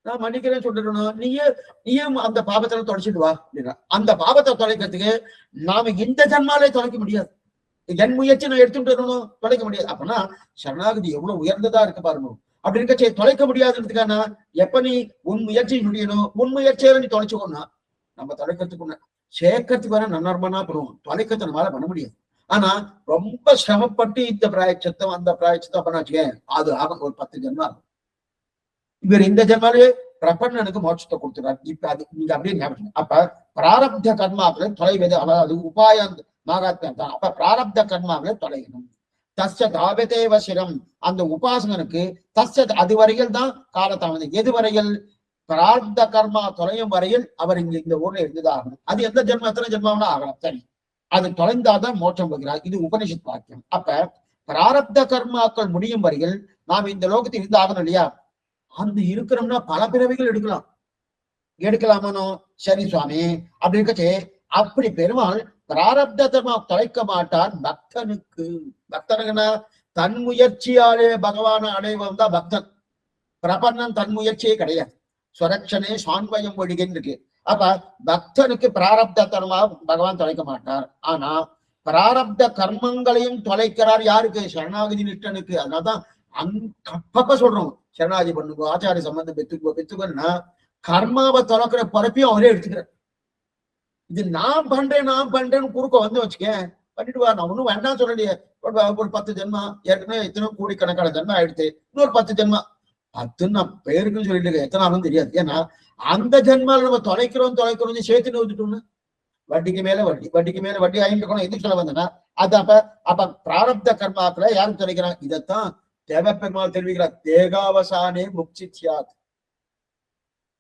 நான் மன்னிக்கிறேன் சொல்லிடணும், நீயே அந்த பாவத்தை தொலைச்சிட்டு வா அப்படின்னா அந்த பாவத்தை தொலைக்கிறதுக்கு நாம இந்த ஜன்மாலே தொலைக்க முடியாது. என் முயற்சி நான் எடுத்துட்டு வரணும், தொலைக்க முடியாது. அப்பனா சரணாகதி எவ்வளவு உயர்ந்ததா இருக்கு பாருங்க. அப்படி இருக்க தொலைக்க முடியாதுன்றதுக்கான எப்ப நீ உன் முயற்சி முடியணும், உன் முயற்சியில நீ தொலைச்சுக்கோன்னா நம்ம தொலைக்கிறதுக்கு சேர்க்கறதுக்கு வர நன்னர்மனா பண்ணுவோம், தொலைக்கிறது நம்மளால பண்ண முடியாது. ஆனா ரொம்ப சிரமப்பட்டு இந்த பிராயச்சத்தம் அந்த பிராயச்சத்தம் பண்ணாச்சுங்க, அது ஆகும் ஒரு 10 ஜென்மா ஆகும். இவர் இந்த ஜென்மாலே பிரபன்னனுக்கு மோட்சத்தை கொடுத்துறாரு. இப்ப அது நீங்க அப்படியே ஞாபகம். அப்ப பிராரப்த கர்மாக்களை தொலைவது, அதாவது உபாயம் மகாத்மியம் தான். அப்ப பிராரப்த கர்மாக்களை தொலைக்கணும். தஸ்ய தாபதேவ சிரம், அந்த உபாசகனுக்கு தஸ்ய அதுவரையில் தான் காலத்தாமதம். எது வரையில்? பிராரப்த கர்மா தொலையும் வரையில் அவர் இந்த ஊர்ல இருந்துதான். அது எந்த ஜென்மம் எத்தனை ஜென்மாவும் ஆகலாம், சரி. அது தொலைந்தாதான் மோட்சம் போகிறார். இது உபனிஷத் வாக்கியம். அப்ப பிராரப்த கர்மாக்கள் முடியும் வரையில் நாம் இந்த லோகத்தில் இருந்து ஆகணும் இல்லையா? அந்த இருக்கிறோம்னா பல பிறவிகள் எடுக்கலாமானோ? சரி சுவாமி, அப்படி இருக்கச்சே அப்படி பெருமாள் பிராரப்த கர்மா தொலைக்க மாட்டார் பக்தனுக்கு. பக்தனுக்குன்னா தன் முயற்சியாலே பகவான அடைவன் தான் பக்தன். பிரபன்னன் தன் முயற்சியே கிடையாது. சுரட்சனே சான்வயம் ஒழிகின்னு. அப்ப பக்தனுக்கு பிராரப்த கர்மா பகவான் தொலைக்க மாட்டார். ஆனா பிராரப்த கர்மங்களையும் தொலைக்கிறார். யாருக்கு? சரணாகதி நிஷ்டனுக்கு. அதனால்தான் அப்பப்ப சொல்றோம், சரணாகதி பண்ணுங்க, ஆச்சாரிய சம்பந்தம் பெற்றுக்கோன்னா கர்மாவை தொலைக்கிற பொறுப்பையும் அவரே எடுத்துக்கிறார். இது நான் பண்றேன்னு குறுக்க வந்து வச்சுக்கேன், பண்ணிட்டு வா, நான் ஒண்ணும் வேண்டாம் சொல்லலையே. ஒரு 10 ஜென்மா ஏற்கனவே எத்தனை கோடிக்கணக்கான ஜென்மா ஆயிடுத்து, இன்னொரு 10 ஜென்மா 10 நான் பேருக்குன்னு சொல்லிட்டு எத்தனை ஆகும் தெரியாது. ஏன்னா அந்த ஜென்மால நம்ம தொலைக்கிறோம் சேர்த்துன்னு வந்துட்டோம்னா வட்டிக்கு மேல வட்டி ஆயிட்டு இருக்கணும். எதுக்கு சொல்ல வந்தேன்னா அது அப்ப பிராரப்த கர்மாக்களை யாரும் தொலைக்கிறான்? இதைத்தான் தேவப்பெருமாள் தெரிவிக்கிறார். தேகாவசானே முக்தி சியாத்.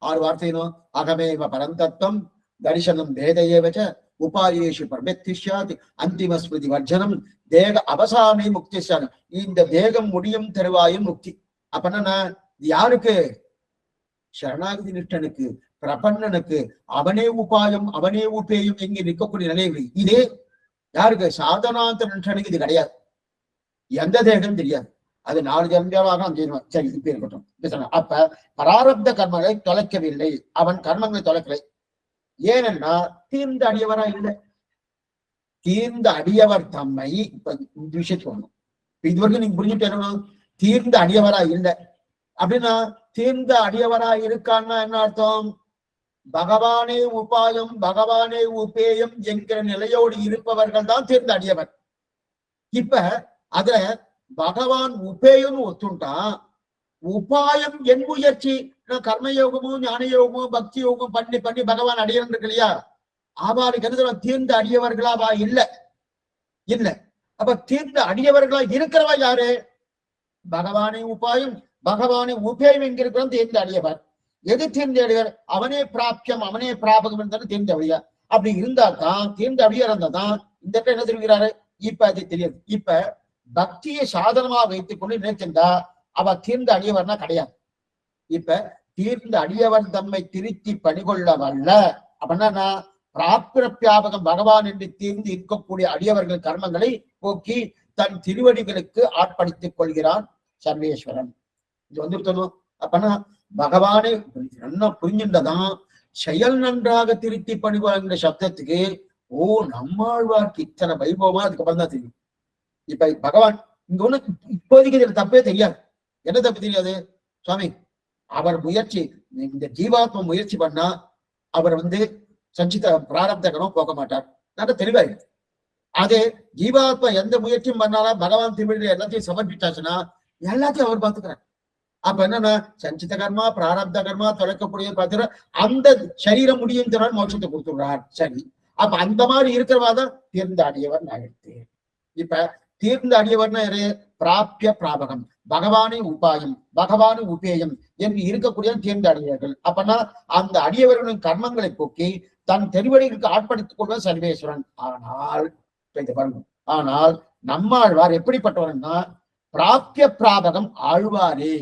6 வார்த்தையினோ அகமேவ பரந்தத்துவம் தரிசனம் வேதையேவச்ச உபாயேஷு பிரமெத்தி சியாத் அந்திம ஸ்மிருதி வர்ஜனம் தேக அவசானே முக்தி சியாத். இந்த தேகம் முடியும் தருவாயும் முக்தி. அப்பன்னா யாருக்கு? சரணாகதி நிஷ்டனுக்கு, பிரபன்னனுக்கு. அவனே உபாயம் அவனே உபேயம் எங்கே நிற்கக்கூடிய நிலைகள். இதே யாருக்கு? சாதனாந்த நிஷ்டனுக்கு இது கிடையாது. எந்த தேகம் தெரியாது. அது 4 ஜென்மாவாக சரி, இப்ப இருக்கட்டும். அப்ப பிராரப்த கர்மங்களை தொலைக்கவில்லை, அவன் கர்மங்களை தொலைக்கலை. ஏனென்னா தீர்ந்த அடியவரா இல்லை. தீர்ந்த அடியவர் தம்மை இப்ப இந்த விஷயத்துக்கு வரணும். இதுவரைக்கும் நீங்க புரிஞ்சுட்டு இருக்கணும், தீர்ந்த அடியவரா இல்லை அப்படின்னா தீர்ந்த அடியவரா இருக்கான்னா என்ன அர்த்தம்? பகவானே உபாயம் பகவானே உபேயம் என்கிற நிலையோடு இருப்பவர்கள் தான் தீர்ந்த அடியவர். இப்ப அதுல பகவான் உபேயம் ஒத்துட்டான். உபாயம் என் முயற்சி, நான் கர்மயோகமோ ஞான யோகமோ பக்தி யோகம் பண்ணி பகவான் அடியவன் இருக்கு இல்லையா? அவளுக்கு என்ன தீர்ந்த அடியவர்களாவா? இல்ல. அப்ப தீர்ந்த அடியவர்களா இருக்கிறவா யாரு? பகவானே உபாயம் பகவானே உபேயம் என்கிறவன் தீர்ந்த அடியவர். எது தீர்ந்த அடியவர்? அவனே பிராப்தியம் அவனே பிராபகம் இருந்தாலும் தீர்ந்த அடியார். அப்படி இருந்தா தான் தீர்ந்த அடியார் இருந்தா தான் இந்த என்ன தெரிவிக்கிறாரு? இப்ப அது தெரியாது. இப்ப பக்தியை சாதனமா வைத்துக் கொண்டு நினைச்சிருந்தா அவ தீர்ந்த அடியவர்னா கிடையாது. இப்ப தீர்ந்த அடியவர் தம்மை திருத்தி பணிகொள்ள வல்ல அப்படின்னா பிராபிரப்பியாபகம் பகவான் என்று தீர்ந்து இருக்கக்கூடிய அடியவர்கள் கர்மங்களை போக்கி தன் திருவடிகளுக்கு ஆட்படுத்திக் கொள்கிறான் சர்வேஸ்வரன். இது வந்துருத்தணும். அப்பனா பகவானே நல்லா புரிஞ்சின்றதான் செயல் நன்றாக திருத்தி பணிகொள்கிற சப்தத்துக்கு நம்மாழ்வார்க்கு இத்தனை வைபவமா அதுக்கப்புறம் தான் தெரியும். இப்ப பகவான் இங்க ஒண்ணு இப்போதைக்கு இதுல தப்பே தெரியாது. என்ன தப்பு தெரியாது? சுவாமி அவர் முயற்சி, இந்த ஜீவாத்மா முயற்சி பண்ணா அவர் சஞ்சித பிராரப்த கணம் போக மாட்டார். நல்ல தெளிவாயிருக்கு. அதே ஜீவாத்மா எந்த முயற்சியும் பண்ணாலும் பகவான் திருவிழா எல்லாத்தையும் சமர்ப்பிச்சாச்சுன்னா எல்லாத்தையும் அவர் பார்த்துக்கிறார். அப்ப என்னன்னா சஞ்சித கர்மா பிராரப்த கர்மா தொலைக்கக்கூடிய பார்த்தா அந்த சரீரம் முடியும் மோட்சத்தை கொடுத்துடுறார். சரி, அப்ப அந்த மாதிரி இருக்கிறவாதான் தீர்ந்த அடியவர் நான் எடுத்தேன். இப்ப தீர்ந்த அடியவர்னா பிராபிய பிராபகம், பகவானே உபாயம், பகவானே உபேயம் என்று இருக்கக்கூடிய தீர்ந்த அடியவர்கள். அப்பனா அந்த அடியவர்களின் கர்மங்களை போக்கி தன் திருவடிகளுக்கு ஆட்படுத்திக் கொள்வது சர்வேஸ்வரன். ஆனால் நம்மாழ்வார் எப்படிப்பட்டவர்னா பிராபிய பிராபகம் ஆழ்வாரே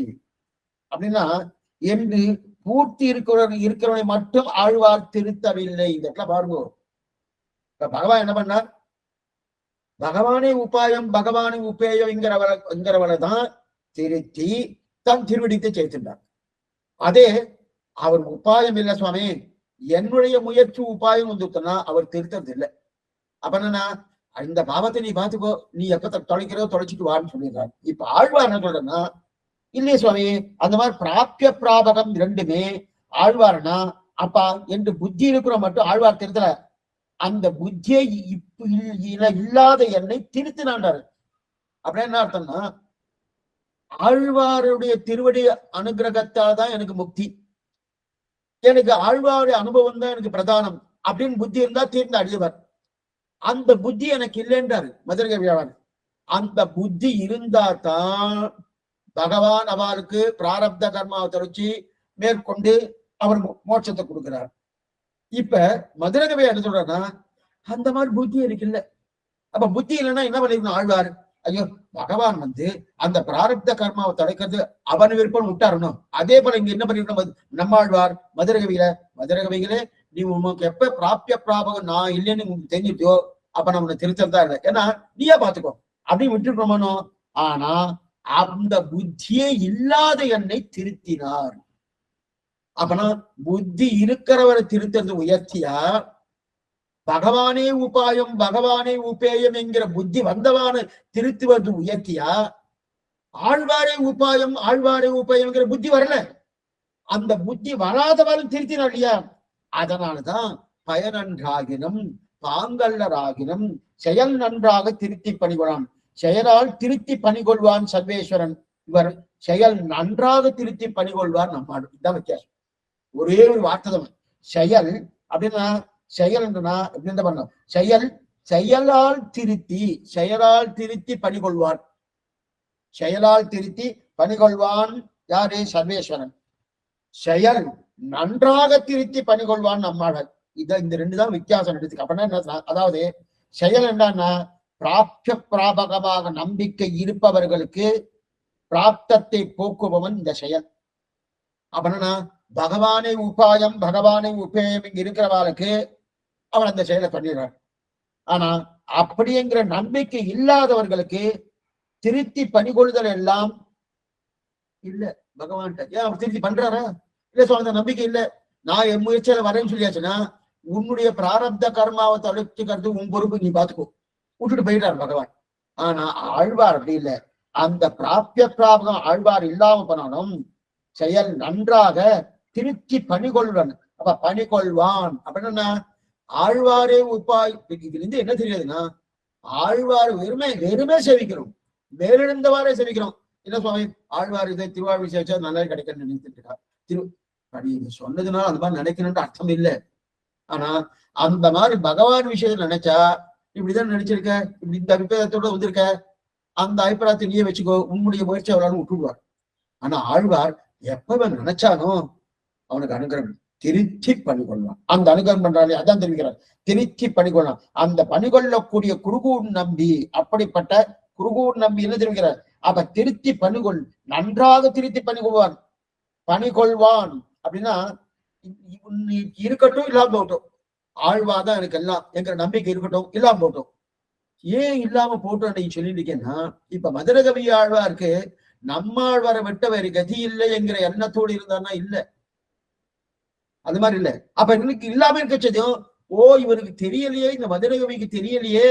அப்படின்னா என்று பூர்த்தி இருக்கிறவனை மட்டும் ஆழ்வார் திருத்தவில்லை. இந்த இடத்துல பாருங்க, பகவான் என்ன பண்ணார்? பகவானே உபாயம் பகவானே உபேயம் என்கிறவளை தான் திருத்தி தன் திருவடித்தை சேர்த்துட்டார். அதே அவர் உபாயம் இல்லை சுவாமி, என்னுடைய முயற்சி உபாயம் வந்துட்டனா அவர் திருத்தது இல்லை. அப்ப என்னன்னா இந்த பாவத்தை நீ பார்த்துக்கோ, நீ எப்ப தொலைக்கிறோ தொலைச்சிட்டு வான்னு சொல்லிடுறாரு. இப்ப ஆழ்வார் என்ன சொல்றேன்னா, இல்லையே சுவாமி, அந்த மாதிரி பிராபிய பிராபகம் ரெண்டுமே ஆழ்வார்னா அப்பா என்று புத்தி இருக்கிற மட்டும் ஆழ்வார் திருத்தல, அந்த புத்தியை இல்லாத என்னை திருத்தினாண்டாரு. அப்படின்னா என்ன அர்த்தம்னா, ஆழ்வாருடைய திருவடி அனுகிரகத்தால் தான் எனக்கு முக்தி, எனக்கு ஆழ்வாருடைய அனுபவம் தான் எனக்கு பிரதானம் அப்படின்னு புத்தி இருந்தா தீர்ந்த அடியவர். அந்த புத்தி எனக்கு இல்லைன்றாரு மதுரகவியாளர். அந்த புத்தி இருந்தா தான் பகவான் அவருக்கு பிராரப்த கர்மாவை தொடர்ச்சி மேற்கொண்டு அவர் மோட்சத்தை கொடுக்கிறார். இப்ப மதுரகவியா என்ன சொல்றாருன்னா, அந்த மாதிரி புத்தி எனக்கு இல்லை. அப்ப புத்தி இல்லைன்னா என்ன பண்ணிருக்கணும் ஆழ்வார்? ஐயோ, பகவான் அந்த பிராரப்த கர்மாவை தடைக்கிறது அவன் விருப்பம் விட்டாரணும். அதே போல இங்க என்ன பண்ணிருக்கணும் நம்மாழ்வார் மதுரகவிகளே நீ உனக்கு எப்ப பிராபிய பிராபகம் நான் இல்லைன்னு உங்களுக்கு தெரிஞ்சுட்டியோ அப்ப நம்ம திருத்தம் தான் இல்லை, ஏன்னா நீயே பாத்துக்கோ அப்படின்னு விட்டுருக்கணும். ஆனா அந்த புத்தியே இல்லாத என்னை திருத்தினார். அப்பனா புத்தி இருக்கிறவரை திருத்தது உயர்த்தியா, பகவானே உபாயம் பகவானே உபேயம் என்கிற புத்தி வந்தவான திருத்துவது உயர்த்தியா, ஆழ்வாரே உபாயம் ஆழ்வாரே உபேயம்ங்கிற புத்தி வரல, அந்த புத்தி வராதவாலும் திருத்தினார் இல்லையா? அதனாலதான் பயனன்றாகினும் பாங்கல்லராகினும் செயல் நன்றாக திருத்தி பணிகொள்வான். செயலால் திருத்தி பணிகொள்வான் சர்வேஸ்வரன். இவர் செயல் நன்றாக திருத்தி பணிகொள்வார் நம்மாடு. இதுதான் வித்தியாசம். ஒரே ஒரு வார்த்தை தான் செயல் அப்படின்னா. செயல் என்றா என்ன பண்ண செயலால் திருத்தி பணிகொள்வான். செயலால் திருத்தி பணிகொள்வான் யாரு? சர்வேஸ்வரன். செயல் நன்றாக திருத்தி பணிகொள்வான் நம்மாடல். இந்த ரெண்டு தான் வித்தியாசம் எடுத்துக்க. அப்படின்னா என்ன? அதாவது செயல் என்னன்னா பிராப்திய பிராபகமாக நம்பிக்கை இருப்பவர்களுக்கு பிராப்தத்தை போக்குபவன் இந்த செயல். அப்படின்னா பகவானே உபாயம் பகவானே உபேயம் இங்க இருக்கிறவாளுக்கு அவன் அந்த செயலை பண்ணிடுறான். ஆனா அப்படிங்கிற நம்பிக்கை இல்லாதவர்களுக்கு திருத்தி பணிகொள்ளுதல் எல்லாம் இல்ல பகவான்கிட்ட. ஏன் அவர் திருத்தி பண்றாரா? இல்ல சுவாமி, அந்த நம்பிக்கை இல்ல, நான் என் முயற்சியில வரேன்னு சொல்லியாச்சுன்னா உன்னுடைய பிராரப்த கர்மாவை தொலைச்சுக்கிறது உன் பொறுப்பு, நீ பாத்துக்கோ விட்டுட்டு போயிட்டார் பகவான். ஆனா ஆழ்வார் அப்படி இல்லை. அந்த பிராபிய பிராபகம் ஆழ்வார் இல்லாம பண்ணணும். செயல் நன்றாக திருச்சி பணிகொள்வன். அப்ப பணிகொள்வான் அப்படின்னா ஆழ்வாரே உப்பாய். இதுல இருந்து என்ன தெரியாதுன்னா, ஆழ்வார் வெறுமே சேவிக்கிறோம், மேலிழந்தவாறே சேவிக்கிறோம். என்ன சுவாமி ஆழ்வார் இதை திருவாழ்வு சேவிச்சா நல்லா கிடைக்கணும்னு நினைத்துட்டு இருக்கா. சொன்னதுனால அந்த மாதிரி நினைக்கணும்னு அர்த்தம் இல்லை. ஆனா அந்த மாதிரி பகவான் விஷயத்தை நினைச்சா இப்படிதான் நினைச்சிருக்க, இப்படி இந்த அபிப்பிராயத்தோட வந்திருக்க, அந்த அபிப்பிராயத்தை நீயே வச்சுக்கோ, உன்னுடைய முயற்சி அவளாலும் விட்டுடுவார். ஆனா ஆழ்வார் எப்ப நினைச்சானோ அவனுக்கு அனுகிரகம் திருச்சி பணிகொள்ளலாம். அந்த அனுகிரகம் பண்றாலே அதான் தெரிவிக்கிறார், திருச்சி பணிகொள்ளலாம். அந்த பணிகொள்ளக்கூடிய குருகூர் நம்பி, அப்படிப்பட்ட குருகூர் நம்பி என்ன தெரிவிக்கிறார்? அப்ப திருத்தி பணிகொள், நன்றாக திருத்தி பணிகொள்வான். பணிகொள்வான் அப்படின்னா இருக்கட்டும் இல்லாம போட்டோம், ஆழ்வாதான் எனக்கு எல்லாம் என்கிற நம்பிக்கை இருக்கட்டும் இல்லாம போட்டோம். ஏன் இல்லாம போட்டோம் நீ சொல்லிட்டு இருக்கேன்னா, இப்ப மதுரகவி ஆழ்வாருக்கு நம்மாழ்வாரை விட்ட வேறு கதி இல்லை என்கிற எண்ணத்தோடு இருந்தான்னா இல்ல, அது மாதிரி இல்ல. அப்ப இன்னைக்கு இல்லாம இருக்கச்சதையும் இவருக்கு தெரியலையே, இந்த மதுரகவிக்கு தெரியலையே,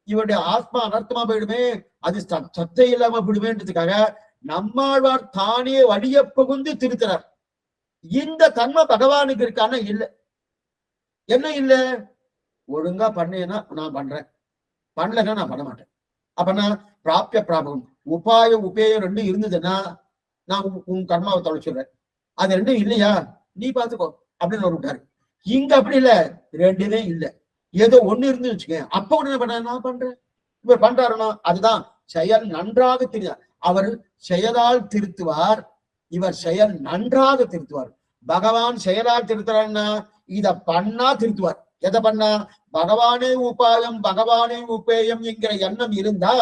இவருடைய ஆத்மா அனர்த்தமா போயிடுமே, அது சத்தை இல்லாம போயிடுமேன்றதுக்காக நம்மாழ்வார் தானே வழிய புகுந்து திருத்துறார். இந்த தன்மை பகவானுக்கு இருக்கான இல்ல. என்ன இல்ல? ஒழுங்கா பண்ணேன்னா நான் பண்றேன், பண்ணலன்னா நான் பண்ண மாட்டேன். அப்பனா பிராபிய பிராபகம் உபாயம் உபேயம் ரெண்டும் இருந்ததுன்னா நான் உன் கர்மாவை தொலைச்சுடுறேன். அது ரெண்டும் இல்லையா, நீ பாத்துக்கோ அப்படின்னு ஒரு விட்டாரு. இங்க அப்படி இல்ல, ரெண்டுமே இல்ல, ஏதோ ஒண்ணு இருந்து வச்சுக்கேன். அப்ப கூட என்ன பண்ண, நான் பண்றேன். இவர் பண்றாருன்னா அதுதான் செயல் நன்றாக தெரியும். அவர் செயலால் திருத்துவார், இவர் செயல் நன்றாக திருத்துவார். பகவான் செயலால் திருத்துறாருன்னா இத பண்ணா திருத்துவார். எதை பண்ணா, பகவானே உபாயம் பகவானே உபேயம் என்கிற எண்ணம் இருந்தா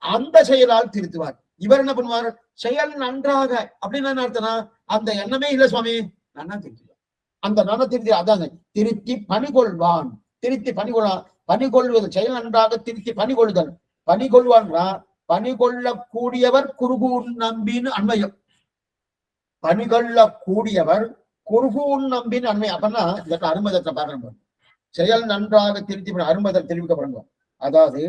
அந்த செயலால் திருத்துவார். இவர் என்ன பண்ணுவார், செயல் நன்றாக அப்படின்னு என்ன அர்த்தம்னா அந்த எண்ணமே இல்ல சுவாமி, நன்னா திருத்துவார். அந்த நன்ன திருத்தி அதாங்க திருத்தி பணிகொள்வான். திருத்தி பணிகொள்வான், பணிகொள்வது செயல் நன்றாக திருத்தி பணிகொள்ளுதல். பணிகொள்வான்னா பணிகொள்ளக்கூடியவர் குருகூன் நம்பின்னு அன்மயம். பணிகொள்ளக்கூடியவர் குருகூன் நம்பின்னு அன்மை. அப்படின்னா இந்த அருமதத்தை பாருங்க, செயல் நன்றாக திருத்தி அருமதம் தெரிவிக்கப்படுங்க. அதாவது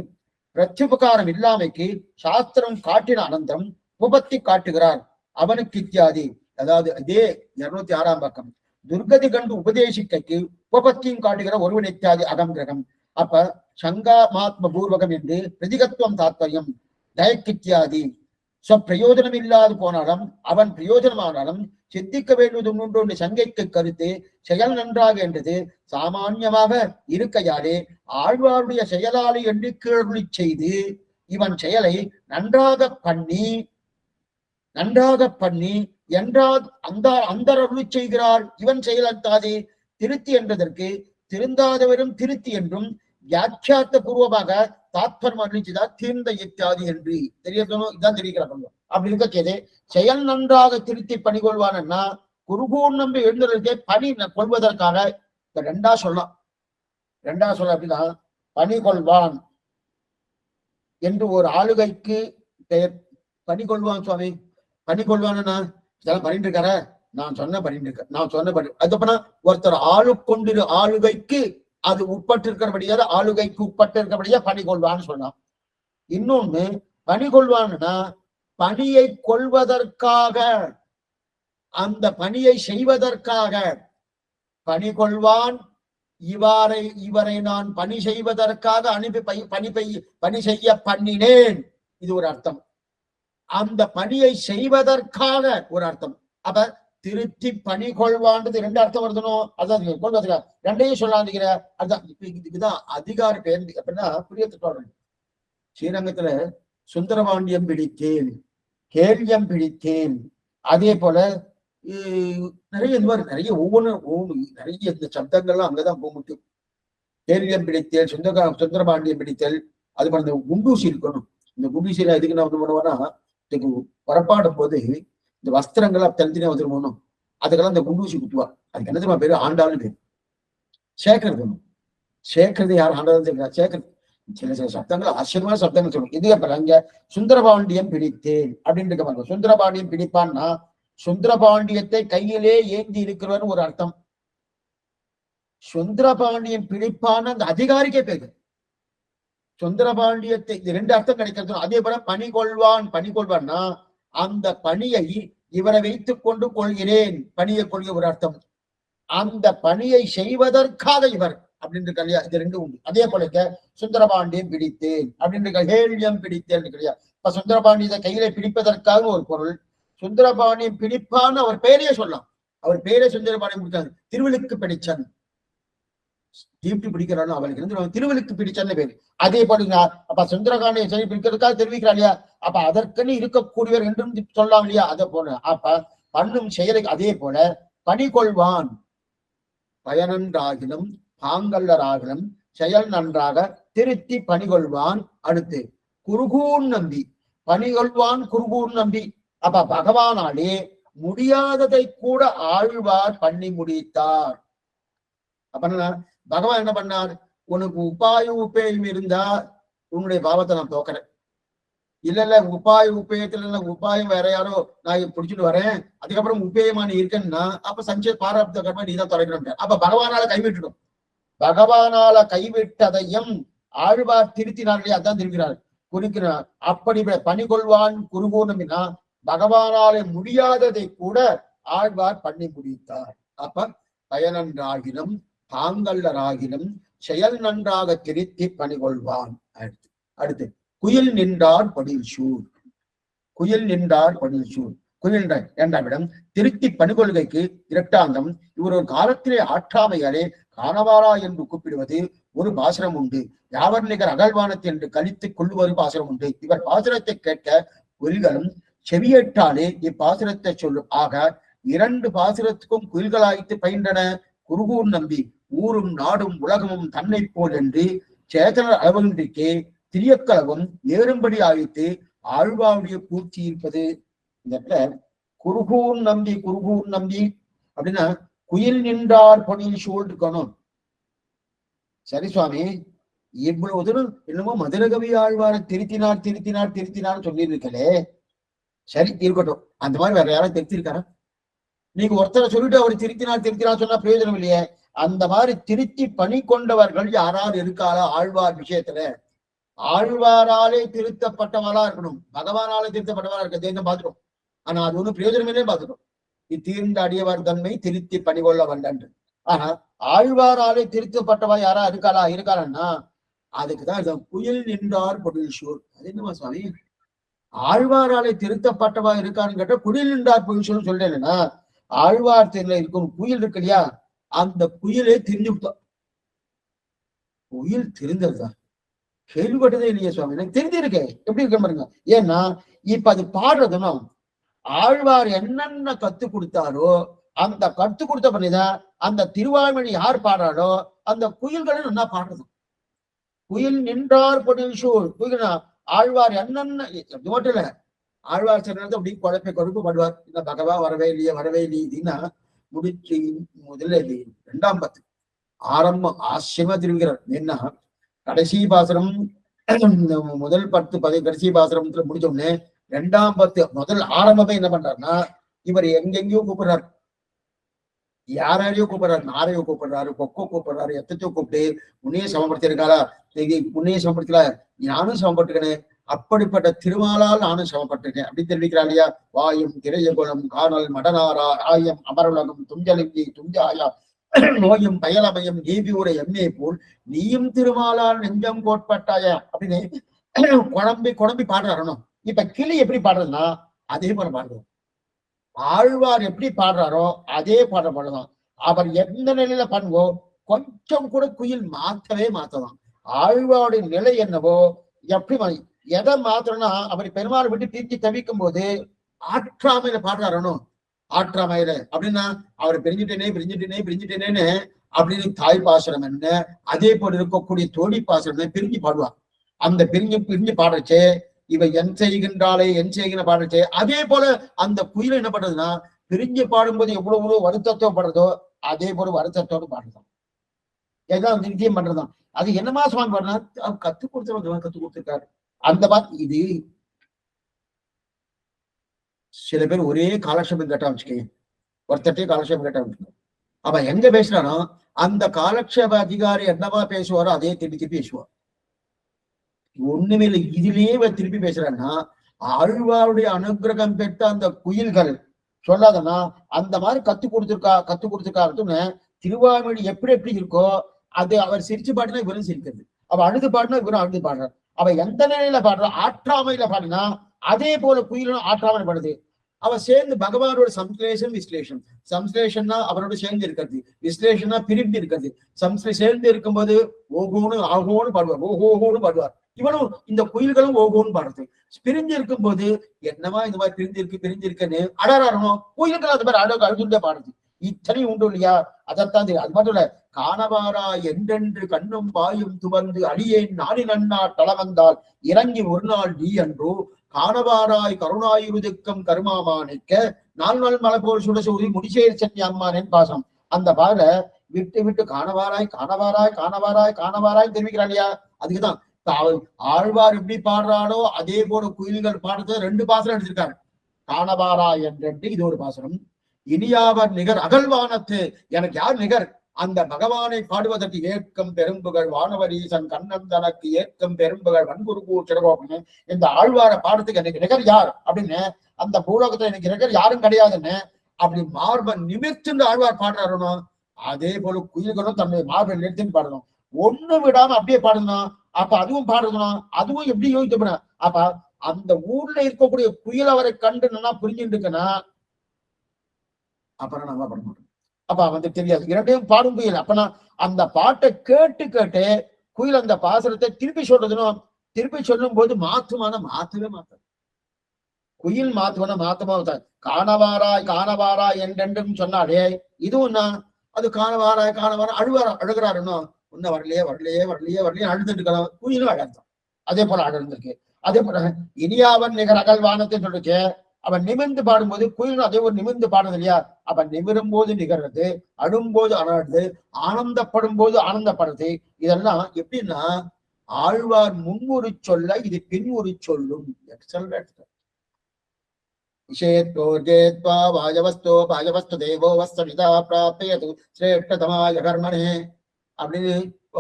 பிரத்யுபகாரம் இல்லாமைக்கு சாஸ்திரம் காட்டின அனந்தம் உபத்தி காட்டுகிறார் அவனுக்கு இத்தியாதி. அதாவது இதே 206ஆம் பக்கம், துர்கதி கண்டு உபதேசிக்கைக்கு உபத்தியும் காட்டுகிற ஒருவன் இத்தியாதி அகம் கிரகம். அப்ப சங்காமாத்ம பூர்வகம் என்று பிரதிகத்துவம் தாத்பரியம் தயக்கித்தியாதி. பிரயோஜனம் இல்லாது போனாலும் அவன் பிரயோஜனமானாலும் சித்திக்க வேண்டுவது ஒன்று சங்கைக்கு கருத்து செயல் நன்றாக என்றது சாமான்யமாக இருக்கையாலே ஆழ்வாருடைய செயலாளி என்று கேள்வி செய்து இவன் செயலை நன்றாக பண்ணி என்றால் அந்த அருளி செய்கிறார். இவன் செயலத்தாதே திருத்தி என்றதற்கு திருந்தாதவரும் திருத்தி என்றும் வியாக்கியார்த்த பூர்வமாக தாத்பரம் அருளிச்சுதா தீர்ந்த இத்தியாதி என்று தெரியணும். இதான் தெரிவிக்கிறாங்க. அப்படி இருக்கே செயல் நன்றாக திருத்தி பணிகொள்வான்னா குருகூர் நம்பி எழுந்ததற்கே பணி கொள்வதற்காக ரெண்டா சொல்லலாம். அப்படின்னா பணிகொள்வான் என்று ஒரு ஆளுகைக்கு பெயர். பணிகொள்வான் சுவாமி, பணிகொள்வான்னா இதெல்லாம் பண்ணிட்டு இருக்கார, நான் சொன்ன பண்ணிட்டு இருக்கேன், நான் சொன்ன பண்ணி அதுப்பனா ஒருத்தர் ஆளுகைக்கு அது உட்பட்டு இருக்கிறபடியா, ஆளுகைக்கு உட்பட்டு இருக்கிறபடியா பணிகொள்வான்னு சொல்லலாம். இன்னொன்னு பணிகொள்வான்னா பணியை கொள்வதற்காக, அந்த பணியை செய்வதற்காக பணிகொள்வான். இவரை நான் பணி செய்வதற்காக பணி செய்ய பண்ணினேன், இது ஒரு அர்த்தம். அந்த பணியை செய்வதற்காக ஒரு அர்த்தம். அப்ப திருத்தி பணி கொள்வான்றது ரெண்டு அர்த்தம் வருதணும். அதான் கொள்வதற்காக ரெண்டையும் சொல்லாதீங்க. அதுதான் இதுதான் அதிகார பேர் அப்படின்னா புரியத்து. ஸ்ரீரங்கத்துல சுந்தரபாண்டியம் பிடித்தேன், கேள்வியம் பிடித்தேன், அதே போல நிறைய இந்த மாதிரி நிறைய நிறைய இந்த சப்தங்கள்லாம் அங்கதான் போக முடியும். கேள்வியம் பிடித்தேன், சுந்தரபாண்டியம் பிடித்தல், அது மாதிரி இந்த குண்டூசி இருக்கணும். இந்த குண்டூசியில எதுக்கு நான் வந்து பண்ணுவேன்னா, இதுக்கு புறப்பாடும் போது இந்த வஸ்திரங்கள்லாம் தனித்தனியா வந்துருமோனும், அதுக்கெல்லாம் இந்த குண்டூசி குத்துவா. அதுக்கு என்ன தெரியுமா பேரு, ஆண்டாள்னு பேரு. சேர்க்கிறது யார் ஆண்டாள் தெரியாது, சேர்க்கிறது. சில சப்தங்கள் ஆச்சரியமான சப்தங்கள் சொல்லும். இது அப்ப அங்க சுந்தரபாண்டியம் பிடித்தேன் அப்படின்னு இருக்க பாருங்க. சுந்தரபாண்டியம் பிடிப்பான்னா சுந்தரபாண்டியத்தை கையிலே ஏந்தி இருக்கிறவன் ஒரு அர்த்தம். சுந்தரபாண்டியம் பிடிப்பான்னு அந்த அதிகாரிக்கே பேரு. சுந்தரபாண்டியத்தை ரெண்டு அர்த்தம் கிடைக்கிறது. அதே போல பணிகொள்வான்னா அந்த பணியை இவரை வைத்துக் கொண்டு கொள்கிறேன், பணியை கொள்கிற ஒரு அர்த்தம். அந்த பணியை செய்வதற்காக இவர் அப்படின்னு இல்லையா, இது ரெண்டும் உண்டு. அதே போல சுந்தரபாண்டியம் பிடித்தேன் அப்படின்னு கேள்வியம் பிடித்தேன் இல்லையா. இப்ப சுந்தரபாண்டியத்தை கையில பிடிப்பதற்காக ஒரு பொருள். சுந்தரபாண்டியம் பிடிப்பான்னு அவர் பெயரையே சொல்லலாம். அவர் பெயரே சுந்தரபாண்டியம் பிடிச்சாரு, திருவள்ளுக்கு பிடிச்சான். தீப்தி பிடிக்கிறான்னு அவளுக்கு இருந்து திருவள்ளுக்கு பிடிச்சான்னு பேரு. அதே போல அப்ப சுந்தரகாண்டிய சரி பிடிக்கிறதுக்காக தெரிவிக்கிறா இல்லையா, அப்ப அதற்குன்னு இருக்கக்கூடியவர் என்றும் சொல்லலாம் இல்லையா. அதே போல அப்ப பண்ணும் செயலை அதே போல பணிகொள்வான் பயனன்றாகிலும் பாங்கல்லராகிலும் செயல் நன்றாக திருத்தி பணிகொள்வான். அடுத்து குருகூன் நம்பி பணிகொள்வான், குருகூன் நம்பி. அப்ப பகவானாலே முடியாததை கூட ஆழ்வார் பண்ணி முடித்தார். அப்ப பகவான் என்ன பண்ணார், உனக்கு உபேயம் இருந்தா உன்னுடைய பாவத்தை நான் தோக்கிறேன். இல்ல உபேயத்துல உபாயம் வேற யாரோ நான் பிடிச்சிட்டு வரேன், அதுக்கப்புறம் உபேயமா நீ இருக்கேன்னா அப்ப சஞ்சய பாராப்த கர்மா நீ தான் தொலைக்கணும். அப்ப பகவானால கைவிட்டுடும். பகவானால கைவிட்டதையும் ஆழ்வார் திருத்தினார்களே, அதான் திருக்கிறார் குறிக்கிறார். அப்படி பணிகொள்வான் குருகூனம்னா பகவானாலே முடியாததை கூட ஆழ்வார் பண்ணி முடித்தார். அப்ப பயனன்றாகிலும் தாங்கல்லராகிலும் செயல் நன்றாக திருத்தி பணிகொள்வான். அடுத்து குயில் நின்றார் படில் சூழ். குயில் என்றவிடம் திருத்தி பணிகொள்கைக்கு இரட்டாந்தம். இவர் ஒரு காலத்திலே ஆற்றாமையாலே காணவாரா என்று கூப்பிடுவது ஒரு பாசுரம் உண்டு. யாவர் நிகர் அகழ்வானத்து என்று கழித்து கொள்ளுவது பாசுரம் உண்டு. இவர் பாசுரத்தை கேட்க குயில்களும் செவியேற்றாலே இப்பாசுரத்தை சொல்லும். ஆக 2 பாசுரத்துக்கும் குயில்களாய்த்து பயின்றன. குருகூர் நம்பி ஊரும் நாடும் உலகமும் தன்னை போல் என்று சேதனர் அளவன்றிக்கே திரியக்கலவும் ஏறும்படி ஆயித்து ஆழ்வாவுடைய பூர்த்தி இருப்பது. இந்த இடத்துல குருகூர் நம்பி அப்படின்னா குயில் நின்றார் பொனில் சூழ் இருக்கணும். சரி சுவாமி, இவ்வளவு தூரம் என்னமோ மதுரகவி ஆழ்வார திருத்தினார் சொல்லியிருக்கலே. சரி இருக்கட்டும், அந்த மாதிரி வேற யாரும் திருத்திருக்காரா? நீங்க ஒருத்தரை சொல்லிட்டு அவர் திருத்தினார் சொன்னா பிரயோஜனம் இல்லையே. அந்த மாதிரி திருத்தி பணி கொண்டவர்கள் யாராவது இருக்காளா ஆழ்வார் விஷயத்துல? ஆழ்வாராலே திருத்தப்பட்டவளா இருக்கணும், பகவானாலே திருத்தப்பட்டவளா இருக்க பார்த்துட்டோம். ஆனா அது ஒண்ணும் பிரயோஜனமே பார்த்துட்டோம். இத்தீர்ந்த அடியவர் தன்மை திருத்தி பணி கொள்ள வந்தன்று. ஆனா ஆழ்வாராலே திருத்தப்பட்டவா யாரா இருக்காளன்னா அதுக்குதான் புயல் நின்றார் பொருள்சூர். அது என்னமா சுவாமி, ஆழ்வாராலே திருத்தப்பட்டவா இருக்கான்னு கேட்டா குடில் நின்றார் பொருள்சூர் சொல்றேன்னா, ஆழ்வார் தேர்ல இருக்கும் புயல் இருக்கு இல்லையா, அந்த புயலே தெரிஞ்சு விட்டோம். புயல் தெரிந்ததுதான், கேள்விப்பட்டதே இல்லையா சுவாமி? எனக்கு தெரிஞ்சிருக்கேன். எப்படி இருக்க பாருங்க. ஏன்னா இப்ப அது பாடுறதுன்னா ஆழ்வார் என்னென்ன கத்து கொடுத்தாரோ அந்த கத்து கொடுத்த பண்ணிதான் அந்த திருவாய்மொழி யார் பாடுறாரோ அந்த குயில்களை நல்லா பாடுறது. குயில் நின்றார் பொடிசூழ் குயில்னா ஆழ்வார் என்னென்ன மட்டும் இல்ல, ஆழ்வார் சிறந்த அப்படி குழப்பு பாடுவார். இந்த பகவா வரவே இல்லையா முடிச்சு முதல்ல 2ஆம் பத்து ஆரம்பம் ஆச்சரியமா திரும்பிக்கிறார். என்ன கடைசி பாசனம் முதல் 10 கடைசி பாசனத்துல முடிச்சோடனே 2ஆம் பத்து முதல் ஆரம்பமே என்ன பண்றாருன்னா, இவர் எங்கெங்கயோ கூப்பிடுறாரு, யாரையோ கூப்பிடுறாரு, நாரையோ கூப்பிடுறாரு, கொக்கோ கூப்பிடுறாரு, எத்தச்சோ கூப்பிட்டு உன்னையே சமப்படுத்திருக்காளா, உன்னையே சமப்படுத்தல, நானும் சமப்பட்டுக்கிறேன், அப்படிப்பட்ட திருமாலால் நானும் சமப்பட்டிருக்கேன் அப்படின்னு தெரிவிக்கிறா இல்லையா. வாயும் திரையகுலம் காணல் மடனாரா ஆயம் அமரலகம் துஞ்சலிங்கி துஞ்சாயா நோயும் பயலமயம் நீபி உரை எம்மே போல் நீயும் திருமாலால் நெஞ்சம் கோட்பட்டாய அப்படின்னு குழம்பி பாடுறாரணும். இப்ப கிளி எப்படி பாடுறதுன்னா அதே போல பாடுறோம். ஆழ்வார் எப்படி பாடுறாரோ அதே பாடுறதான். அவர் எந்த நிலையில பண்ணுவோம் கொஞ்சம் கூட குயில் மாத்ததான். ஆழ்வாருடைய நிலை என்னவோ எப்படி எதை மாத்திரம்னா அவர் பெருமாள் விட்டு தீர்த்தி தவிக்கும் போது ஆற்றாமையில பாடுறாரணும். ஆற்றாமையில அப்படின்னா அவர் பிரிஞ்சுட்டேனேன்னு அப்படின்னு தாய் பாசுரம் என்ன, அதே போல இருக்கக்கூடிய தோழி பாசுரம் பிரிஞ்சு பாடுவார். அந்த பிரிஞ்சு பாடுறச்சே இவ என் செய்கின்ற பாடுறச்சே அதே போல அந்த குயில் என்ன பண்றதுன்னா பிரிஞ்சு பாடும்போது எவ்வளவு வருத்தத்தோ பாடுறதோ அதே போல வருத்தத்தோடு பாடுறதான். ஏதாவது நித்தியம் பண்றதுதான். அது என்னமா சுவாமி பாடுறா கத்து கொடுத்துருக்காரு. அந்த மாதிரி இது சில பேர் ஒரே காலக்ஷேபம் கேட்டா வச்சுக்கேன், ஒருத்தட்டே காலக்ஷேபம் கேட்டா வச்சுக்கோ, அவன் எங்க பேசுறானோ அந்த காலக்ஷேப அதிகாரி என்னவா பேசுவாரோ அதே திருப்பி பேசுவார். ஒண்ணுமே இல்லை, இதுலயே திருப்பி பேசுறான்னா ஆழ்வாருடைய அனுகிரகம் பெற்ற அந்த குயில்கள் சொல்லாதன்னா அந்த மாதிரி கத்து கொடுத்துருக்காருன்னு திருவாய்மொழி எப்படி இருக்கோ அது அவர் சிரிச்சு பாடினா இவரும் சிரிக்கிறது, அவ அழுது பாடினா இவரும் அழுது பாடுறார். அவ எந்த நிலையில பாடுறா ஆற்றாமையில பாடினா அதே போல குயிலும் ஆற்றாமை பாடுது. அவ சேர்ந்து பகவானோட சம்ஸ்லேஷன்னா அவரோட சேர்ந்து இருக்கிறது, விஸ்லேஷனா பிரிந்து இருக்கிறது. சேர்ந்து இருக்கும்போது ஓகோன்னு ஆகோன்னு பாடுவார், ஓஹோன்னு பாடுவார். இவனும் இந்த குயில்களும் ஓகோன்னு பாடுறது. பிரிஞ்சு இருக்கும் போது என்னவா இந்த மாதிரி பிரிஞ்சிருக்குன்னு அடறாரணும். குயில்கள் அது மாதிரி அழுதுண்டே பாடுறது. இத்தனையும் உண்டு இல்லையா? அதைத்தான் தெரியும். அது மட்டும் இல்ல, காணவாரா என்றென்று கண்ணும் வாயும் துவந்து அடியேன் நாடி நன்னா தளவந்தால் இறங்கி ஒரு நாள் நீ அன்றோ காணவாராய் கருணாயுருதுக்கம் கருமாமானிக்க 4 நாள் மலை போல் சுடசூதி முடிசேர் சென்னி அம்மானின் பாசம். அந்த பால விட்டு காணவாராய் தெரிவிக்கிறான் இல்லையா? அதுக்குதான் ஆழ்வார் எப்படி பாடுறாரோ அதே போல குயில்கள் பாடுறது 2 பாசனம் எடுத்திருக்காரு. காணவாராய் என்றென்று இது ஒரு பாசனம். இனியாவர் நிகர் அகழ்வானத்து, எனக்கு யார் நிகர்? அந்த பகவானை பாடுவதற்கு ஏற்கம் பெரும்புகள் வானவரீசன் கண்ணன் தனக்கு ஏற்கம் பெரும்புகள் வன்குருகூர் சிறகோபன்னு இந்த ஆழ்வார பாடத்துக்கு எனக்கு நிகர் யார் அப்படின்னு, அந்த பூலோகத்துல எனக்கு நிகர் யாரும் கிடையாதுன்னு அப்படி மார்பன் நிமிர்த்து ஆழ்வார் பாடுறாருனோ அதே போல குயில்களும் தன்னுடைய மார்பை நிறுத்தின்னு பாடணும். ஒண்ணு விடாம அப்படியே பாடணும். அப்ப அதுவும் பாடுறதுனா அதுவும் எப்படி யோசிக்கப்படும்? அப்ப அந்த ஊர்ல இருக்கக்கூடிய புயல் அவரை கண்டு நல்லா புரிஞ்சுட்டு இருக்குன்னா அப்புறம் நம்ம பண்ண மாட்டோம். அப்ப வந்து தெரியாது, இரண்டையும் பாடும் புயல். அப்ப நான் அந்த பாட்டை கேட்டு கேட்டு குயில் அந்த பாசுரத்தை திருப்பி சொல்றதுன்னு திருப்பி சொல்லும் போது மாத்தவே மாத்தாது. குயில் மாத்தமா காணவாராய் காணவாராய் என்றென்றும் சொன்னாலே இதுவும் அது காணவாராய் அழுகிறாருன்னு இன்னும் வரலையே அழுதுட்டு இருக்கலாம். குயிலும் அழகான் அதே போல அழந்திருக்கு. அதே போல இனியாவன் நிகர் அகழ்வானத்தை சொல்லிச்சு. அவன் நிமிர்ந்து பாடும்போது குயிலும் அதே ஒரு நிமிர்ந்து பாடுறது இல்லையா? அவன் நிமிரும் போது நிகழ்றது, அழும்போது அழாடுது, ஆனந்தப்படும் போது ஆனந்தப்படுறது. இதெல்லாம் எப்படின்னா ஆழ்வார் முன்னுரி சொல்ல இது பின்னுரி சொல்லும். விஷயத்தோர்ஜேத்வா வாஜவஸ்தோ பாஜவஸ்து தேவோ வஸ்தவிதா பிராப்யது சிரேஷ்டதமாய கர்மனே அப்படின்னு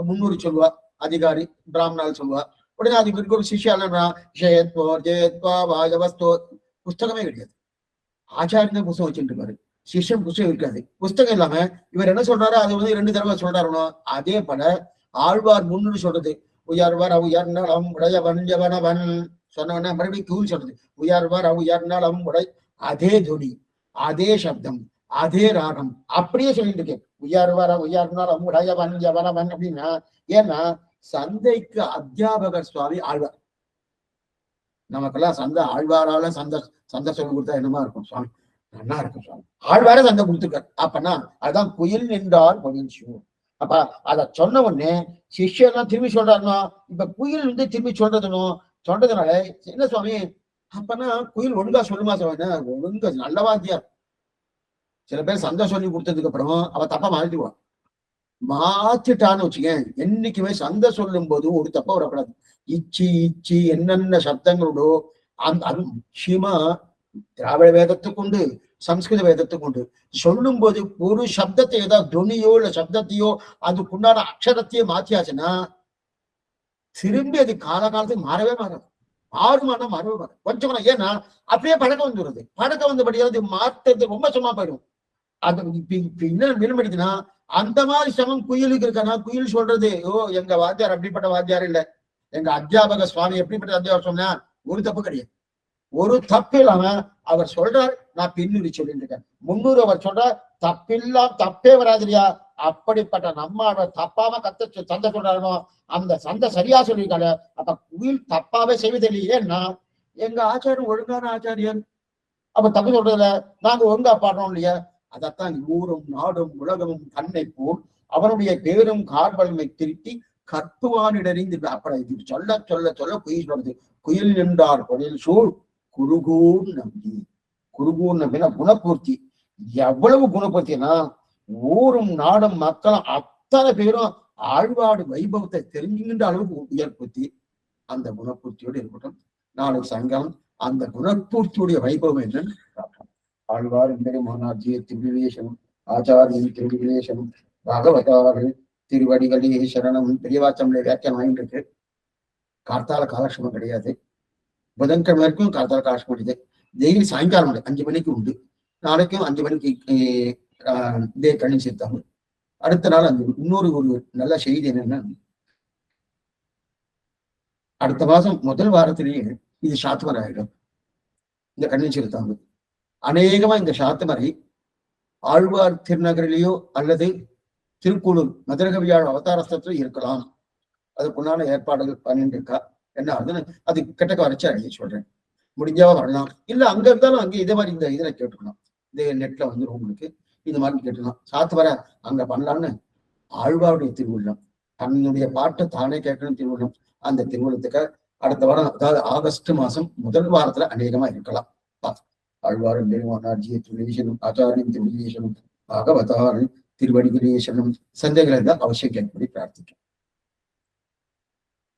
முன்னுரி சொல்லுவா. அதிகாரி பிராமணால் சொல்லுவா. உடனே அதுக்கு இருக்க ஒரு சிஷ்யாலா விஷயத்வா வாஜவஸ்தோ புஸ்தகமே கிடையாது. ஆச்சாரியன் புஸ்தகம் வச்சுட்டு இருப்பாரு, சிஷ்யம் புஸ்தகம் இருக்காது. புஸ்தகம் இல்லாம இவர் என்ன சொல்றாரோ அது வந்து 2 தடவை சொல்றாருனோ. அதே போல ஆழ்வார் முன்னுரி சொல்றது உயர்வர் உயர்நலம் உடையவன் எவனவன் சொன்ன மறுபடியும் தூள் சொல்றது உயர்வர் உயர்நலம் உடை. அதே துணி, அதே சப்தம், அதே ராகம் அப்படியே சொல்லிட்டு இருக்கு. உயர்வர உயர்நலம் உடையவன் எவனவன் அப்படின்னா ஏன்னா சந்தைக்கு அத்தியாபகர் சுவாமி ஆழ்வார். நமக்கெல்லாம் சந்தை ஆழ்வாரால சந்தை சொல்லி கொடுத்தா என்னமா இருக்கும் சுவாமி? நல்லா இருக்கும் சுவாமி. ஆழ்வார சந்தை கொடுத்துருக்காரு. அப்பனா அதுதான் குயில் நின்றால் மகிழ்ச்சி. அப்ப அத சொன்ன உடனே சிஷ்யெல்லாம் திரும்பி சொல்றாருன்னா இப்ப குயில் வந்து திரும்பி சொல்றதுனால என்ன சுவாமி அப்பனா குயில் ஒழுங்கா சொல்லுமா சுவாமி? ஒழுங்கா நல்ல வாத்தியார். சில பேர் சந்தை சொல்லி கொடுத்ததுக்கு அப்புறம் அவ தப்பா மாத்திடுவான். மாத்திட்டான்னு வச்சுக்கேன், என்னைக்குமே சந்தை சொல்லும் போது ஒரு தப்பா வரக்கூடாது. இச்சி என்னென்ன சப்தங்களோடோ அது முக்கியமா திராவிட வேதத்துக்குண்டு சம்ஸ்கிருத வேதத்துக்குண்டு சொல்லும் போது ஒரு சப்தத்தை ஏதாவது துணியோ இல்ல சப்தத்தையோ அதுக்குண்டான அக்ஷரத்தையோ மாத்தியாச்சுன்னா திரும்பி அது காலகாலத்துக்கு மாறவே மாறாது. மாறவே மாறாது. கொஞ்சம் ஏன்னா அப்படியே பழக்கம் வந்துடுறது. பழக்கம் வந்தபடியா அது மாற்றது ரொம்ப சும்மா போயிடும். அது என்ன விரும்படிக்குன்னா அந்த மாதிரி சமம் குயிலுக்கு இருக்கானா? குயில் சொல்றது எங்க வாத்தியார் அப்படிப்பட்ட வாத்தியார் இல்ல, எங்க அத்தியாபக சுவாமி எப்படிப்பட்ட அத்தியாபகம் சொன்னா ஒரு தப்பு கிடையாது. ஒரு தப்பு இல்லாம அவர் சொல்றார், நான் பின்னுரி சொல்லிட்டு இருக்கேன். முன்னூறு அவர் சொல்றார், தப்பே வராது இல்லையா? அப்படிப்பட்ட நம்ம தப்பாம சந்தை சொல்றாருனோ அந்த சந்தை சரியா சொல்லியிருக்காரு. அப்ப குயில் தப்பாவே செய்வது இல்லையேன்னா எங்க ஆச்சாரியன் ஒழுங்கான ஆச்சாரியன். அப்ப தப்பு சொல்றதுல நாங்க ஒழுங்கா பாடுறோம் இல்லையா? அதத்தான் ஊரும் நாடும் உலகமும் தன்னை போல் அவனுடைய பேரும் கார்வல்மை திருட்டி கற்புவானிடறிந்து அப்படி சொல்ல சொல்ல சொல்ல குயில் சொல்றது. குயில் நின்றார் பொழில் சூழ் குருகூர் நம்பி. குருகூர் நம்பினா குணபூர்த்தி. எவ்வளவு குணபூர்த்தினா ஊரும் நாடும் மக்களும் அத்தனை பேரும் ஆழ்வாடு வைபவத்தை தெரிஞ்சுகின்ற அளவுக்கு உயர்பூர்த்தி. அந்த குணபூர்த்தியோடு இருக்கட்டும். நாளைக்கு சாயங்காலம் அந்த குணபூர்த்தியுடைய வைபவம் என்னன்னு பார்க்கலாம். ஆழ்வார் எம்பெருமானார்ஜிய திருவிலேசனம், ஆச்சாரியின் திருவிலேசனம், பாகவதார்கள் திருவடிகளே சரணம். பெரியவாச்சம்ல வியாக்கியம் வாங்கிட்டு இருக்கு. கார்த்தால காலட்சேபம் கிடையாது. புதன்கிழமை வரைக்கும் கார்த்தால காலட்சேபம் கிடையாது. டெய்லி சாயங்காலம் 5 மணிக்கு உண்டு. நாளைக்கும் 5 மணிக்கு இதே கண்ணி சேர்த்தாங்க. அடுத்த நாள் இன்னொரு ஒரு நல்ல செய்தி என்னன்னா அடுத்த மாசம் முதல் வாரத்திலேயே இது சாத்துமரை ஆயிடும். இந்த கண்ணி சேர்த்தாங்க அநேகமா இந்த சாத்துமரை ஆழ்வார் திருநகரிலேயோ அல்லது திருக்குளூர் மதுரகவியாழ் அவதாரஸ்தத்துல இருக்கலாம். அதுக்குண்டான ஏற்பாடுகள் பண்ணிட்டு இருக்கா. என்ன அதுன்னு அது கிட்டக்க வரைச்சு அழகி சொல்றேன். முடிஞ்சாவா வரலாம், இல்ல அங்க இருந்தாலும் அங்கே இதே மாதிரி இந்த இதுல கேட்டுக்கலாம். இதே நெட்ல வந்து உங்களுக்கு இந்த மாதிரி கேட்டுக்கலாம். சாத்துமரை அங்க பண்ணலான்னு ஆழ்வாருடைய திருவுள்ளம், தன்னுடைய பாட்டை தானே கேட்கணும் திருவுள்ளம். அந்த திருவுள்ளத்துக்கு அடுத்த வாரம், அதாவது ஆகஸ்ட் மாசம் முதல் வாரத்துல அநேகமா இருக்கலாம். ஆழ்வாரும் பெருமானார்ஜிய திருவிலேசனம், ஆச்சாரியின் திருவிலேசனம், பாகவதாரின் திருவடிகளே சரணம். சந்தேகங்கள் இருந்தால் அவசியம் கேட்பதை பிரார்த்திக்கிறேன்.